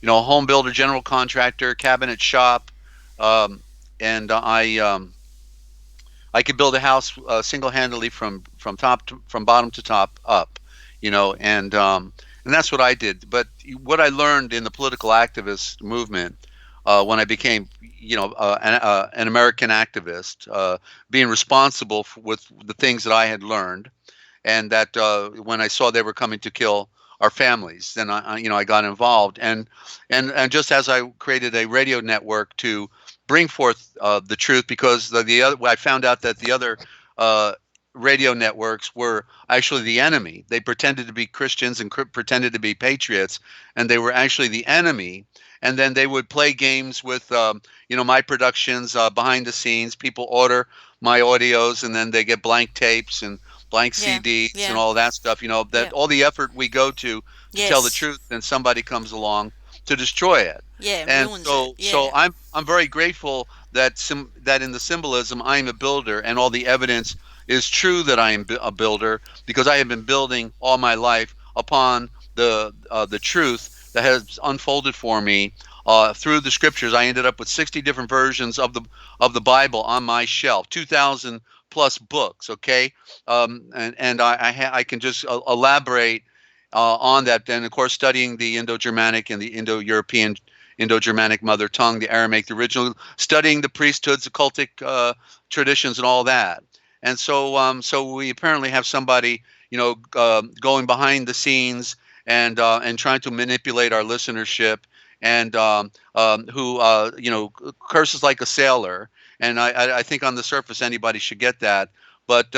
Speaker 2: a home builder, general contractor, cabinet shop, um, and I could build a house single-handedly from bottom to top up, and that's what I did. But what I learned in the political activist movement when I became, an American activist, being responsible with the things that I had learned, and that when I saw they were coming to kill our families, then I got involved, and just as I created a radio network to bring forth the truth, because the other, I found out that the other uh, radio networks were actually the enemy. They pretended to be Christians and pretended to be patriots, and they were actually the enemy. And then they would play games with, my productions behind the scenes. People order my audios, and then they get blank tapes and blank
Speaker 1: yeah,
Speaker 2: CDs and
Speaker 1: yeah,
Speaker 2: all that stuff.
Speaker 1: yeah.
Speaker 2: That all the effort we go to tell the
Speaker 1: Yes,
Speaker 2: truth, then somebody comes along to destroy it.
Speaker 1: yeah,
Speaker 2: And
Speaker 1: ruins it.
Speaker 2: so
Speaker 1: Yeah,
Speaker 2: I'm very grateful that in the symbolism I'm a builder, and all the evidence is true that I am a builder, because I have been building all my life upon the truth that has unfolded for me through the scriptures. I ended up with 60 different versions of the Bible on my shelf, 2,000 plus books. Okay, and I can just elaborate on that. Then, of course, studying the Indo-Germanic and the Indo-European, Indo-Germanic mother tongue, the Aramaic, the original, studying the priesthoods, the cultic traditions, and all that. And so we apparently have somebody, going behind the scenes and trying to manipulate our listenership, and who curses like a sailor. And I think on the surface anybody should get that, but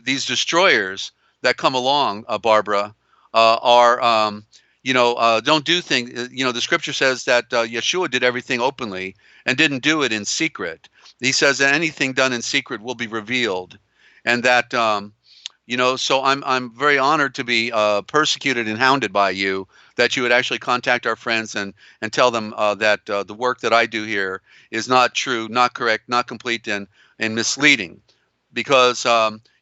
Speaker 2: these destroyers that come along, Barbara, are don't do things. The scripture says that Yeshua did everything openly and didn't do it in secret. He says that anything done in secret will be revealed, and that so I'm very honored to be persecuted and hounded by you, that you would actually contact our friends and tell them that the work that I do here is not true, not correct, not complete, and misleading, because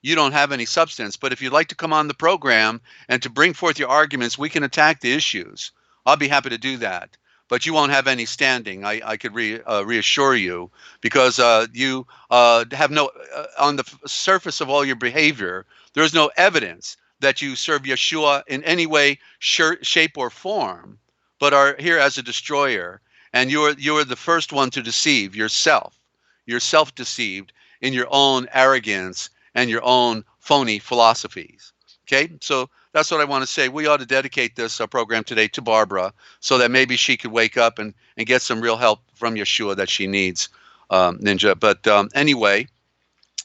Speaker 2: you don't have any substance. But if you'd like to come on the program and to bring forth your arguments, we can attack the issues. I'll be happy to do that. But you won't have any standing. I could reassure you, because you have no, on the surface of all your behavior, there's no evidence that you serve Yeshua in any way, shape, or form, but are here as a destroyer. And you are the first one to deceive yourself. You're self-deceived in your own arrogance and your own phony philosophies. Okay, so that's what I want to say. We ought to dedicate this program today to Barbara, so that maybe she could wake up and get some real help from Yeshua that she needs, Ninja. But anyway,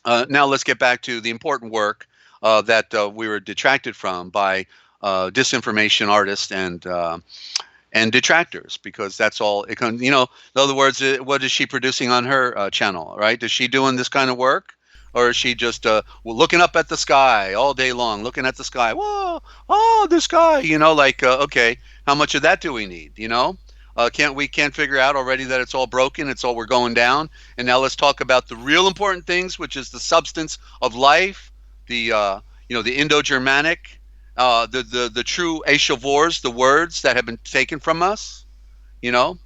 Speaker 2: now let's get back to the important work that we were detracted from by disinformation artists and detractors, because that's all it can. In other words, what is she producing on her channel, right? Is she doing this kind of work? or is she just looking up at the sky all day long, looking at the sky? Whoa, oh, the sky. Like okay, how much of that do we need? Can't figure out already that it's all broken? It's all we're going down. And now let's talk about the real important things, which is the substance of life, the the Indo-Germanic, the true Eshavors, the words that have been taken from us. You know,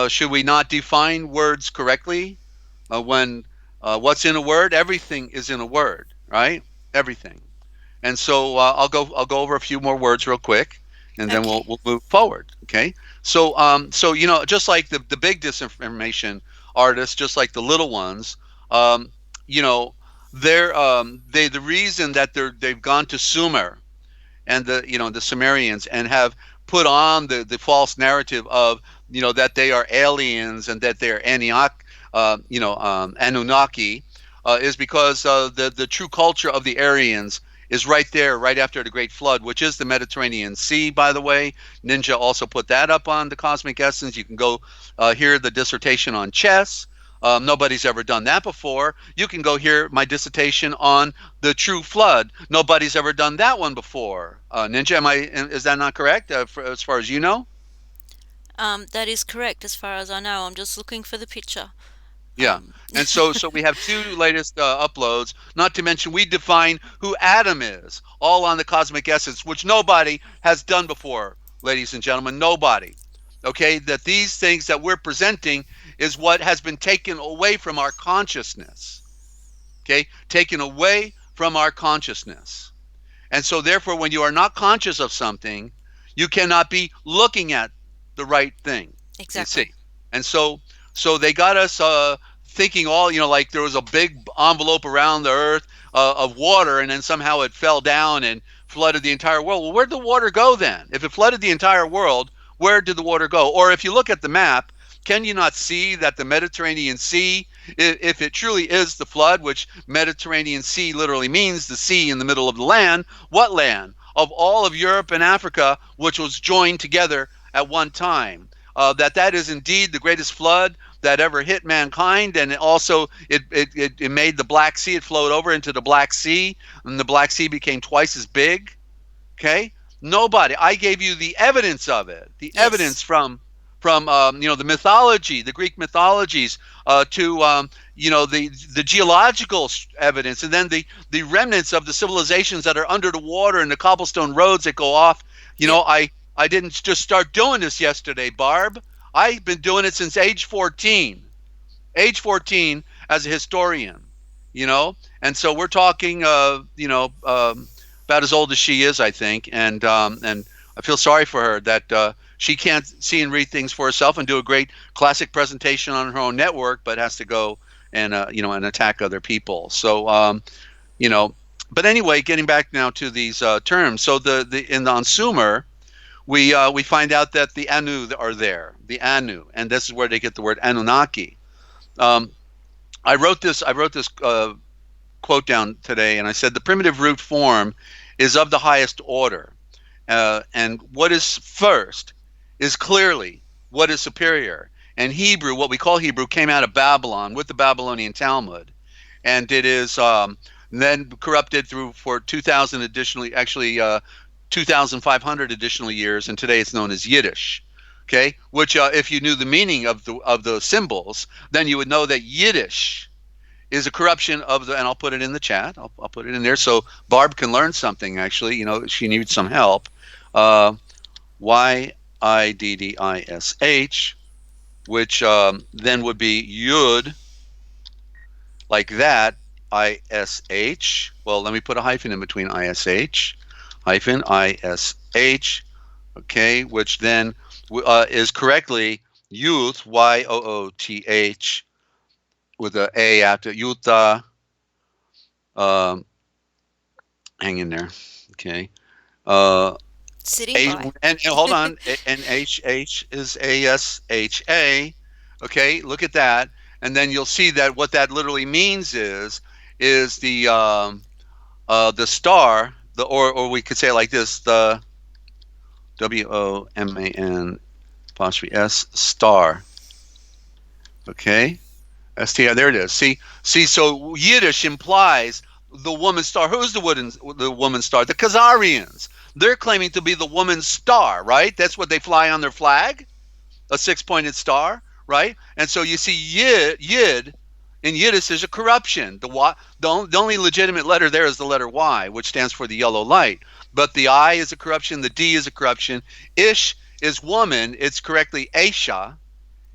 Speaker 2: should we not define words correctly? When what's in a word? Everything is in a word, right? Everything. And so I'll go over a few more words real quick, and then we'll
Speaker 1: Okay.
Speaker 2: we'll move forward. Okay. So just like the big disinformation artists, just like the little ones, um, you know, the reason that they've gone to Sumer and the Sumerians and have put on the false narrative of that they are aliens and that they're Anunnaki, is because the true culture of the Aryans is right there, right after the Great Flood, which is the Mediterranean Sea. By the way, Ninja also put that up on the Cosmic Essence. You can go hear the dissertation on chess. Nobody's ever done that before. You can go hear my dissertation on the true flood. Nobody's ever done that one before. Ninja, is that not correct? As far as you know?
Speaker 1: That is correct as far as I know. I'm just looking for the picture.
Speaker 2: Yeah.
Speaker 1: Um,
Speaker 2: And so we have two latest uploads. Not to mention we define who Adam is, all on the Cosmic Essence, which nobody has done before, ladies and gentlemen. Nobody. Okay, that these things that we're presenting is what has been taken away from our consciousness. Okay, taken away from our consciousness. And so therefore, when you are not conscious of something, you cannot be looking at the right thing. You
Speaker 1: exactly.
Speaker 2: see. And so they got us thinking all, like there was a big envelope around the earth of water, and then somehow it fell down and flooded the entire world. Well, where'd the water go then? If it flooded the entire world, where did the water go? Or if you look at the map, can you not see that the Mediterranean Sea, if it truly is the flood, which Mediterranean Sea literally means the sea in the middle of the land, what land? Of all of Europe and Africa, which was joined together at one time. That is indeed the greatest flood that ever hit mankind, and also it made the Black Sea. It flowed over into the Black Sea, and the Black Sea became twice as big. Okay, nobody. I gave you the evidence of it. The evidence
Speaker 1: Yes.
Speaker 2: from the mythology, the Greek mythologies, to the geological evidence, and then the remnants of the civilizations that are under the water and the cobblestone roads that go off.
Speaker 1: Yep.
Speaker 2: I didn't just start doing this yesterday, Barb. I've been doing it since age 14 as a historian, and so we're talking, about as old as she is, I think, and I feel sorry for her that she can't see and read things for herself and do a great classic presentation on her own network, but has to go and and attack other people. So you know, but anyway, getting back now to these terms. So on Sumer, we find out that the Anu are there, the Anu, and this is where they get the word Anunnaki. Um, I wrote this quote down today, and I said the primitive root form is of the highest order, and what is first is clearly what is superior. And Hebrew, what we call Hebrew, came out of Babylon with the Babylonian Talmud, and it is then corrupted through for 2,000 additionally, actually 2,500 additional years, and today it's known as Yiddish. Okay, which if you knew the meaning of the symbols, then you would know that Yiddish is a corruption of and I'll put it in the chat. I'll put it in there so Barb can learn something. Actually, she needs some help. Yiddish, which then would be Yud, like that, ISH. Well, let me put a hyphen in between ISH, hyphen ISH, okay, which then is correctly youth, YOOTH, with a A after Utah. Um, Hang in there, okay. Uh,
Speaker 1: Sitting by.
Speaker 2: and hold on, and HH is ASHA. Okay, look at that, and then you'll see that what that literally means is the star, or we could say it like this, the WOMAN apostrophe S star. Okay, STI, there it is. See. So Yiddish implies the woman star. Who's the woman star? The Khazarians. They're claiming to be the woman star, right? That's what they fly on their flag, a six-pointed star, right? And so you see Yid in Yiddish is a corruption. The only legitimate letter there is the letter Y, which stands for the yellow light. But the I is a corruption. The D is a corruption. Ish is woman. It's correctly Aisha.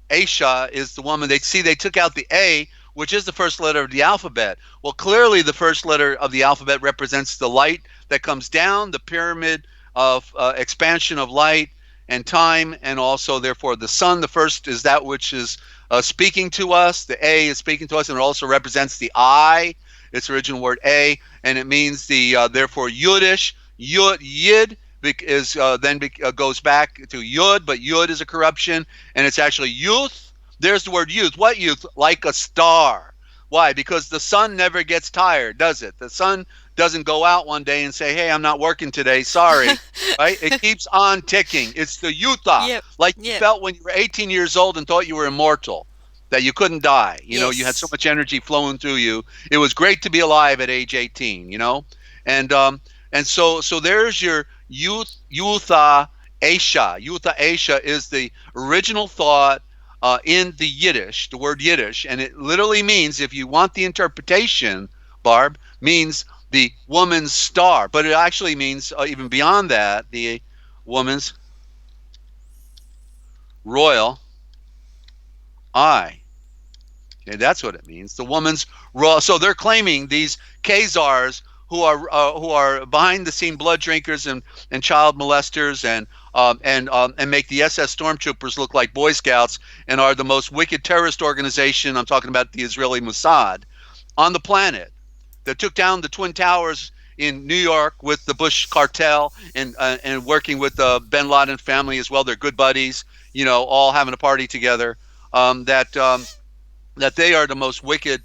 Speaker 2: Aisha is the woman. They took out the A, which is the first letter of the alphabet. Well, clearly the first letter of the alphabet represents the light that comes down, the pyramid of expansion of light and time, and also therefore the sun. The first is that which is speaking to us. The A is speaking to us, and it also represents the I, its original word A, and it means the therefore Yudish, Yid is goes back to Yud, but Yud is a corruption, and it's actually youth. There's the word youth. What youth? Like a star. Why? Because the sun never gets tired, does it? The sun doesn't go out one day and say, "Hey, I'm not working today. Sorry." Right? It keeps on ticking. It's the Utah,
Speaker 1: Yep.
Speaker 2: like you
Speaker 1: Yep.
Speaker 2: felt when you were 18 years old and thought you were immortal, that you couldn't die. You had so
Speaker 1: Yes.
Speaker 2: much energy flowing through you. It was great to be alive at age 18. And so there's your Yutha Aisha. Yutha Aisha is the original thought in the Yiddish, the word Yiddish, and it literally means, if you want the interpretation, Barb, means the woman's star, but it actually means even beyond that, the woman's royal eye. Okay, that's what it means. The woman's royal. So they're claiming these Khazars who are behind the scene blood drinkers and child molesters and make the SS stormtroopers look like Boy Scouts and are the most wicked terrorist organization. I'm talking about the Israeli Mossad on the planet that took down the Twin Towers in New York with the Bush cartel and working with the Bin Laden family as well. They're good buddies, all having a party together. That they are the most wicked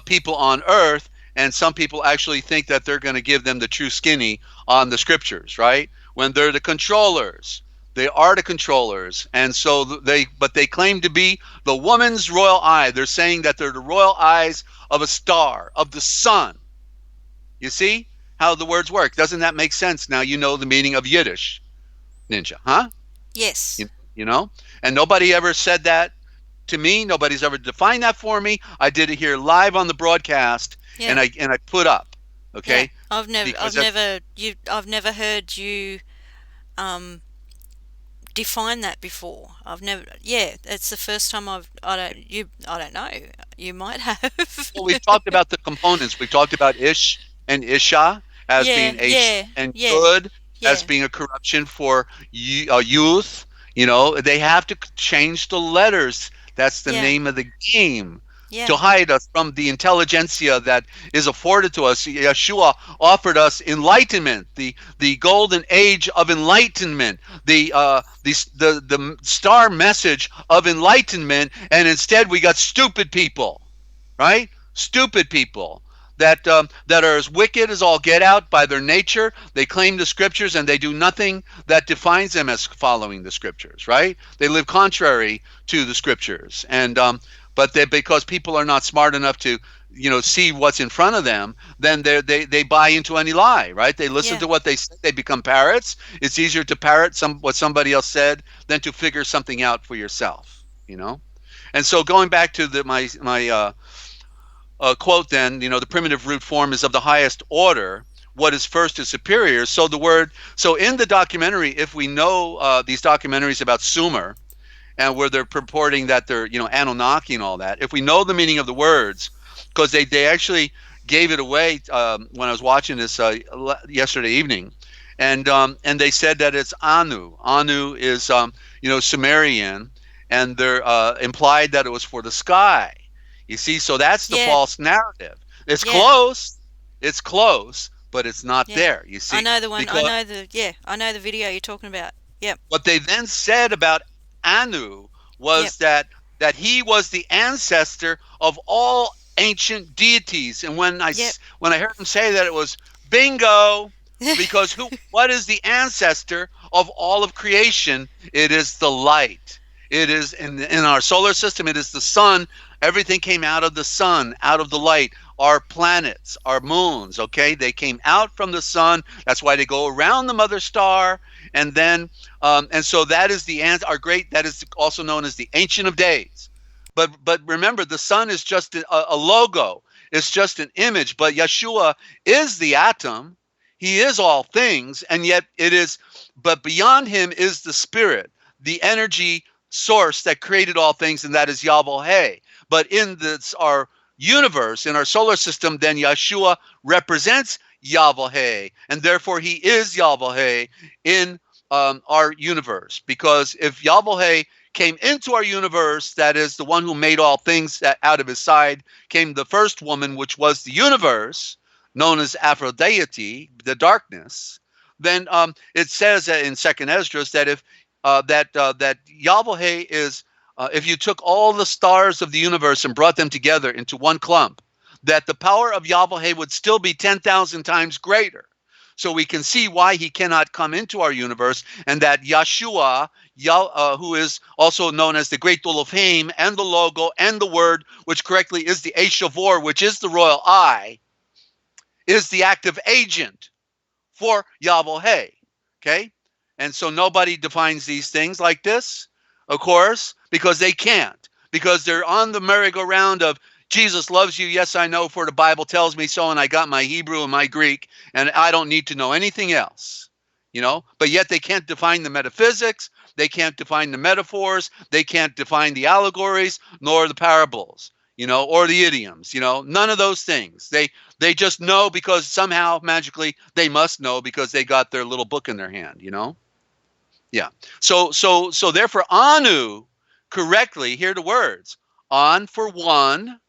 Speaker 2: people on earth, and some people actually think that they're going to give them the true skinny on the scriptures, right? When they're the controllers. They are the controllers, and so but they claim to be the woman's royal eye. They're saying that they're the royal eyes of a star, of the sun. You see how the words work? Doesn't that make sense? Now you know the meaning of Yiddish, Ninja, huh?
Speaker 1: Yes.
Speaker 2: You, you know? And nobody ever said that to me. Nobody's ever defined that for me. I did it here live on the broadcast, and
Speaker 1: Yeah.
Speaker 2: I put up,
Speaker 1: Yeah.
Speaker 2: okay?
Speaker 1: I've
Speaker 2: Because
Speaker 1: never I've never heard you um define that before. I've never. Yeah, it's the first time I don't know. You might have.
Speaker 2: well, we've talked about the components. We've talked about Ish and Isha as
Speaker 1: Yeah.
Speaker 2: being Aish
Speaker 1: Yeah.
Speaker 2: and
Speaker 1: Yeah.
Speaker 2: Yud as
Speaker 1: Yeah.
Speaker 2: being a corruption for youth. They have to change the letters. That's the
Speaker 1: Yeah.
Speaker 2: name of the game. To
Speaker 1: Yeah.
Speaker 2: hide us from the intelligentsia that is afforded to us. Yeshua offered us enlightenment, the golden age of enlightenment, the star message of enlightenment, and instead we got stupid people, right? Stupid people that are as wicked as all get out by their nature. They claim the scriptures and they do nothing that defines them as following the scriptures, right? They live contrary to the scriptures, and but because people are not smart enough to see what's in front of them, then they buy into any lie, right? They listen
Speaker 1: Yeah.
Speaker 2: to what they say. They become parrots. It's easier to parrot what somebody else said than to figure something out for yourself. And so going back to my quote, then, the primitive root form is of the highest order. What is first is superior. So in the documentary, if we know these documentaries about Sumer, and where they're purporting that they're, Anunnaki and all that, if we know the meaning of the words, because they actually gave it away when I was watching this yesterday evening, and they said that it's Anu. Anu is, Sumerian, and they're implied that it was for the sky. You see, so that's the
Speaker 1: Yeah.
Speaker 2: false narrative. It's
Speaker 1: Yeah.
Speaker 2: close. It's close, but it's not
Speaker 1: Yeah.
Speaker 2: there. You
Speaker 1: I
Speaker 2: see,
Speaker 1: know the one. I
Speaker 2: because
Speaker 1: know the. Yeah. I know the video you're talking about. Yep.
Speaker 2: what they then said about Anu
Speaker 1: Yep.
Speaker 2: was that he was the ancestor of all ancient deities. And
Speaker 1: Yep.
Speaker 2: when I heard him say that, it was bingo, because what is the ancestor of all of creation? It is the light. It is in our solar system. It is the sun. Everything came out of the sun, out of the light. Our planets, our moons, okay, they came out from the sun. That's why they go around the mother star, and then and so that is the our great. That is also known as the Ancient of Days. But remember, the sun is just a logo. It's just an image. But Yeshua is the atom. He is all things, and yet it is. But beyond him is the spirit, the energy source that created all things, and that is Yahweh. But in this our universe, in our solar system, then Yeshua represents Yahweh, and therefore he is Yahweh in our universe. Because if Yahweh came into our universe, that is the one who made all things, that out of his side came the first woman, which was the universe, known as Aphrodite, the darkness. Then it says in Second Esdras that if that Yahweh is, if you took all the stars of the universe and brought them together into one clump, that the power of Yahweh would still be 10,000 times greater. So we can see why he cannot come into our universe, and that Yeshua, who is also known as the Great Elohim and the Logo and the Word, which correctly is the Eshavor, which is the royal eye, is the active agent for Yahweh. Okay? And so nobody defines these things like this, of course, because they can't. Because they're on the merry-go-round of Jesus loves you, yes, I know, for the Bible tells me so, and I got my Hebrew and my Greek, and I don't need to know anything else. But yet they can't define the metaphysics, they can't define the metaphors, they can't define the allegories, nor the parables, or the idioms, none of those things. They just know because somehow magically they must know because they got their little book in their hand, Yeah. So therefore Anu, correctly, hear the words. On for one.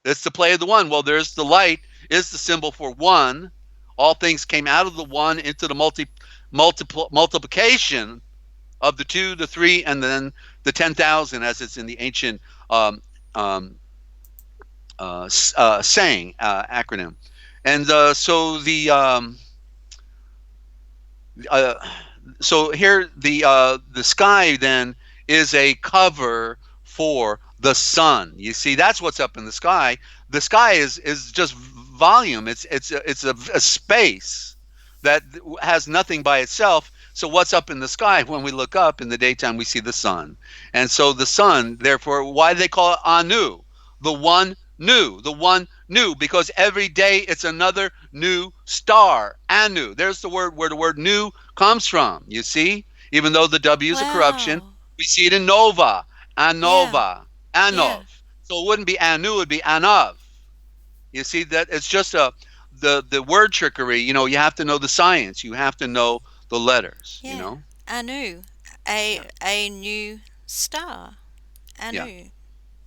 Speaker 2: It's the play of the one. Well, there's the light is the symbol for one. All things came out of the one into the multiplication of the 2, the 3, and then the 10,000, as it's in the ancient saying acronym. And so here the sky then is a cover for the sun. You see, that's what's up in the sky. The sky is just volume. It's a space that has nothing by itself. So what's up in the sky? When we look up in the daytime, we see the sun. And so the sun, therefore, why do they call it Anu? The one new, because every day it's another new star. Anu. There's the word where the word new comes from. You see, even though the W is a corruption, we see it in Nova, Anova, Anov. Yeah. So it wouldn't be Anu, it would be Anov. You see that it's just the word trickery. You have to know the science. You have to know the letters.
Speaker 1: Yeah. Anu, a new star. Anu.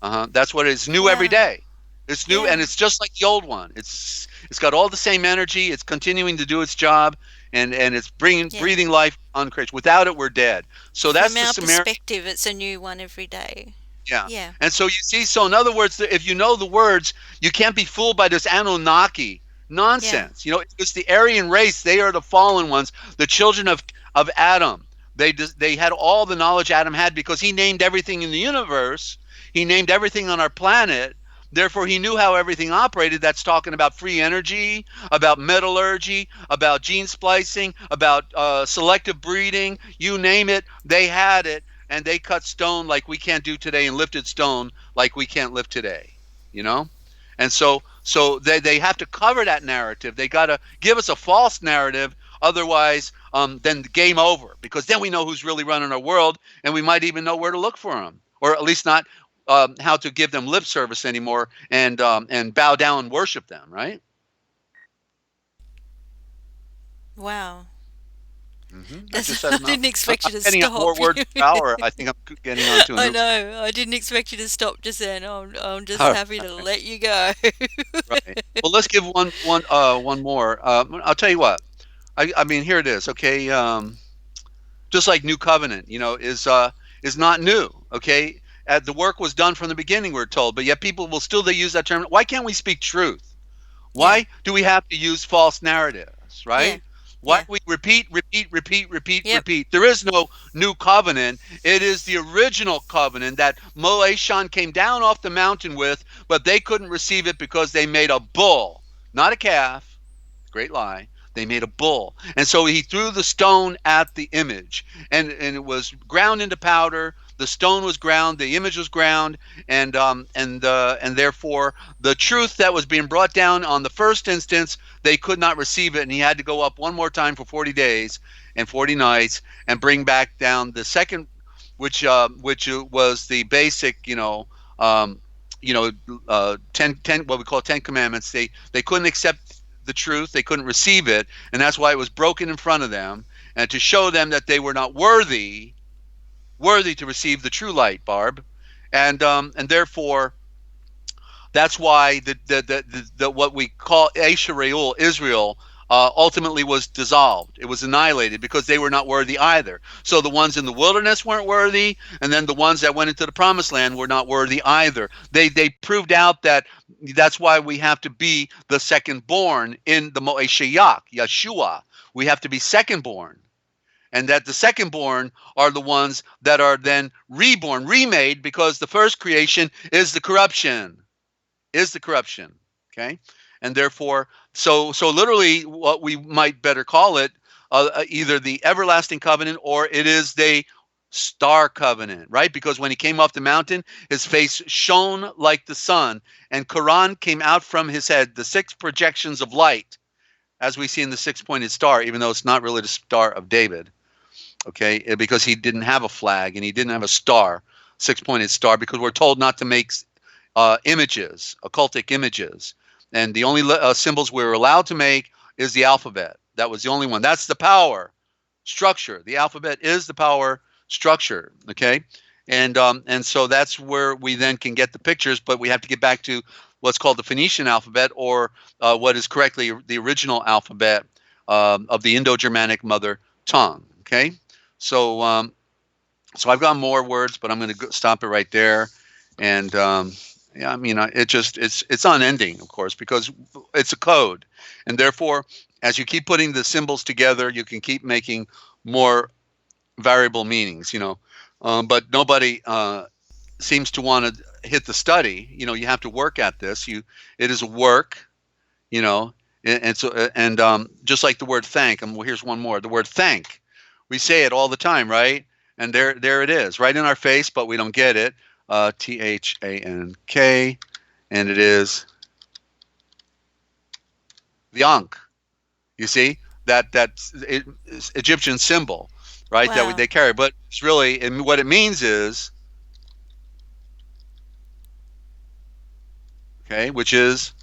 Speaker 2: Yeah. That's what it's new every day. It's new, and it's just like the old one. It's got all the same energy. It's continuing to do its job, and it's breathing life on creation. Without it, we're dead. So that's
Speaker 1: from our perspective. It's a new one every day.
Speaker 2: Yeah. And so you see. So in other words, if you know the words, you can't be fooled by this Anunnaki nonsense. It's the Aryan race. They are the fallen ones, the children of Adam. They had all the knowledge Adam had because he named everything in the universe. He named everything on our planet. Therefore, he knew how everything operated. That's talking about free energy, about metallurgy, about gene splicing, about selective breeding. You name it, they had it, and they cut stone like we can't do today and lifted stone like we can't lift today, And so they have to cover that narrative. They got to give us a false narrative. Otherwise, then game over, because then we know who's really running our world, and we might even know where to look for them, or at least not how to give them lip service anymore and bow down and worship them, right?
Speaker 1: Wow.
Speaker 2: Mm-hmm.
Speaker 1: I didn't expect you to stop.
Speaker 2: Getting more word power. I think I'm getting on to.
Speaker 1: I know. I didn't expect you to stop just then. I'm just happy to let you go.
Speaker 2: Right. Well, let's give one more. I'll tell you what. I mean, here it is. Okay. Just like New Covenant, is not new. Okay. The work was done from the beginning, we're told, but yet people will still use that term. Why can't we speak truth? Why do we have to use false narratives, right? Why
Speaker 1: Yeah.
Speaker 2: we repeat, repeat, repeat, repeat,
Speaker 1: Yep.
Speaker 2: repeat? There is no new covenant. It is the original covenant that Moeshan came down off the mountain with, but they couldn't receive it because they made a bull, not a calf. Great lie. They made a bull. And so he threw the stone at the image, and it was ground into powder. The stone was ground, the image was ground, and therefore the truth that was being brought down on the first instance, they could not receive it, and he had to go up one more time for 40 days and 40 nights and bring back down the second, which was the basic, um, 10, what we call 10 commandments. They couldn't accept the truth, they couldn't receive it, and that's why it was broken in front of them, and to show them that they were not worthy to receive the true light, Barb, and therefore that's why the what we call Asher Israel, ultimately was dissolved. It was annihilated because they were not worthy either. So the ones in the wilderness weren't worthy, and then the ones that went into the promised land were not worthy either. They proved out that that's why we have to be the second born in the Moeshiach, Yeshua. We have to be second born. And that the second born are the ones that are then reborn, remade, because the first creation is the corruption. Okay, and therefore, so literally what we might better call it, either the everlasting covenant or it is the star covenant, right? Because when he came off the mountain, his face shone like the sun, and Quran came out from his head, the 6 projections of light, as we see in the 6-pointed star, even though it's not really the Star of David, okay, because he didn't have a flag and he didn't have a star, 6-pointed star, because we're told not to make images, occultic images. And the only symbols we were allowed to make is the alphabet. That was the only one. That's the power structure. The alphabet is the power structure, okay? And so that's where we then can get the pictures, but we have to get back to what's called the Phoenician alphabet, or what is correctly the original alphabet of the Indo-Germanic mother tongue, okay? So so I've got more words, but I'm going to stop it right there. And yeah, I mean, it's unending, of course, because it's a code, and therefore, as you keep putting the symbols together, you can keep making more variable meanings, but nobody seems to want to hit the study. You have to work at this. It is a work, and so just like the word thank. And well, here's one more. The word thank. We say it all the time, right? And there it is, right in our face, but we don't get it. THANK, and it is the Ankh. You see that's Egyptian symbol, right?
Speaker 1: Wow.
Speaker 2: They carry, but it's really, and what it means is, okay, which is,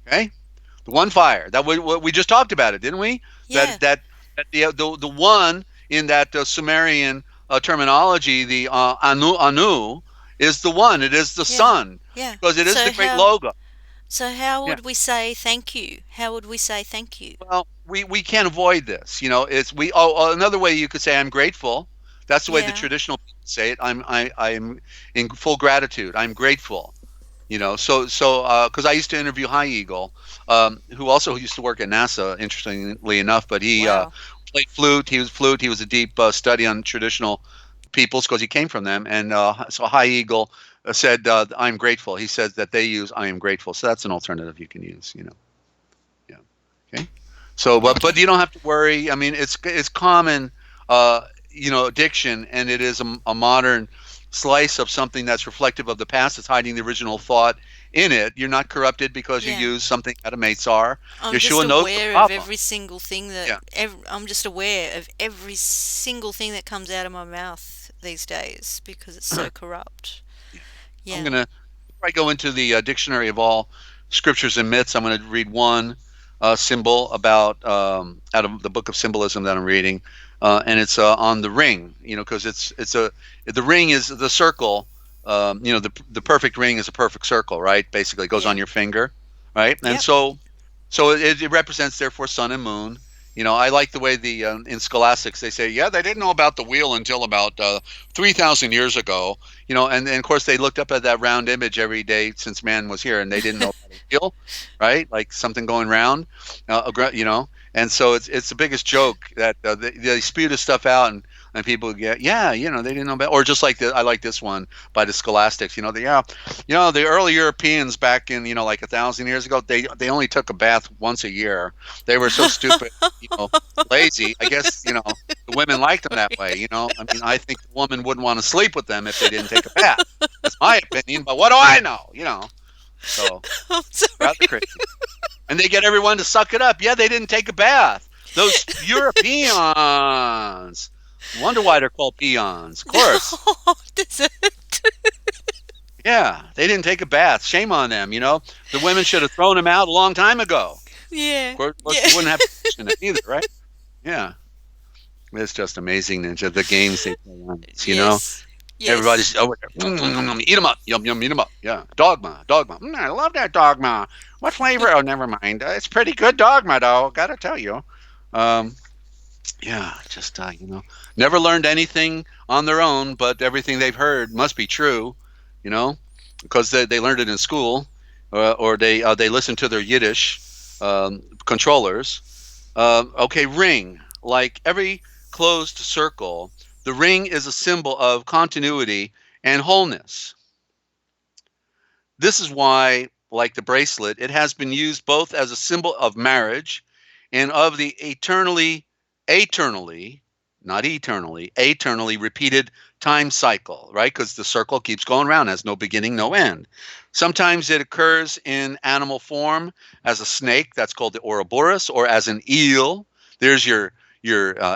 Speaker 2: okay, the one fire that we just talked about it, didn't we?
Speaker 1: Yeah.
Speaker 2: That the one in that Sumerian terminology, the Anu is the one. It is the
Speaker 1: Yeah.
Speaker 2: sun,
Speaker 1: Yeah.
Speaker 2: because it is
Speaker 1: So
Speaker 2: the great
Speaker 1: how
Speaker 2: logo.
Speaker 1: so how
Speaker 2: Yeah.
Speaker 1: would we say thank you? How would we say thank you?
Speaker 2: Well, we can't avoid this. It's we. Another way you could say I'm grateful. That's the way the
Speaker 1: Yeah.
Speaker 2: traditional people say it. I'm in full gratitude. I'm grateful. So because I used to interview High Eagle, who also used to work at NASA, interestingly enough, but he
Speaker 1: Wow.
Speaker 2: played flute. He was a deep study on traditional peoples because he came from them. And so High Eagle said, I'm grateful. He says that they use I am grateful. So that's an alternative you can use. Yeah. Okay. So, but
Speaker 1: Okay.
Speaker 2: you don't have to worry. I mean, it's common, diction, and it is a modern slice of something that's reflective of the past. It's hiding the original thought in it. You're not corrupted because you
Speaker 1: Yeah.
Speaker 2: use something out of Matzar.
Speaker 1: I'm just
Speaker 2: Yeshua knows the
Speaker 1: aware of
Speaker 2: problem.
Speaker 1: every single thing
Speaker 2: Yeah.
Speaker 1: I'm just aware of every single thing that comes out of my mouth these days because it's so corrupt.
Speaker 2: I'm
Speaker 1: Yeah.
Speaker 2: gonna Before I go into the dictionary of all scriptures and myths, I'm going to read one symbol about out of the book of symbolism that I'm reading, and it's on the ring. Because the ring is the circle. The perfect ring is a perfect circle, right? Basically, it goes on
Speaker 1: Yeah.
Speaker 2: your finger, right? And
Speaker 1: Yep.
Speaker 2: so it represents therefore sun and moon. I like the way in scholastics they say, yeah, they didn't know about the wheel until about 3,000 years ago. And of course they looked up at that round image every day since man was here, and they didn't know about a wheel, right? Like something going round, And so it's the biggest joke that they spew this stuff out, and people get, yeah, they didn't know about, or just like I like this one by the scholastics, the early Europeans back in, like 1,000 years ago, they only took a bath once a year. They were so stupid, lazy. I guess, the women liked them that way, I mean, I think the woman wouldn't want to sleep with them if they didn't take a bath. That's my opinion, but what do I know, So,
Speaker 1: I'm sorry.
Speaker 2: rather crazy. And they get everyone to suck it up. Yeah, they didn't take a bath. Those Europeans. Wonder why they're called peons. Of course.
Speaker 1: Oh, Dessert.
Speaker 2: Yeah, they didn't take a bath. Shame on them, The women should have thrown them out a long time ago.
Speaker 1: Yeah.
Speaker 2: Of course,
Speaker 1: Yeah.
Speaker 2: you wouldn't have in it either, right? Yeah. It's just amazing, Ninja, the games they play on this,
Speaker 1: Yes. Yes.
Speaker 2: Everybody's over there. Eat them up. Yum, yum, eat them up. Yeah. Dogma. I love that dogma. What flavor? Oh, never mind. It's pretty good dogma, though. Gotta tell you. Yeah, just, never learned anything on their own, but everything they've heard must be true, because they learned it in school, or they listened to their Yiddish controllers. Okay, ring. Like every closed circle, the ring is a symbol of continuity and wholeness. This is why, like the bracelet, it has been used both as a symbol of marriage and of the eternally, not eternally, eternally repeated time cycle, right? Because the circle keeps going around, has no beginning, no end. Sometimes it occurs in animal form as a snake, that's called the Ouroboros, or as an eel. There's your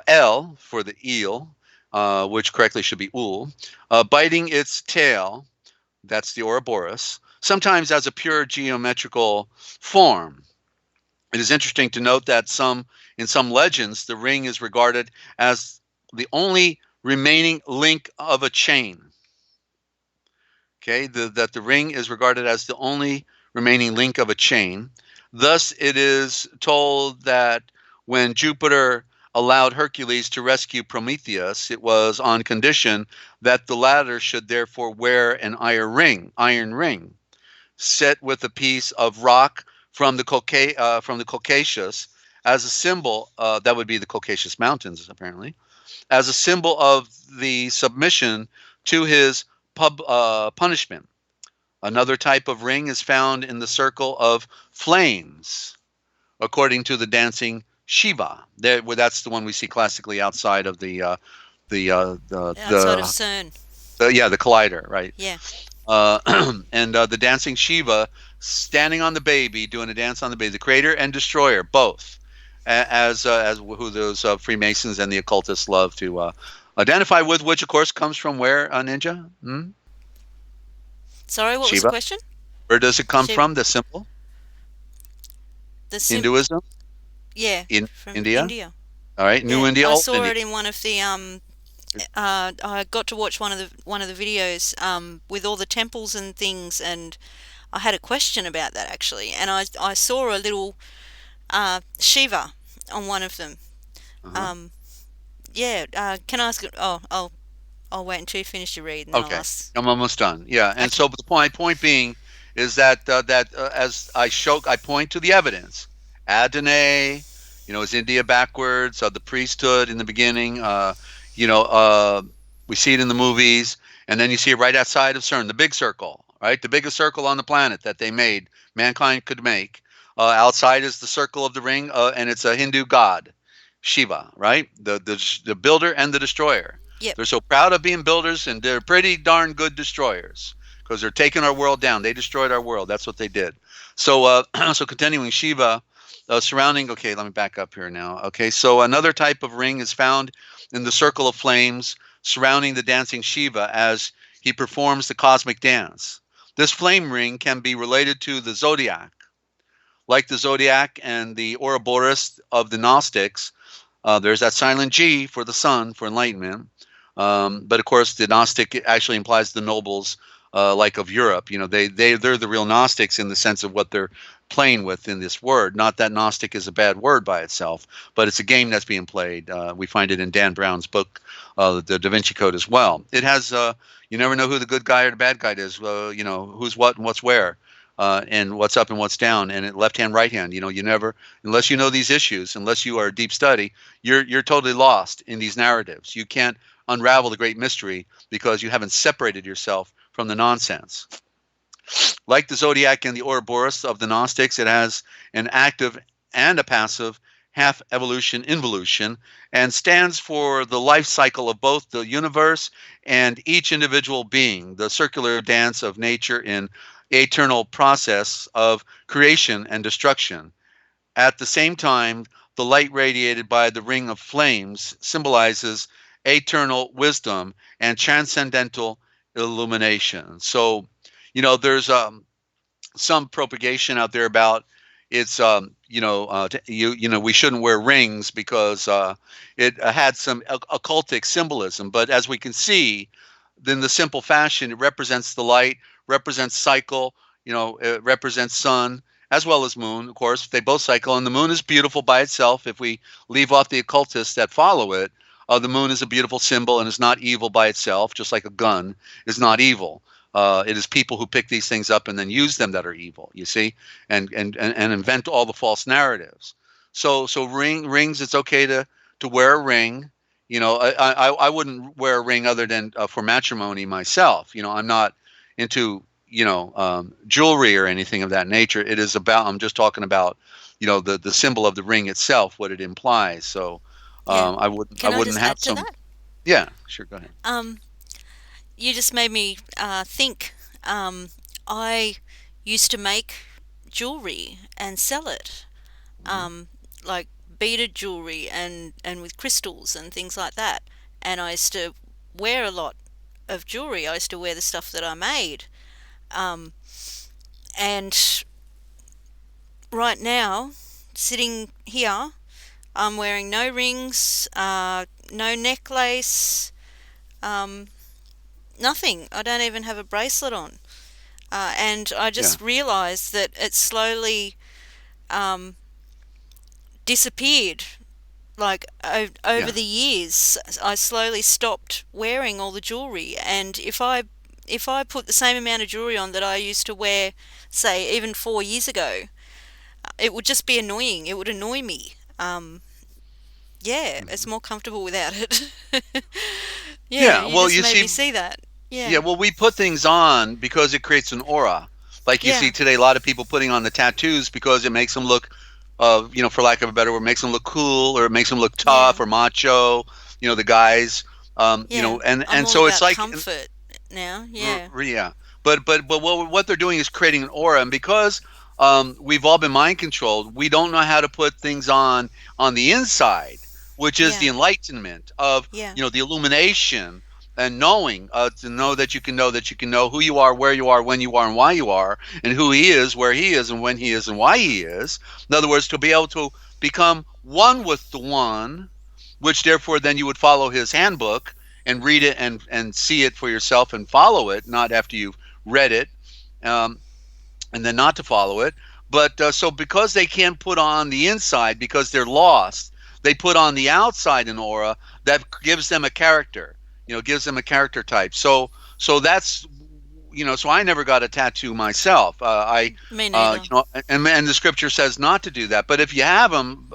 Speaker 2: L for the eel, which correctly should be ul, biting its tail, that's the Ouroboros, sometimes as a pure geometrical form. It is interesting to note that in some legends, the ring is regarded as the only remaining link of a chain. Okay, that the ring is regarded as the only remaining link of a chain. Thus, it is told that when Jupiter allowed Hercules to rescue Prometheus, it was on condition that the latter should therefore wear an iron ring, set with a piece of rock from the Caucasus as a symbol. That would be the Caucasus Mountains, apparently, as a symbol of the submission to his punishment. Another type of ring is found in the circle of flames, according to the dancing Shiva. That's the one we see classically outside of the
Speaker 1: Outside of CERN.
Speaker 2: the collider, right?
Speaker 1: Yeah.
Speaker 2: And the dancing Shiva standing on the baby, doing a dance on the baby, the creator and destroyer, both, as who those Freemasons and the occultists love to identify with, which of course comes from where, Ninja?
Speaker 1: Sorry, what
Speaker 2: Shiva?
Speaker 1: was the question?
Speaker 2: Where does it come from, the symbol? Hinduism?
Speaker 1: Yeah,
Speaker 2: from
Speaker 1: India.
Speaker 2: All right, New India.
Speaker 1: I saw it in one of the I got to watch one of the videos with all the temples and things, and I had a question about that actually, and I saw a little Shiva on one of them. Can I ask? Oh, I'll wait until you finish your read, and
Speaker 2: okay.
Speaker 1: I'll ask.
Speaker 2: I'm almost done. Yeah, and so the point being is that as I point to the evidence, Adonai, is India backwards, the priesthood in the beginning, we see it in the movies, and then you see it right outside of CERN, the big circle, right? The biggest circle on the planet that mankind could make. Outside is the circle of the ring, and it's a Hindu god, Shiva, right? The builder and the destroyer.
Speaker 1: Yep.
Speaker 2: They're so proud of being builders, and they're pretty darn good destroyers because they're taking our world down. They destroyed our world. That's what they did. So, so continuing, Shiva surrounding. Okay, let me back up here now. Okay, so another type of ring is found in the circle of flames surrounding the dancing Shiva as he performs the cosmic dance. This flame ring can be related to the zodiac. Like the zodiac and the Ouroboros of the Gnostics, there's that silent G for the sun, for enlightenment. But of course, the Gnostic actually implies the nobles like of Europe. They're the real Gnostics in the sense of what they're playing with in this word. Not that Gnostic is a bad word by itself, but it's a game that's being played. We find it in Dan Brown's book, The Da Vinci Code, as well. It has you never know who the good guy or the bad guy is. Who's what and what's where. And what's up and what's down, and left hand, right hand. You never, unless you know these issues, unless you are a deep study, you're totally lost in these narratives. You can't unravel the great mystery because you haven't separated yourself from the nonsense. Like the zodiac and the Ouroboros of the Gnostics, it has an active and a passive half evolution involution, and stands for the life cycle of both the universe and each individual being, the circular dance of nature in eternal process of creation and destruction. At the same time, the light radiated by the ring of flames symbolizes eternal wisdom and transcendental illumination. So, there's some propagation out there about it's we shouldn't wear rings because it had some occultic symbolism. But as we can see, in the simple fashion, it represents the light, represents cycle, it represents sun as well as moon. Of course, they both cycle, and the moon is beautiful by itself. If we leave off the occultists that follow it, the moon is a beautiful symbol and is not evil by itself, just like a gun is not evil. It is people who pick these things up and then use them that are evil, you see, and invent all the false narratives. So rings, it's okay to wear a ring. I wouldn't wear a ring other than for matrimony myself. I'm not into jewelry or anything of that nature. It is about, I'm just talking about the symbol of the ring itself, what it implies. So
Speaker 1: Yeah.
Speaker 2: I
Speaker 1: Can I
Speaker 2: wouldn't
Speaker 1: just
Speaker 2: have
Speaker 1: add to
Speaker 2: some.
Speaker 1: that?
Speaker 2: Yeah, sure, go ahead.
Speaker 1: You just made me think. I used to make jewelry and sell it,
Speaker 2: Mhm.
Speaker 1: like beaded jewelry and with crystals and things like that. And I used to wear a lot of jewelry. I used to wear the stuff that I made. Um, and right now, sitting here, I'm wearing no rings, no necklace, um, nothing. I don't even have a bracelet on. And I
Speaker 2: Yeah,
Speaker 1: just realised that it slowly um, disappeared. Like over
Speaker 2: yeah,
Speaker 1: the years, I slowly stopped wearing all the jewelry. And if I put the same amount of jewelry on that I used to wear, say even 4 years ago, it would just be annoying. It would annoy me. Yeah, it's
Speaker 2: mhm.
Speaker 1: more comfortable without it. Yeah,
Speaker 2: Yeah.
Speaker 1: you
Speaker 2: Well,
Speaker 1: just
Speaker 2: you
Speaker 1: made
Speaker 2: see,
Speaker 1: me see that. Yeah,
Speaker 2: yeah, well, we put things on because it creates an aura. Like you
Speaker 1: yeah,
Speaker 2: see today, a lot of people putting on the tattoos because it makes them look, for lack of a better word, makes them look cool, or it makes them look
Speaker 1: yeah,
Speaker 2: tough or macho. The guys,
Speaker 1: yeah. I'm
Speaker 2: and
Speaker 1: all
Speaker 2: so it's
Speaker 1: about
Speaker 2: like,
Speaker 1: comfort now. Yeah,
Speaker 2: Yeah, but what they're doing is creating an aura, and because we've all been mind controlled, we don't know how to put things on the inside, which is
Speaker 1: yeah,
Speaker 2: the enlightenment of
Speaker 1: yeah,
Speaker 2: the illumination and knowing, to know that you can know that you can know who you are, where you are, when you are, and why you are, and who he is, where he is, and when he is, and why he is. In other words, to be able to become one with the one, which therefore then you would follow his handbook and read it and see it for yourself and follow it, not after you've read it, um, and then not to follow it. But so because they can't put on the inside because they're lost, they put on the outside an aura that gives them a character, gives them a character type. So that's so I never got a tattoo myself. I
Speaker 1: me neither.
Speaker 2: and the scripture says not to do that. But if you have them,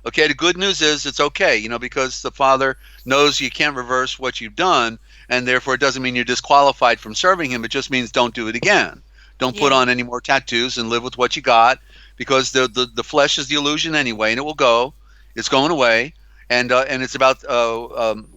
Speaker 2: okay, the good news is it's okay, because the Father knows you can't reverse what you've done, and therefore it doesn't mean you're disqualified from serving Him. It just means don't do it again. Don't put
Speaker 1: Yeah,
Speaker 2: on any more tattoos and live with what you got, because the flesh is the illusion anyway, and it will go. It's going away, and it's about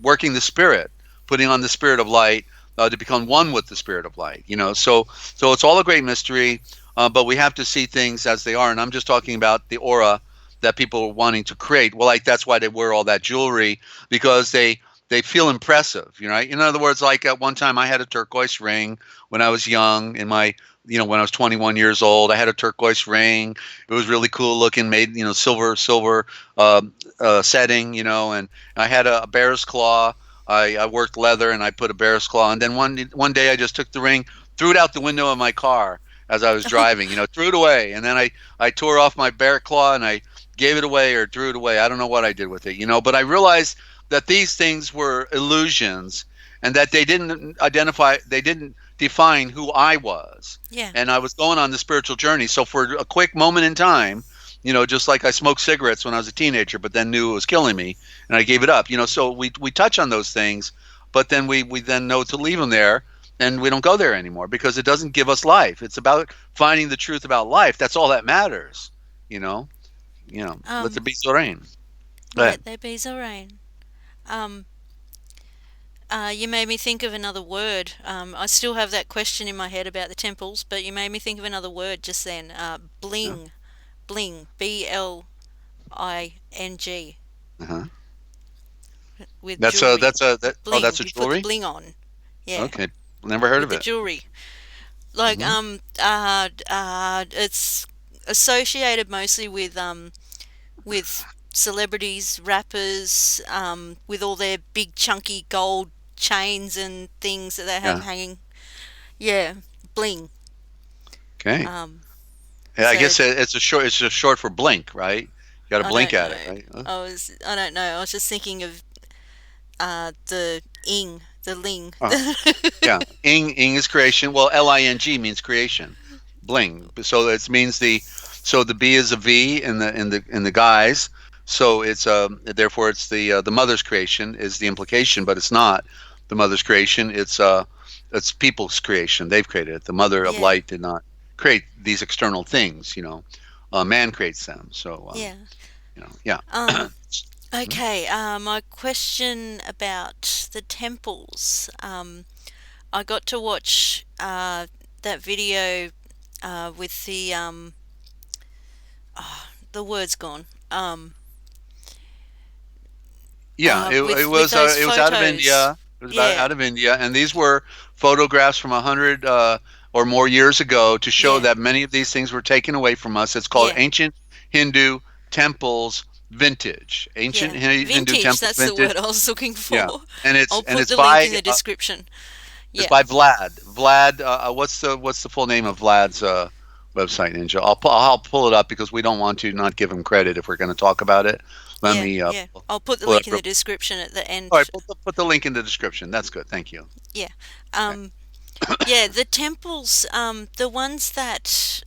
Speaker 2: working the spirit, putting on the spirit of light, to become one with the spirit of light. So it's all a great mystery, but we have to see things as they are. And I'm just talking about the aura that people are wanting to create. Well, like that's why they wear all that jewelry, because they feel impressive. In other words, like at one time I had a turquoise ring when I was young, in my when I was 21 years old. I had a turquoise ring. It was really cool looking, made silver setting, and I had a bear's claw. I worked leather and I put a bear's claw, and then one day I just took the ring, threw it out the window of my car as I was driving. Threw it away, and then I tore off my bear claw and I gave it away or threw it away. I don't know what I did with it. But I realized that these things were illusions and that they didn't define who I was.
Speaker 1: Yeah.
Speaker 2: And I was going on the spiritual journey. So for a quick moment in time, just like I smoked cigarettes when I was a teenager, but then knew it was killing me, and I gave it up. So we touch on those things, but then we then know to leave them there, and we don't go there anymore because it doesn't give us life. It's about finding the truth about life. That's all that matters. You know. Let there be rain. Go ahead.
Speaker 1: Let there be the rain. Um, you made me think of another word. I still have that question in my head about the temples, but you made me think of another word just then.
Speaker 2: Yeah.
Speaker 1: Bling. Bling. BLING.
Speaker 2: Uh-huh.
Speaker 1: With
Speaker 2: That's a
Speaker 1: jewelry.
Speaker 2: that's a that. Oh,
Speaker 1: Bling.
Speaker 2: that's a
Speaker 1: You put the
Speaker 2: jewelry.
Speaker 1: bling on. Yeah.
Speaker 2: Okay, never heard
Speaker 1: With
Speaker 2: of
Speaker 1: the
Speaker 2: it.
Speaker 1: jewelry. Like,
Speaker 2: Hmm.
Speaker 1: it's associated mostly with celebrities, rappers, with all their big chunky gold chains and things that they have
Speaker 2: Yeah.
Speaker 1: hanging. Yeah, bling.
Speaker 2: Okay.
Speaker 1: Um,
Speaker 2: Yeah, I
Speaker 1: so
Speaker 2: guess it's a short. It's just short for blink, right? You got to
Speaker 1: I
Speaker 2: blink
Speaker 1: don't
Speaker 2: at it,
Speaker 1: know.
Speaker 2: right? Huh?
Speaker 1: I don't know. I was just thinking of the ing, the ling.
Speaker 2: Oh, yeah. Ing is creation. Well, ling means creation. Bling. So it means the B is a V in the guys. So it's therefore it's the mother's creation is the implication, but it's not the mother's creation. It's people's creation. They've created it. The mother of
Speaker 1: Yeah,
Speaker 2: light did not create these external things. Man creates them. So
Speaker 1: yeah.
Speaker 2: yeah.
Speaker 1: Um,
Speaker 2: Hmm?
Speaker 1: okay. My question about the temples. I got to watch that video with the word's gone.
Speaker 2: Yeah,
Speaker 1: With those
Speaker 2: it was out of
Speaker 1: photos.
Speaker 2: India. It was about
Speaker 1: Yeah,
Speaker 2: out of India, and these were photographs from 100 or more years ago to show
Speaker 1: yeah,
Speaker 2: that many of these things were taken away from us. It's called
Speaker 1: yeah,
Speaker 2: ancient Hindu temples vintage. Ancient
Speaker 1: yeah.
Speaker 2: Hindu
Speaker 1: Vintage.
Speaker 2: temples
Speaker 1: That's the
Speaker 2: vintage.
Speaker 1: word I was looking
Speaker 2: Yeah,
Speaker 1: for.
Speaker 2: and
Speaker 1: I'll
Speaker 2: it's
Speaker 1: put the link in the
Speaker 2: by
Speaker 1: description.
Speaker 2: it's
Speaker 1: Yeah,
Speaker 2: by Vlad. Vlad, what's the full name of Vlad's website, Ninja? I'll pull it up because we don't want to not give him credit if we're going to talk about it. Let
Speaker 1: yeah,
Speaker 2: me
Speaker 1: yeah. I'll put the
Speaker 2: pull it
Speaker 1: link in the
Speaker 2: up.
Speaker 1: description at the
Speaker 2: All
Speaker 1: end.
Speaker 2: right, put the link in the description. That's good. Thank you.
Speaker 1: Yeah.
Speaker 2: Okay.
Speaker 1: Um. Yeah. The temples. The ones that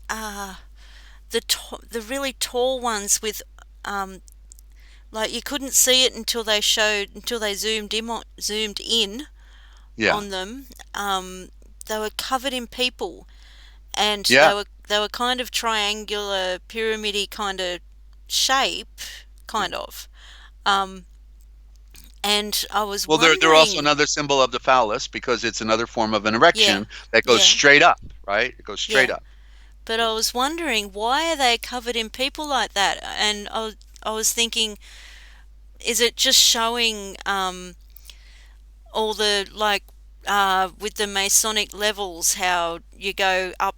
Speaker 1: the really tall ones with um like you couldn't see it until they zoomed in
Speaker 2: Yeah.
Speaker 1: on them. They were covered in people, and
Speaker 2: Yeah.
Speaker 1: they were kind of triangular, pyramidy kind of shape, kind of. Um, and I was
Speaker 2: Well, they're also
Speaker 1: wondering,
Speaker 2: another symbol of the phallus because it's another form of an
Speaker 1: yeah,
Speaker 2: erection that goes
Speaker 1: yeah,
Speaker 2: straight up, right? It goes straight
Speaker 1: yeah.
Speaker 2: up.
Speaker 1: But I was wondering why are they covered in people like that? And I was thinking, is it just showing all the like with the Masonic levels how you go up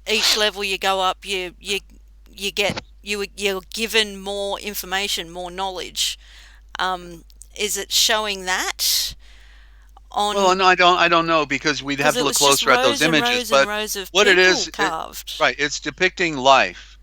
Speaker 1: each level you go up you get you're given more information, more knowledge. Um, is it showing that
Speaker 2: Well,
Speaker 1: on
Speaker 2: no, I don't know because we'd
Speaker 1: because
Speaker 2: have to
Speaker 1: it
Speaker 2: look
Speaker 1: was just
Speaker 2: closer at those
Speaker 1: rows and
Speaker 2: images.
Speaker 1: rows and
Speaker 2: But
Speaker 1: rows of
Speaker 2: what it
Speaker 1: people
Speaker 2: is,
Speaker 1: carved.
Speaker 2: right? It's depicting life.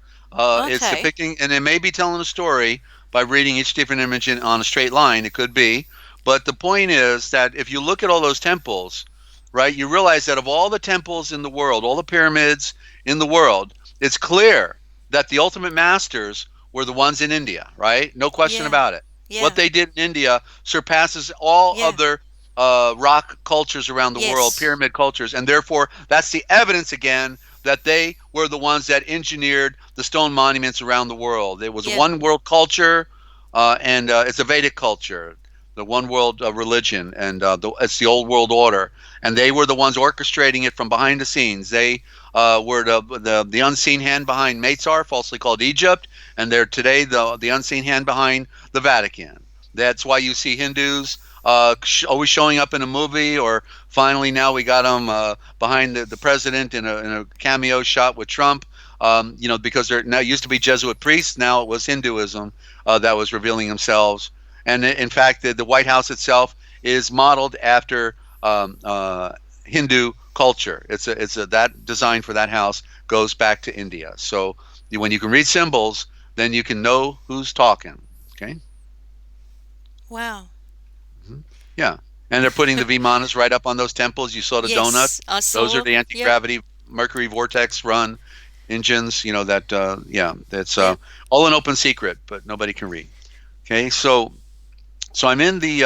Speaker 2: It's
Speaker 1: Okay.
Speaker 2: depicting, and it may be telling a story by reading each different image on a straight line. It could be, but the point is that if you look at all those temples, right, you realize that of all the temples in the world, all the pyramids in the world, it's clear that the ultimate masters were the ones in India, right? No question
Speaker 1: Yeah.
Speaker 2: about it. What
Speaker 1: Yeah.
Speaker 2: they did in India surpasses all
Speaker 1: Yeah.
Speaker 2: other rock cultures around the world,
Speaker 1: Yes.
Speaker 2: pyramid cultures, and therefore that's the evidence again that they were the ones that engineered the stone monuments around the world. It was a
Speaker 1: Yeah.
Speaker 2: one world culture, and it's a Vedic culture, the one world religion, and it's the old world order. And they were the ones orchestrating it from behind the scenes. They were the unseen hand behind Maitzar, falsely called Egypt, and they're today the unseen hand behind the Vatican. That's why you see Hindus always showing up in a movie, or finally now we got them behind the president in a cameo shot with Trump. Because there now used to be Jesuit priests, now it was Hinduism that was revealing themselves. And in fact, the White House itself is modeled after Hindu culture. It's a that design for that house goes back to India. So when you can read symbols, then you can know who's talking. Okay.
Speaker 1: Wow.
Speaker 2: Mhm. Yeah. And they're putting the Vimanas right up on those temples. You saw the donut.
Speaker 1: Yes, I
Speaker 2: Those are
Speaker 1: saw.
Speaker 2: the
Speaker 1: Yep,
Speaker 2: anti-gravity Mercury vortex run engines. You know that. Yeah, that's
Speaker 1: yep.
Speaker 2: all an open secret, but nobody can read. Okay, so I'm in the.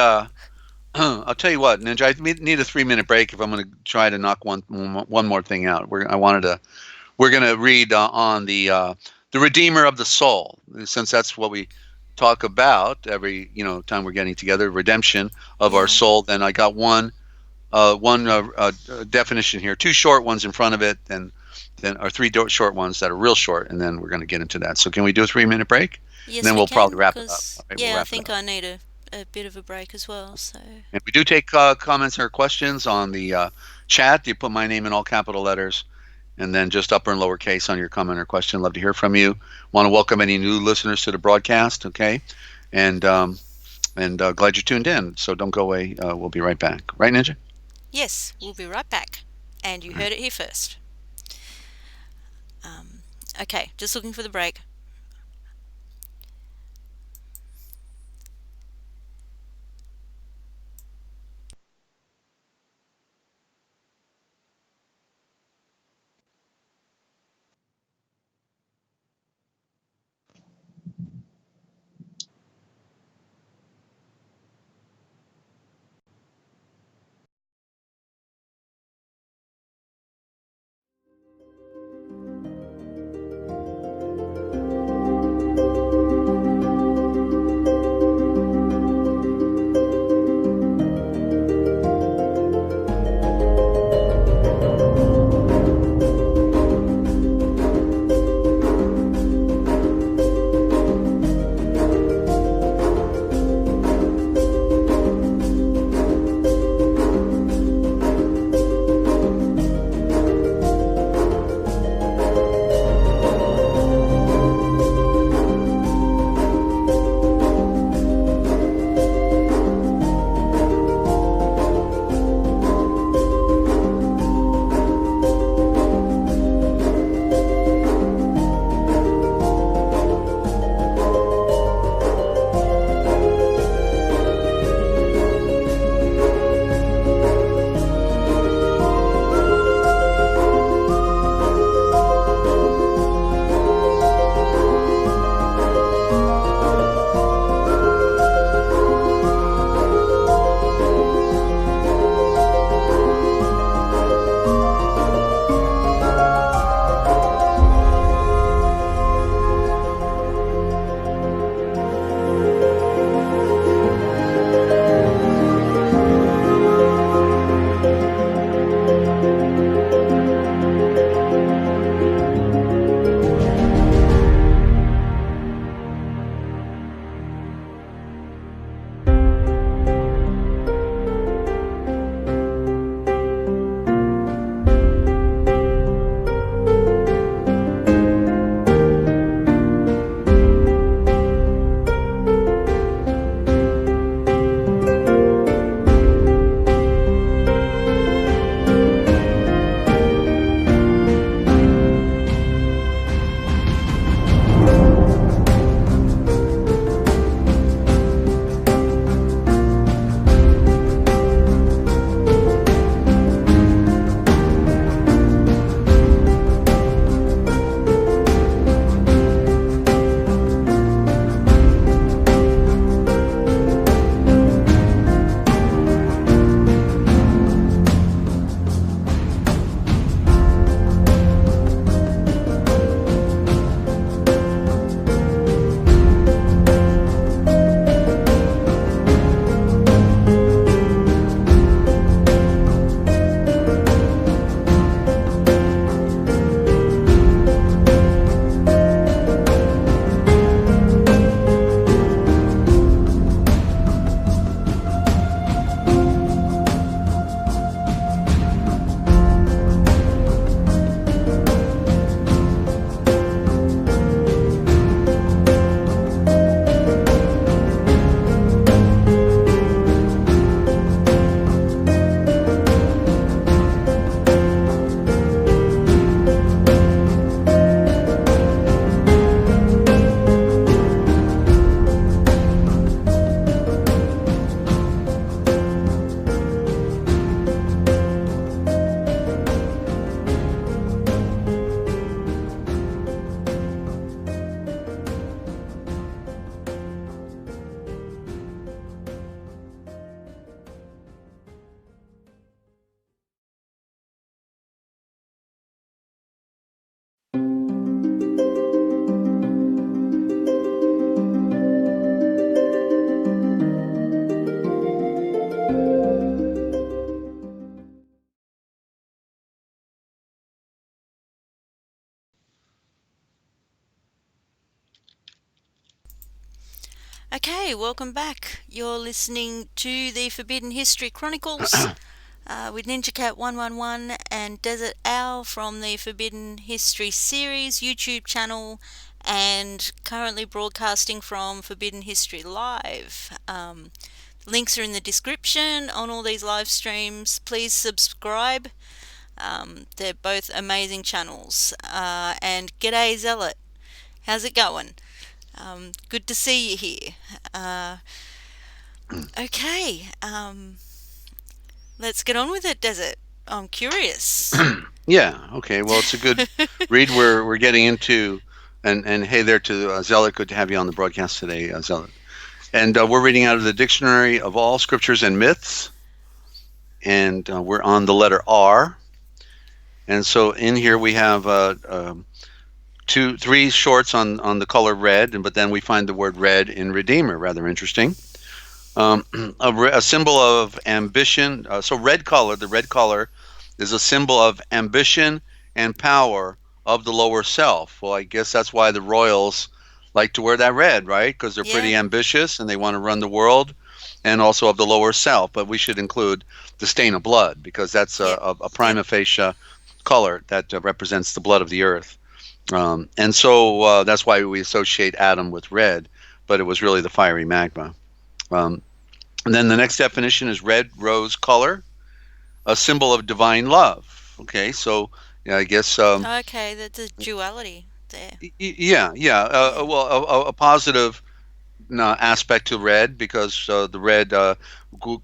Speaker 2: I'll tell you what, Ninja. I need a 3 minute break if I'm going to try to knock one more thing out. We're going to read on the Redeemer of the Soul, since that's what we talk about every time we're getting together, redemption of our
Speaker 1: Yeah.
Speaker 2: soul. Then I got one definition here, two short ones in front of it, then or three short ones that are real short, and then we're going to get into that. So can we do a 3 minute break? And
Speaker 1: Yes,
Speaker 2: then
Speaker 1: we
Speaker 2: we'll probably
Speaker 1: can,
Speaker 2: wrap it up.
Speaker 1: because,
Speaker 2: All right, we'll
Speaker 1: yeah, I
Speaker 2: wrap it
Speaker 1: think
Speaker 2: up.
Speaker 1: I need a bit of a break as well, so.
Speaker 2: And we do take comments or questions on the chat. You put my name in all capital letters, and then just upper and lower case on your comment or question. Love to hear from you. Want to welcome any new listeners to the broadcast. Okay, and glad you tuned in. So don't go away. We'll be right back. Right, Ninja?
Speaker 1: Yes, we'll be right back. And you
Speaker 2: All right.
Speaker 1: heard it here first. Okay, just looking for the break. Okay, welcome back. You're listening to the Forbidden History Chronicles with NinjaCat 111 and Dezert-Owl from the Forbidden History series YouTube channel, and currently broadcasting from Forbidden History Live. Links are in the description on all these live streams. Please subscribe. They're both amazing channels. And g'day Zealot, how's it going? Good to see you here. Okay, let's get on with it, Desert. I'm curious.
Speaker 2: Yeah. Okay. Well, it's a good read. We're getting into, and hey there to Zealot. Good to have you on the broadcast today, Zealot. And we're reading out of the Dictionary of All Scriptures and Myths, and we're on the letter R. And so in here we have three shorts on the color red, but then we find the word red in Redeemer. Rather interesting. A symbol of ambition. So red color, the red color is a symbol of ambition and power of the lower self. Well, I guess that's why the royals like to wear that red, right? Because they're pretty ambitious and they want to run the world, and also of the lower self. But we should include the stain of blood, because that's a prima facie color that represents the blood of the earth. And so that's why we associate Adam with red, but it was really the fiery magma. And then the next definition is red rose color, a symbol of divine love. Okay, so yeah, I guess.
Speaker 1: Okay, the duality there.
Speaker 2: Yeah. Well, a positive aspect to red, because the red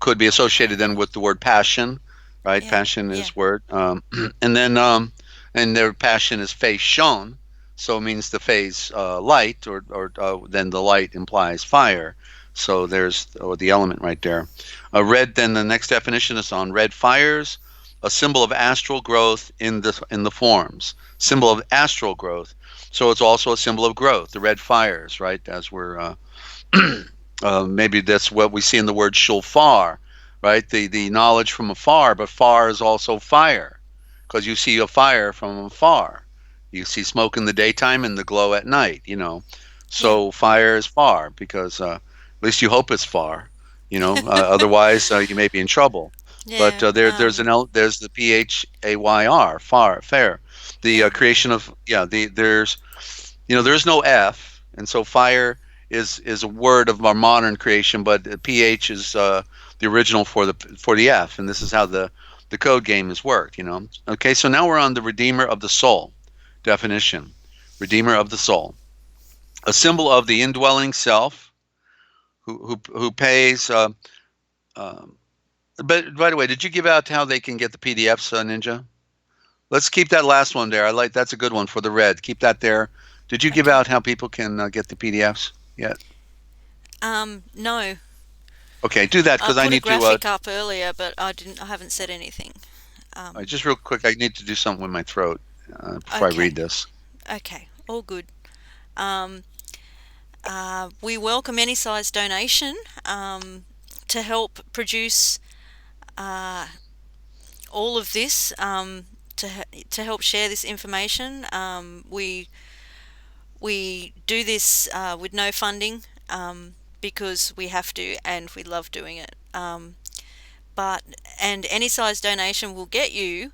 Speaker 2: could be associated then with the word passion, right?
Speaker 1: Yeah,
Speaker 2: Passion
Speaker 1: yeah.
Speaker 2: is word, and then and their passion is face shown, so it means the phase light, or then the light implies fire. So there's the element right there. Red. Then the next definition is on red fires, a symbol of astral growth in the forms. Symbol of astral growth. So it's also a symbol of growth. The red fires, right? As we're maybe that's what we see in the word shulfar, right? The knowledge from afar, but far is also fire, because you see a fire from afar. You see smoke in the daytime and the glow at night, So fire is far, because at least you hope it's far, otherwise you may be in trouble. But
Speaker 1: Yeah.
Speaker 2: there's the PHAYR, far, fair. The creation of, there's no F, and so fire is a word of our modern creation, but PH is the original for the F, and this is how the code game has worked. Okay, so now we're on the Redeemer of the Soul definition. Redeemer of the Soul, a symbol of the indwelling self, who pays. But by the way, did you give out how they can get the PDFs, Ninja? Let's keep that last one there. That's a good one for the red. Keep that there. Did you give out how people can get the PDFs yet?
Speaker 1: No.
Speaker 2: Okay, do that,
Speaker 1: I
Speaker 2: because
Speaker 1: put
Speaker 2: I
Speaker 1: a
Speaker 2: need
Speaker 1: graphic
Speaker 2: to.
Speaker 1: up earlier, but I haven't said anything.
Speaker 2: Just real quick, I need to do something with my throat before I read
Speaker 1: Okay.
Speaker 2: this.
Speaker 1: Okay. All good. Um, we welcome any size donation to help produce all of this, to help share this information. We do this with no funding, because we have to, and we love doing it. And any size donation will get you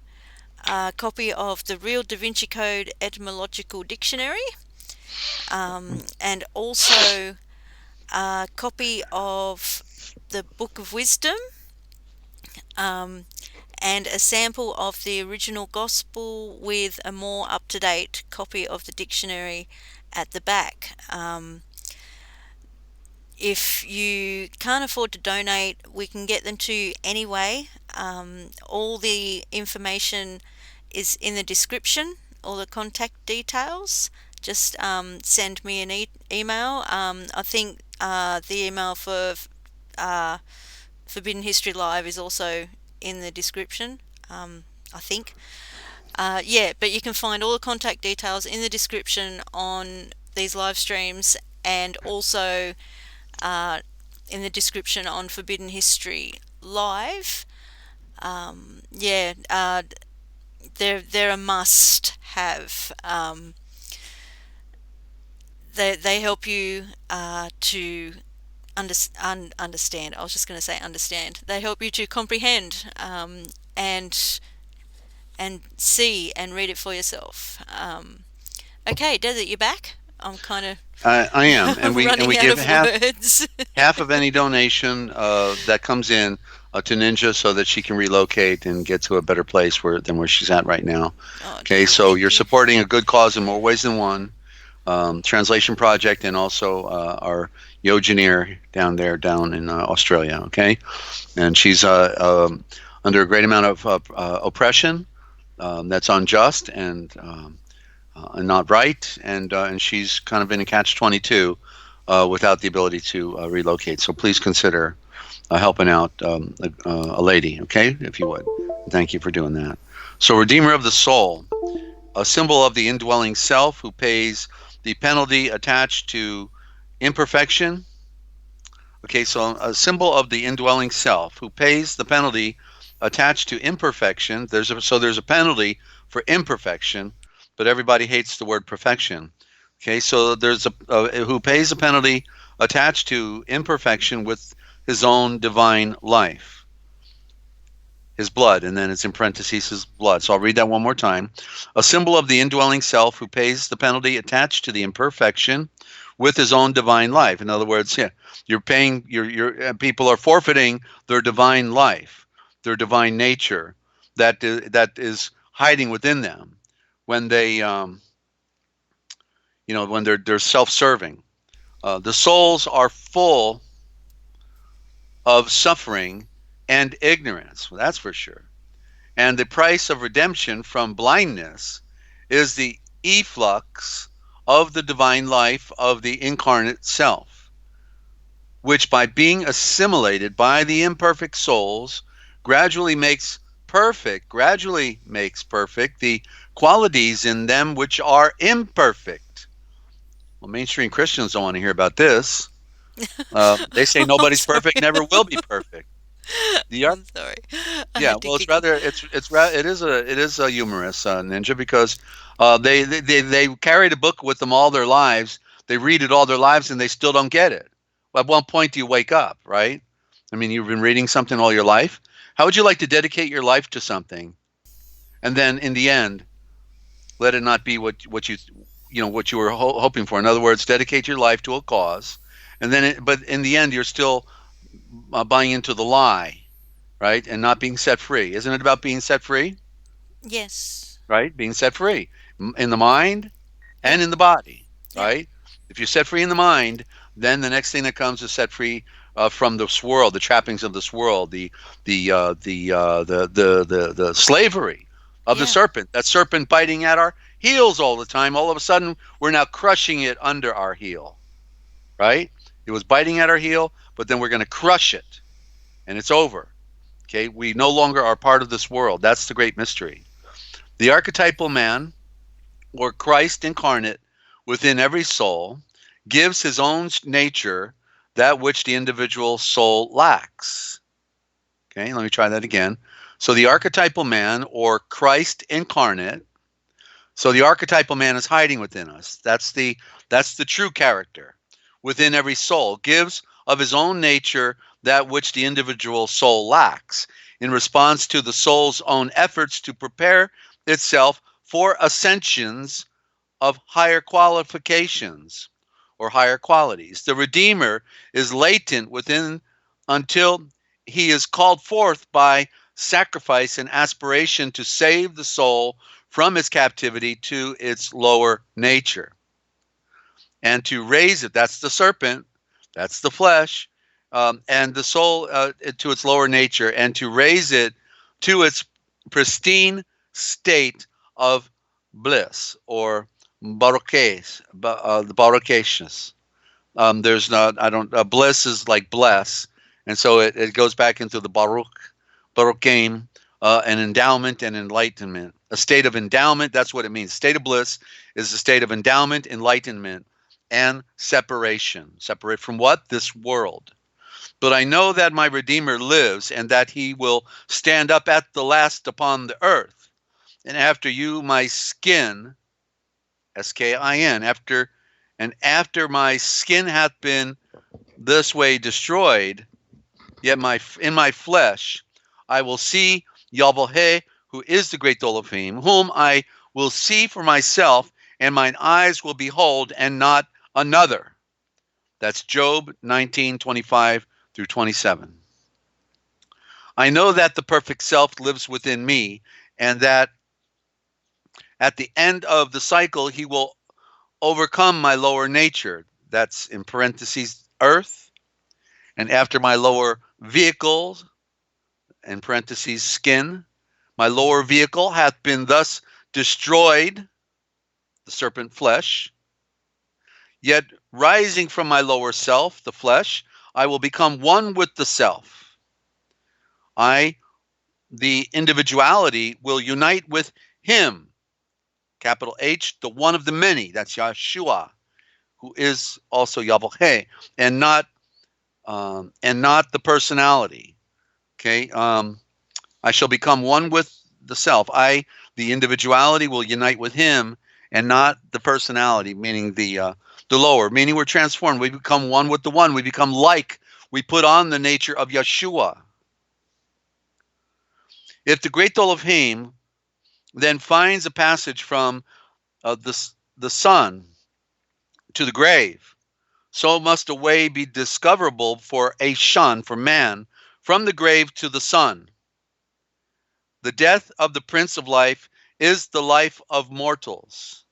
Speaker 1: a copy of the Real Da Vinci Code Etymological Dictionary, and also a copy of the Book of Wisdom, and a sample of the original Gospel with a more up-to-date copy of the dictionary at the back. If you can't afford to donate, we can get them to you anyway. All the information is in the description, all the contact details. Just send me an email. I think the email for Forbidden History Live is also in the description, I think. But you can find all the contact details in the description on these live streams, and also in the description on Forbidden History Live. They're a must have. They help you to understand. I was just going to say understand. They help you to comprehend, and see and read it for yourself. Okay, Desert, you back? I'm kind
Speaker 2: I am, and
Speaker 1: of
Speaker 2: we
Speaker 1: running out
Speaker 2: give
Speaker 1: of words.
Speaker 2: half of any donation that comes in to Ninja so that she can relocate and get to a better place than where she's at right now.
Speaker 1: Oh
Speaker 2: Okay,
Speaker 1: dear,
Speaker 2: so
Speaker 1: thank
Speaker 2: you're
Speaker 1: you.
Speaker 2: supporting a good cause in more ways than one. Translation project and also our Yogineer down in Australia. Okay, and she's under a great amount of oppression that's unjust and not right, and she's kind of in a catch-22 without the ability to relocate. So please consider helping out a lady, okay, if you would. Thank you for doing that. So, Redeemer of the Soul, a symbol of the indwelling self who pays the penalty attached to imperfection. Okay, so a symbol of the indwelling self who pays the penalty attached to imperfection. There's a penalty for imperfection, but everybody hates the word perfection. Okay, so there's a who pays a penalty attached to imperfection with his own divine life, his blood, and then it's in parentheses his blood. So I'll read that one more time. A symbol of the indwelling self who pays the penalty attached to the imperfection with his own divine life. In other words, yeah, you're paying your people are forfeiting their divine life, their divine nature that is hiding within them when they when they're self-serving. The souls are full of suffering and ignorance. Well, that's for sure. And the price of redemption from blindness is the efflux of the divine life of the incarnate self, which by being assimilated by the imperfect souls gradually makes perfect the qualities in them which are imperfect. Well, mainstream Christians don't want to hear about this. They say
Speaker 1: I'm
Speaker 2: nobody's
Speaker 1: sorry.
Speaker 2: perfect, never will be perfect. The
Speaker 1: I'm sorry. I
Speaker 2: Yeah,
Speaker 1: had to
Speaker 2: well,
Speaker 1: giggle.
Speaker 2: it is a humorous Ninja because they carried a book with them all their lives. They read it all their lives and they still don't get it. Well, at one point, do you wake up, right? I mean, you've been reading something all your life. How would you like to dedicate your life to something, and then in the end, let it not be what what you were hoping for? In other words, dedicate your life to a cause, and then but in the end, you're still buying into the lie, right? And not being set free. Isn't it about being set free?
Speaker 1: Yes.
Speaker 2: Right? Being set free in the mind
Speaker 1: Yep.
Speaker 2: and in the body,
Speaker 1: Yep.
Speaker 2: right? If you're set free in the mind, then the next thing that comes is set free from this world, the trappings of this world, the slavery of the
Speaker 1: Yeah.
Speaker 2: serpent. That serpent biting at our heels all the time. All of a sudden, we're now crushing it under our heel, right? It was biting at our heel, but then we're going to crush it, and it's over. Okay, we no longer are part of this world. That's the great mystery. The archetypal man, or Christ incarnate within every soul, gives his own nature that which the individual soul lacks. Okay, let me try that again. So the archetypal man, or Christ incarnate, so the archetypal man is hiding within us. That's the true character within every soul, gives of his own nature that which the individual soul lacks in response to the soul's own efforts to prepare itself for ascensions of higher qualifications or higher qualities. The Redeemer is latent within until he is called forth by sacrifice and aspiration to save the soul from its captivity to its lower nature and to raise it. That's the serpent, that's the flesh, and the soul to its lower nature, and to raise it to its pristine state of bliss or baroques, the baroqueshness. There's not, I don't, bliss is like bless, and so it goes back into the baroque, an endowment and enlightenment. A state of endowment, that's what it means. State of bliss is a state of endowment, enlightenment, and separation. Separate from what? This world. But I know that my Redeemer lives and that he will stand up at the last upon the earth. And after you, my skin, Skin, after my skin hath been this way destroyed, yet in my flesh I will see Yahweh, who is the great Elohim, whom I will see for myself, and mine eyes will behold, and not another. That's Job 19:25 through 27. I know that the perfect self lives within me, and that at the end of the cycle, he will overcome my lower nature. That's in parentheses, earth. And after my lower vehicle, in parentheses, skin, my lower vehicle hath been thus destroyed, the serpent flesh. Yet rising from my lower self, the flesh, I will become one with the self. I, the individuality, will unite with him, capital H, the one of the many, that's Yeshua, who is also Yahweh, and not the personality. Okay, I shall become one with the self. I, the individuality, will unite with him, and not the personality, meaning the lower. Meaning we're transformed. We become one with the one. We become like. We put on the nature of Yeshua. If the great Elohim then finds a passage from the sun to the grave, so must a way be discoverable for a shun, for man, from the grave to the sun. The death of the Prince of Life is the life of mortals,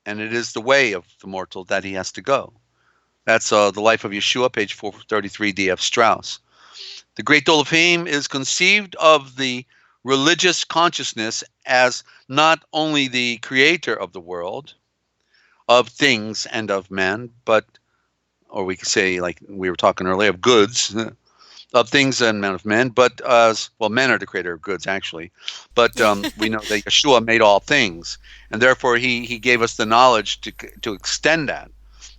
Speaker 2: and it is the way of the mortal that he has to go. That's the life of Yeshua, page 433, D.F. Strauss. The great Elohim is conceived of the religious consciousness as not only the creator of the world, of things and of men, but, or we could say, like we were talking earlier, of goods, of things and of men, but well, men are the creator of goods, actually. But we know that Yeshua made all things, and therefore he gave us the knowledge to extend that,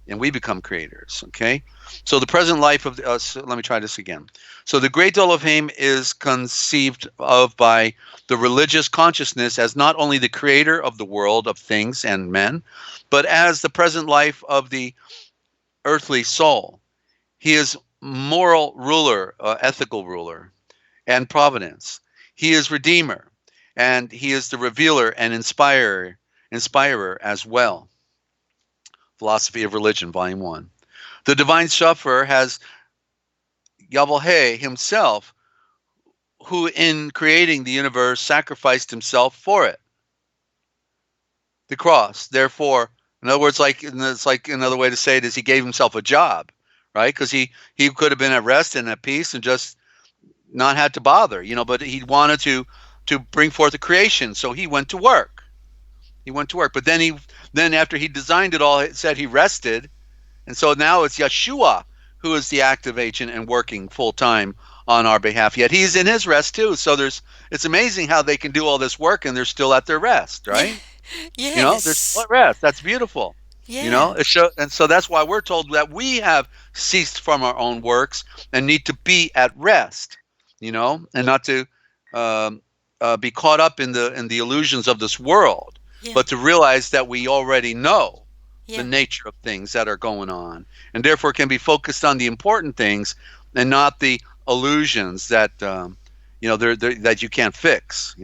Speaker 2: and we become creators, okay? So the present life of us, let me try this again. So the great Elohim is conceived of by the religious consciousness as not only the creator of the world, of things and men, but as the present life of the earthly soul. He is moral ruler, ethical ruler, and providence. He is redeemer, and he is the revealer and inspirer as well. Philosophy of Religion, Volume 1. The divine sufferer has Yahweh himself, who in creating the universe sacrificed himself for it. The cross, therefore, in other words, it's like another way to say it is he gave himself a job, right? Because he could have been at rest and at peace and just not had to bother, but he wanted to bring forth a creation, so he went to work. But then after he designed it all, it said he rested. And so now it's Yeshua who is the active agent and working full time on our behalf. Yet he's in his rest too. So it's amazing how they can do all this work and they're still at their rest, right? They're still
Speaker 1: Yes.
Speaker 2: at rest. That's beautiful.
Speaker 1: Yeah.
Speaker 2: And so that's why we're told that we have ceased from our own works and need to be at rest, and not to be caught up in the illusions of this world,
Speaker 1: Yeah.
Speaker 2: but to realize that we already know the
Speaker 1: Yeah.
Speaker 2: nature of things that are going on, and therefore can be focused on the important things and not the illusions that that you can't fix.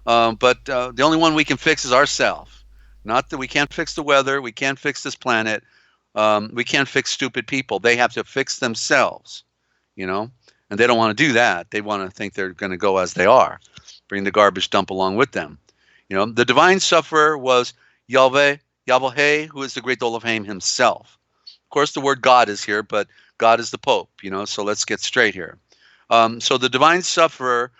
Speaker 2: But the only one we can fix is ourselves. Not that we can't fix the weather, we can't fix this planet, we can't fix stupid people. They have to fix themselves, and they don't want to do that. They want to think they're going to go as they are, bring the garbage dump along with them. The divine sufferer was Yahweh, who is the great Elohim himself. Of course, the word God is here, but God is the Pope, so let's get straight here. So the divine sufferer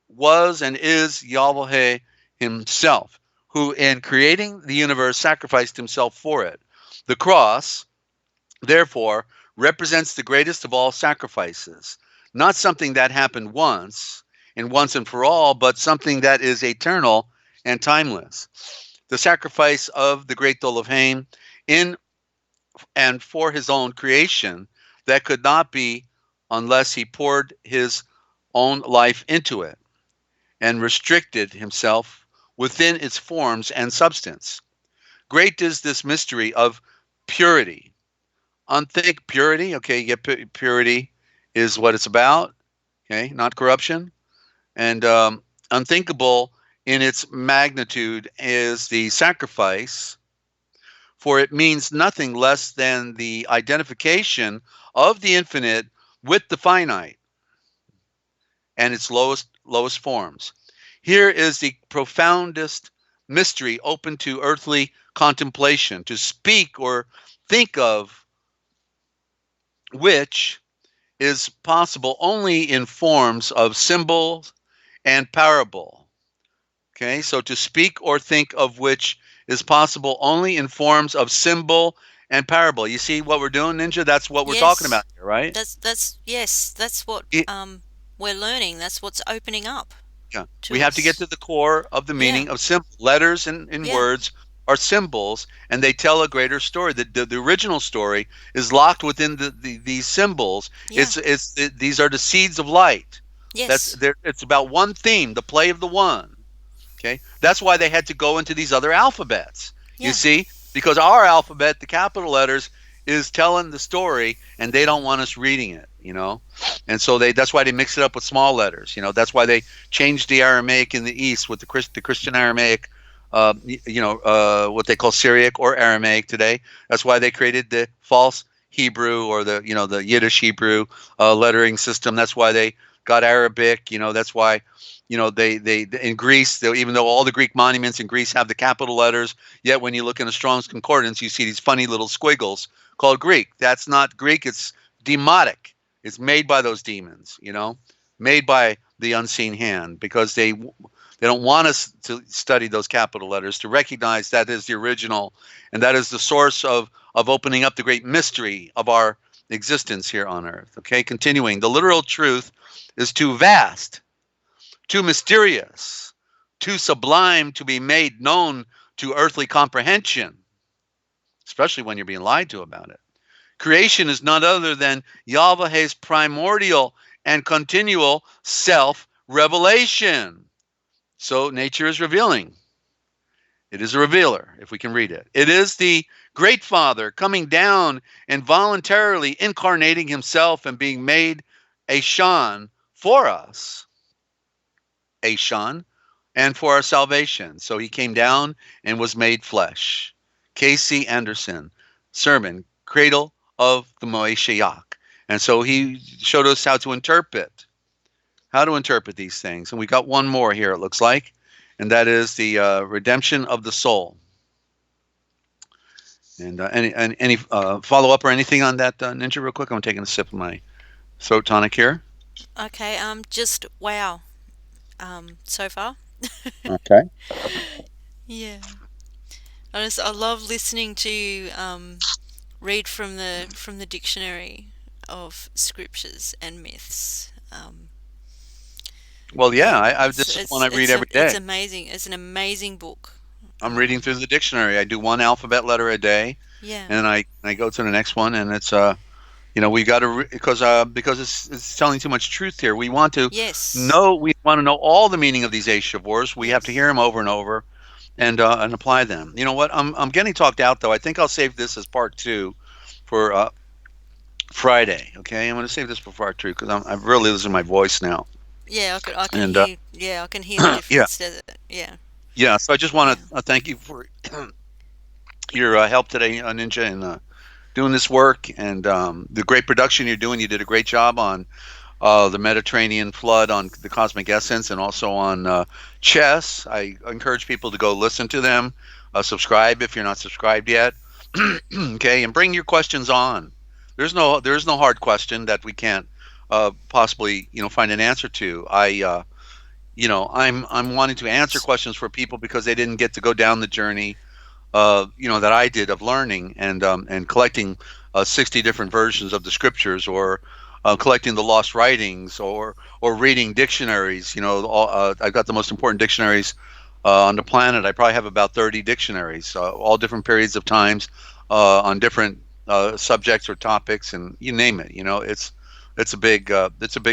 Speaker 2: was and is Yahweh himself, who in creating the universe sacrificed himself for it. The cross, therefore, represents the greatest of all sacrifices, not something that happened once and for all, but something that is eternal and timeless. The sacrifice of the great Elohim in and for his own creation that could not be unless he poured his own life into it and restricted himself within its forms and substance. Great is this mystery of purity, Unthink purity. Okay, yeah, purity is what it's about. Okay, not corruption. And unthinkable in its magnitude is the sacrifice, for it means nothing less than the identification of the infinite with the finite and its lowest forms. Here is the profoundest mystery open to earthly contemplation, to speak or think of which is possible only in forms of symbol and parable. Okay, so to speak or think of which is possible only in forms of symbol and parable. You see what we're doing, Ninja? That's what we're talking
Speaker 1: Yes,
Speaker 2: about here, right?
Speaker 1: that's yes, that's what
Speaker 2: It,
Speaker 1: we're learning. That's what's opening up
Speaker 2: yeah, we
Speaker 1: to
Speaker 2: have to get
Speaker 1: us.
Speaker 2: to the core of the
Speaker 1: Yeah,
Speaker 2: meaning of symbol. Letters and
Speaker 1: yeah,
Speaker 2: words are symbols, and they tell a greater story. The original story is locked within these symbols.
Speaker 1: yeah,
Speaker 2: These are the seeds of light. That's
Speaker 1: yes,
Speaker 2: there. It's about one theme, the play of the one. Okay, that's why they had to go into these other alphabets. You
Speaker 1: yeah,
Speaker 2: see, because our alphabet, the capital letters, is telling the story, and they don't want us reading it. And so that's why they mix it up with small letters. That's why they changed the Aramaic in the East with the Christian Aramaic. What they call Syriac or Aramaic today. That's why they created the false Hebrew or the Yiddish Hebrew lettering system. That's why they got Arabic. That's why they in Greece, even though all the Greek monuments in Greece have the capital letters, yet when you look in a Strong's Concordance, you see these funny little squiggles called Greek. That's not Greek, it's demotic. It's made by those demons, made by the unseen hand, because they don't want us to study those capital letters, to recognize that is the original, and that is the source of opening up the great mystery of our existence here on earth. Okay, continuing. The literal truth is too vast, too mysterious, too sublime to be made known to earthly comprehension, especially when you're being lied to about it. Creation is none other than Yahweh's primordial and continual self revelation. So nature is revealing. It is a revealer, if we can read it. It is the great Father coming down and voluntarily incarnating himself and being made a Shan for us. A Shan, and for our salvation. So he came down and was made flesh. K.C. Anderson, sermon, Cradle of the Moeshiach. And so he showed us how to interpret these things. And we got one more here, it looks like, and that is the redemption of the soul. And any follow-up or anything on that, Ninja, real quick? I'm taking a sip of my throat tonic here.
Speaker 1: okay. Just wow. So far.
Speaker 2: Okay.
Speaker 1: Yeah, I love listening to read from the dictionary of scriptures and myths.
Speaker 2: Well, yeah,
Speaker 1: Yeah,
Speaker 2: this is one I read every
Speaker 1: it's
Speaker 2: day.
Speaker 1: amazing. It's an amazing book.
Speaker 2: I'm reading through the dictionary. I do one alphabet letter a day,
Speaker 1: Yeah.
Speaker 2: and I go to the next one, and it's we got to because it's telling too much truth here. We want to
Speaker 1: Yes.
Speaker 2: know all the meaning of these Aishavors. We have to hear
Speaker 1: Yes.
Speaker 2: them over and over, and apply them. You know what? I'm getting talked out though. I think I'll save this as part two for Friday. Okay, I'm going to save this for part two because I'm really losing my voice now.
Speaker 1: Yeah, I can
Speaker 2: And
Speaker 1: hear. Yeah, I can hear the
Speaker 2: yeah,
Speaker 1: difference. Desert. Yeah.
Speaker 2: yeah. So I just want
Speaker 1: Yeah.
Speaker 2: to thank you for your help today, Ninja, and doing this work and the great production you're doing. You did a great job on the Mediterranean flood, on the cosmic essence, and also on chess. I encourage people to go listen to them. Subscribe if you're not subscribed yet. Okay, and bring your questions on. There's no hard question that we can't possibly find an answer to. I'm wanting to answer questions for people because they didn't get to go down the journey that I did of learning and collecting 60 different versions of the scriptures, or collecting the lost writings, or reading dictionaries. I've got the most important dictionaries on the planet. I probably have about 30 dictionaries, all different periods of times, on different subjects or topics, and you name it. It's a big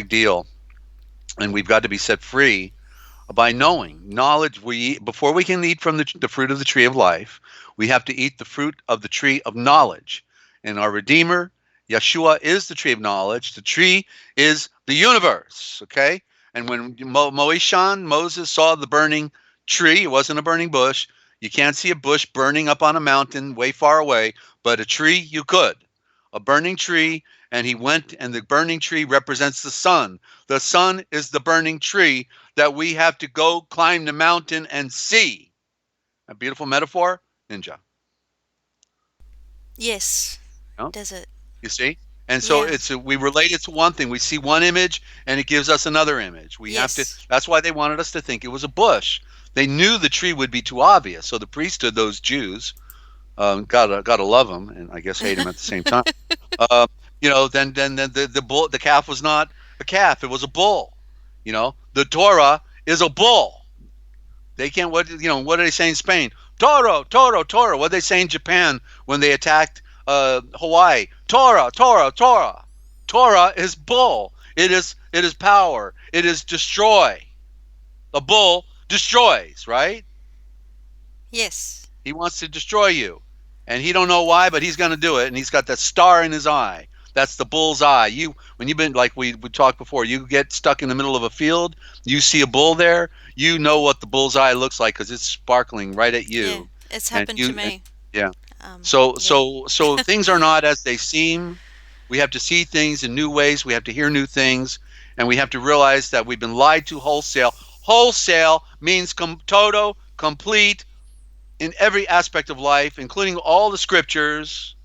Speaker 2: deal, and we've got to be set free by knowing knowledge. Before we can eat from the fruit of the tree of life, we have to eat the fruit of the tree of knowledge. and our Redeemer. Yeshua is the tree of knowledge. The tree is the universe, okay? And when Moses saw the burning tree, it wasn't a burning bush. You can't see a bush burning up on a mountain way far away, but a tree you could. A burning tree, and he went, and the burning tree represents the sun. The sun is the burning tree that we have to go climb the mountain and see. A beautiful metaphor, Ninja.
Speaker 1: Yes.
Speaker 2: You know?
Speaker 1: Desert.
Speaker 2: You see? And so
Speaker 1: Yeah.
Speaker 2: we relate it to one thing. We see one image and it gives us another image. We have to,
Speaker 1: Yes.
Speaker 2: that's why they wanted us to think it was a bush. They knew the tree would be too obvious. So the priesthood, those Jews, gotta love them, and I guess hate them at the same time. Uh, then the bull, the calf was not a calf; it was a bull. The Torah is a bull. They can't. What do they say in Spain? Toro, Toro, Toro. What do they say in Japan when they attacked Hawaii? Torah, Torah, Torah. Torah is bull. It is power. It is destroy. A bull destroys, right?
Speaker 1: Yes.
Speaker 2: He wants to destroy you. And he don't know why, but he's going to do it. And he's got that star in his eye. That's the bull's eye. When you've been, like we talked before, you get stuck in the middle of a field, you see a bull there, you know what the bull's eye looks like because it's sparkling right at
Speaker 1: Yeah.
Speaker 2: you.
Speaker 1: It's
Speaker 2: And
Speaker 1: happened to
Speaker 2: you, and,
Speaker 1: me.
Speaker 2: yeah. So,
Speaker 1: Yeah.
Speaker 2: so, so things are not as they seem. We have to see things in new ways. We have to hear new things, and we have to realize that we've been lied to wholesale. Wholesale means total, complete, in every aspect of life, including all the scriptures,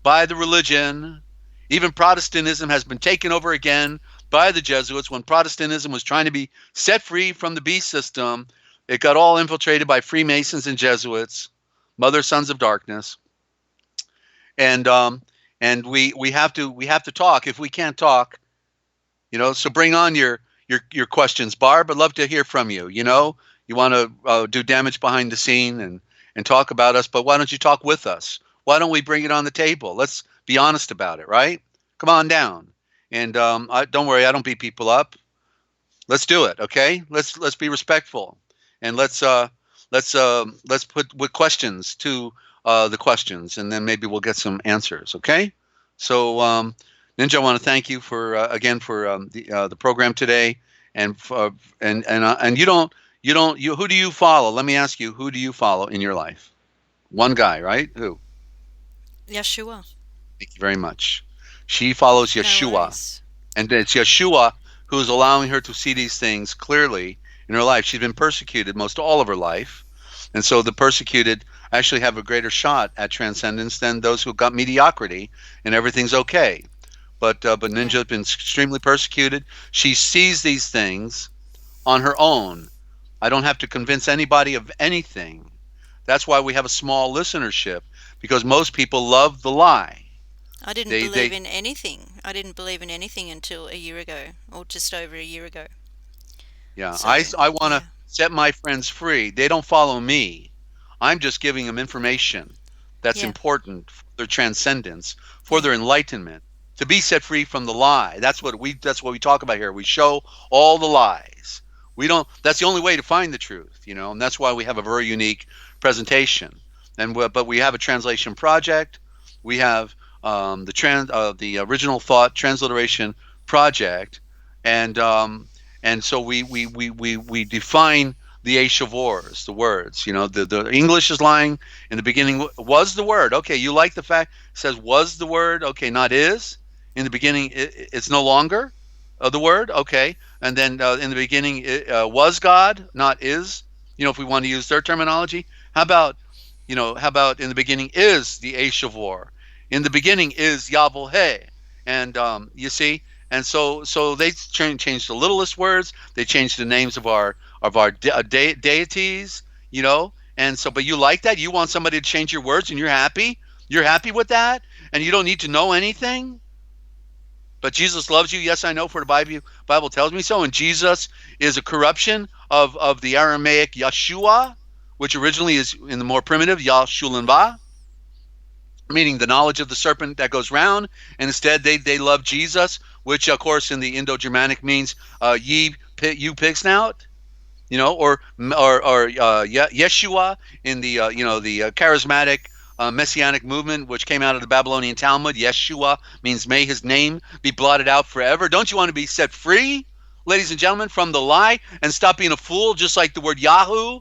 Speaker 2: by the religion. Even Protestantism has been taken over again by the Jesuits. When Protestantism was trying to be set free from the beast system, it got all infiltrated by Freemasons and Jesuits, mother sons of darkness. And we have to talk. If we can't talk, so bring on your questions, Barb. I'd love to hear from you. You want to do damage behind the scene and talk about us, but why don't you talk with us? Why don't we bring it on the table? Let's be honest about it, right? Come on down. And don't worry, I don't beat people up. Let's do it, okay? Let's be respectful, and let's put with questions to the questions, and then maybe we'll get some answers, okay? So, Ninja, I want to thank you for again for the program today, and who do you follow? Let me ask you, who do you follow in your life? One guy, right? Who?
Speaker 1: Yeshua.
Speaker 2: Thank you very much. She follows
Speaker 1: No
Speaker 2: Yeshua,
Speaker 1: worries.
Speaker 2: and it's Yeshua who is allowing her to see these things clearly in her life. She's been persecuted most all of her life, and so the persecuted actually have a greater shot at transcendence than those who got mediocrity and everything's okay. But Ninja
Speaker 1: Yeah.
Speaker 2: has been extremely persecuted. She sees these things on her own. I don't have to convince anybody of anything. That's why we have a small listenership, because most people love the lie.
Speaker 1: I didn't
Speaker 2: They
Speaker 1: believe in anything. I didn't believe in anything until a year ago, or just over a year ago.
Speaker 2: Yeah,
Speaker 1: So,
Speaker 2: I want to
Speaker 1: yeah.
Speaker 2: set my friends free. They don't follow me. I'm just giving them information that's
Speaker 1: Yeah.
Speaker 2: important for their transcendence, for
Speaker 1: Yeah.
Speaker 2: their enlightenment, to be set free from the lie. That's what we talk about here. We show all the lies. We don't That's the only way to find the truth, and that's why we have a very unique presentation. But we have a translation project. We have the original thought transliteration project, and so we define the Ashavors, the words. The English is lying. In the beginning was the word. Okay, you like the fact it says was the word. Okay, not is. In the beginning, it's no longer the word. Okay, and then in the beginning it was God, not is. If we want to use their terminology, how about in the beginning is the Ashavor. In the beginning is Yahweh, and you see, and so they changed the littlest words. They changed the names of our deities, and so, but you like that? You want somebody to change your words, and you're happy? You're happy with that, and you don't need to know anything. But Jesus loves you. Yes, I know, for the Bible tells me so. And Jesus is a corruption of the Aramaic Yeshua, which originally is in the more primitive Yashulanva, meaning the knowledge of the serpent that goes round. And instead, they love Jesus, which, of course, in the Indo-Germanic means you pig snout. Or Yeshua in the the charismatic messianic movement which came out of the Babylonian Talmud. Yeshua means may his name be blotted out forever. Don't you want to be set free, ladies and gentlemen, from the lie and stop being a fool? Just like the word Yahoo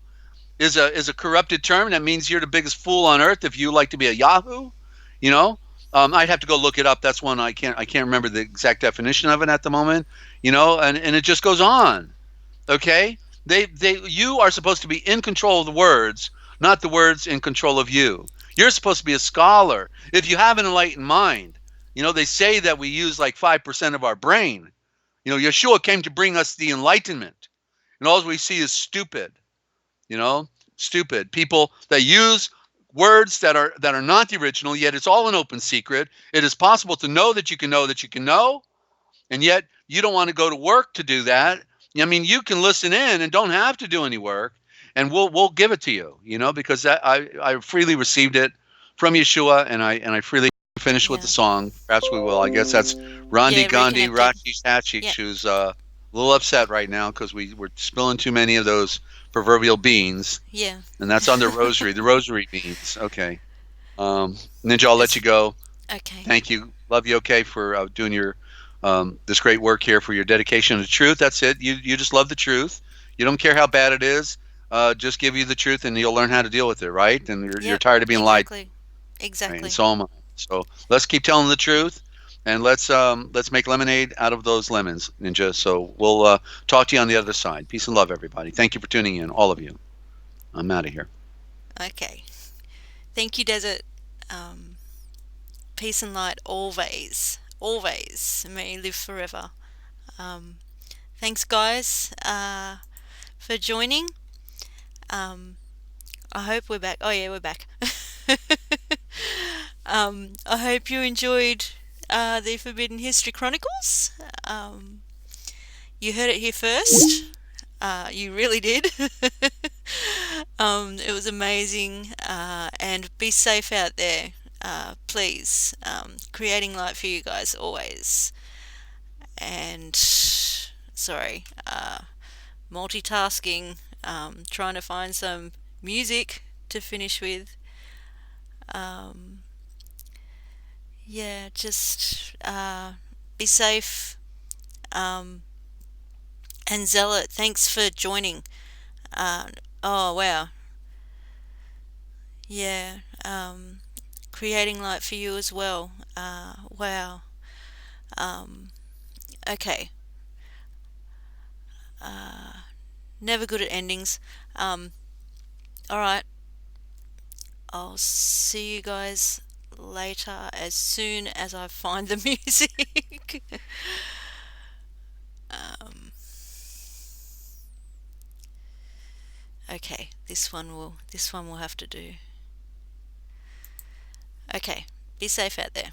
Speaker 2: is a corrupted term that means you're the biggest fool on earth if you like to be a Yahoo. You know, I'd have to go look it up. That's one I can't remember the exact definition of it at the moment. You know, and it just goes on. Okay, you are supposed to be in control of the words, not the words in control of you. You're supposed to be a scholar. If you have an enlightened mind, you know, they say that we use like 5% of our brain. You know, Yeshua came to bring us the enlightenment, and all we see is stupid. You know, stupid people that use words that are not the original, yet it's all an open secret. It is possible to know that you can know that you can know, and yet you don't want to go to work to do that. I mean, you can listen in and don't have to do any work, and we'll give it to you, you know, because I freely received it from Yeshua, and I freely finished with the
Speaker 1: Yeah.
Speaker 2: song. Perhaps we will. I guess that's Rondi
Speaker 1: Yeah,
Speaker 2: Gandhi
Speaker 1: reconnected.
Speaker 2: Rashi Hatchik,
Speaker 1: Yeah.
Speaker 2: who's a little upset right now because we're spilling too many of those proverbial beans,
Speaker 1: Yeah.
Speaker 2: and that's on the rosary beans. Okay, Ninja, I'll let
Speaker 1: It's
Speaker 2: you go.
Speaker 1: okay.
Speaker 2: Thank you. Love you, okay, for doing your this great work here, for your dedication to the truth. That's it. You just love the truth. You don't care how bad it is. Just give you the truth, and you'll learn how to deal with it, right? And you're
Speaker 1: Yep.
Speaker 2: tired of being lied,
Speaker 1: Exactly.
Speaker 2: right? And
Speaker 1: Exactly.
Speaker 2: so am I. So let's keep telling the truth, and let's make lemonade out of those lemons, Ninja. So we'll talk to you on the other side. Peace and love, everybody. Thank you for tuning in, all of you. I'm out of here.
Speaker 1: Okay. Thank you, Desert. Um, Peace and light always. Always. May you live forever. Um, Thanks, guys, for joining. Um, I hope we're back. Oh, yeah, we're back. I hope you enjoyed the Forbidden History Chronicles. You heard it here first. You really did. It was amazing. And be safe out there, please. Creating light for you guys always. And sorry, multitasking, trying to find some music to finish with. Um, yeah, just be safe. Um, and Zealot, thanks for joining. Uh, oh, wow. Yeah, creating light for you as well. Wow. Um, okay. Never good at endings. Um, all right. I'll see you guys later as soon as I find the music. um, okay, this one will have to do. Okay, be safe out there.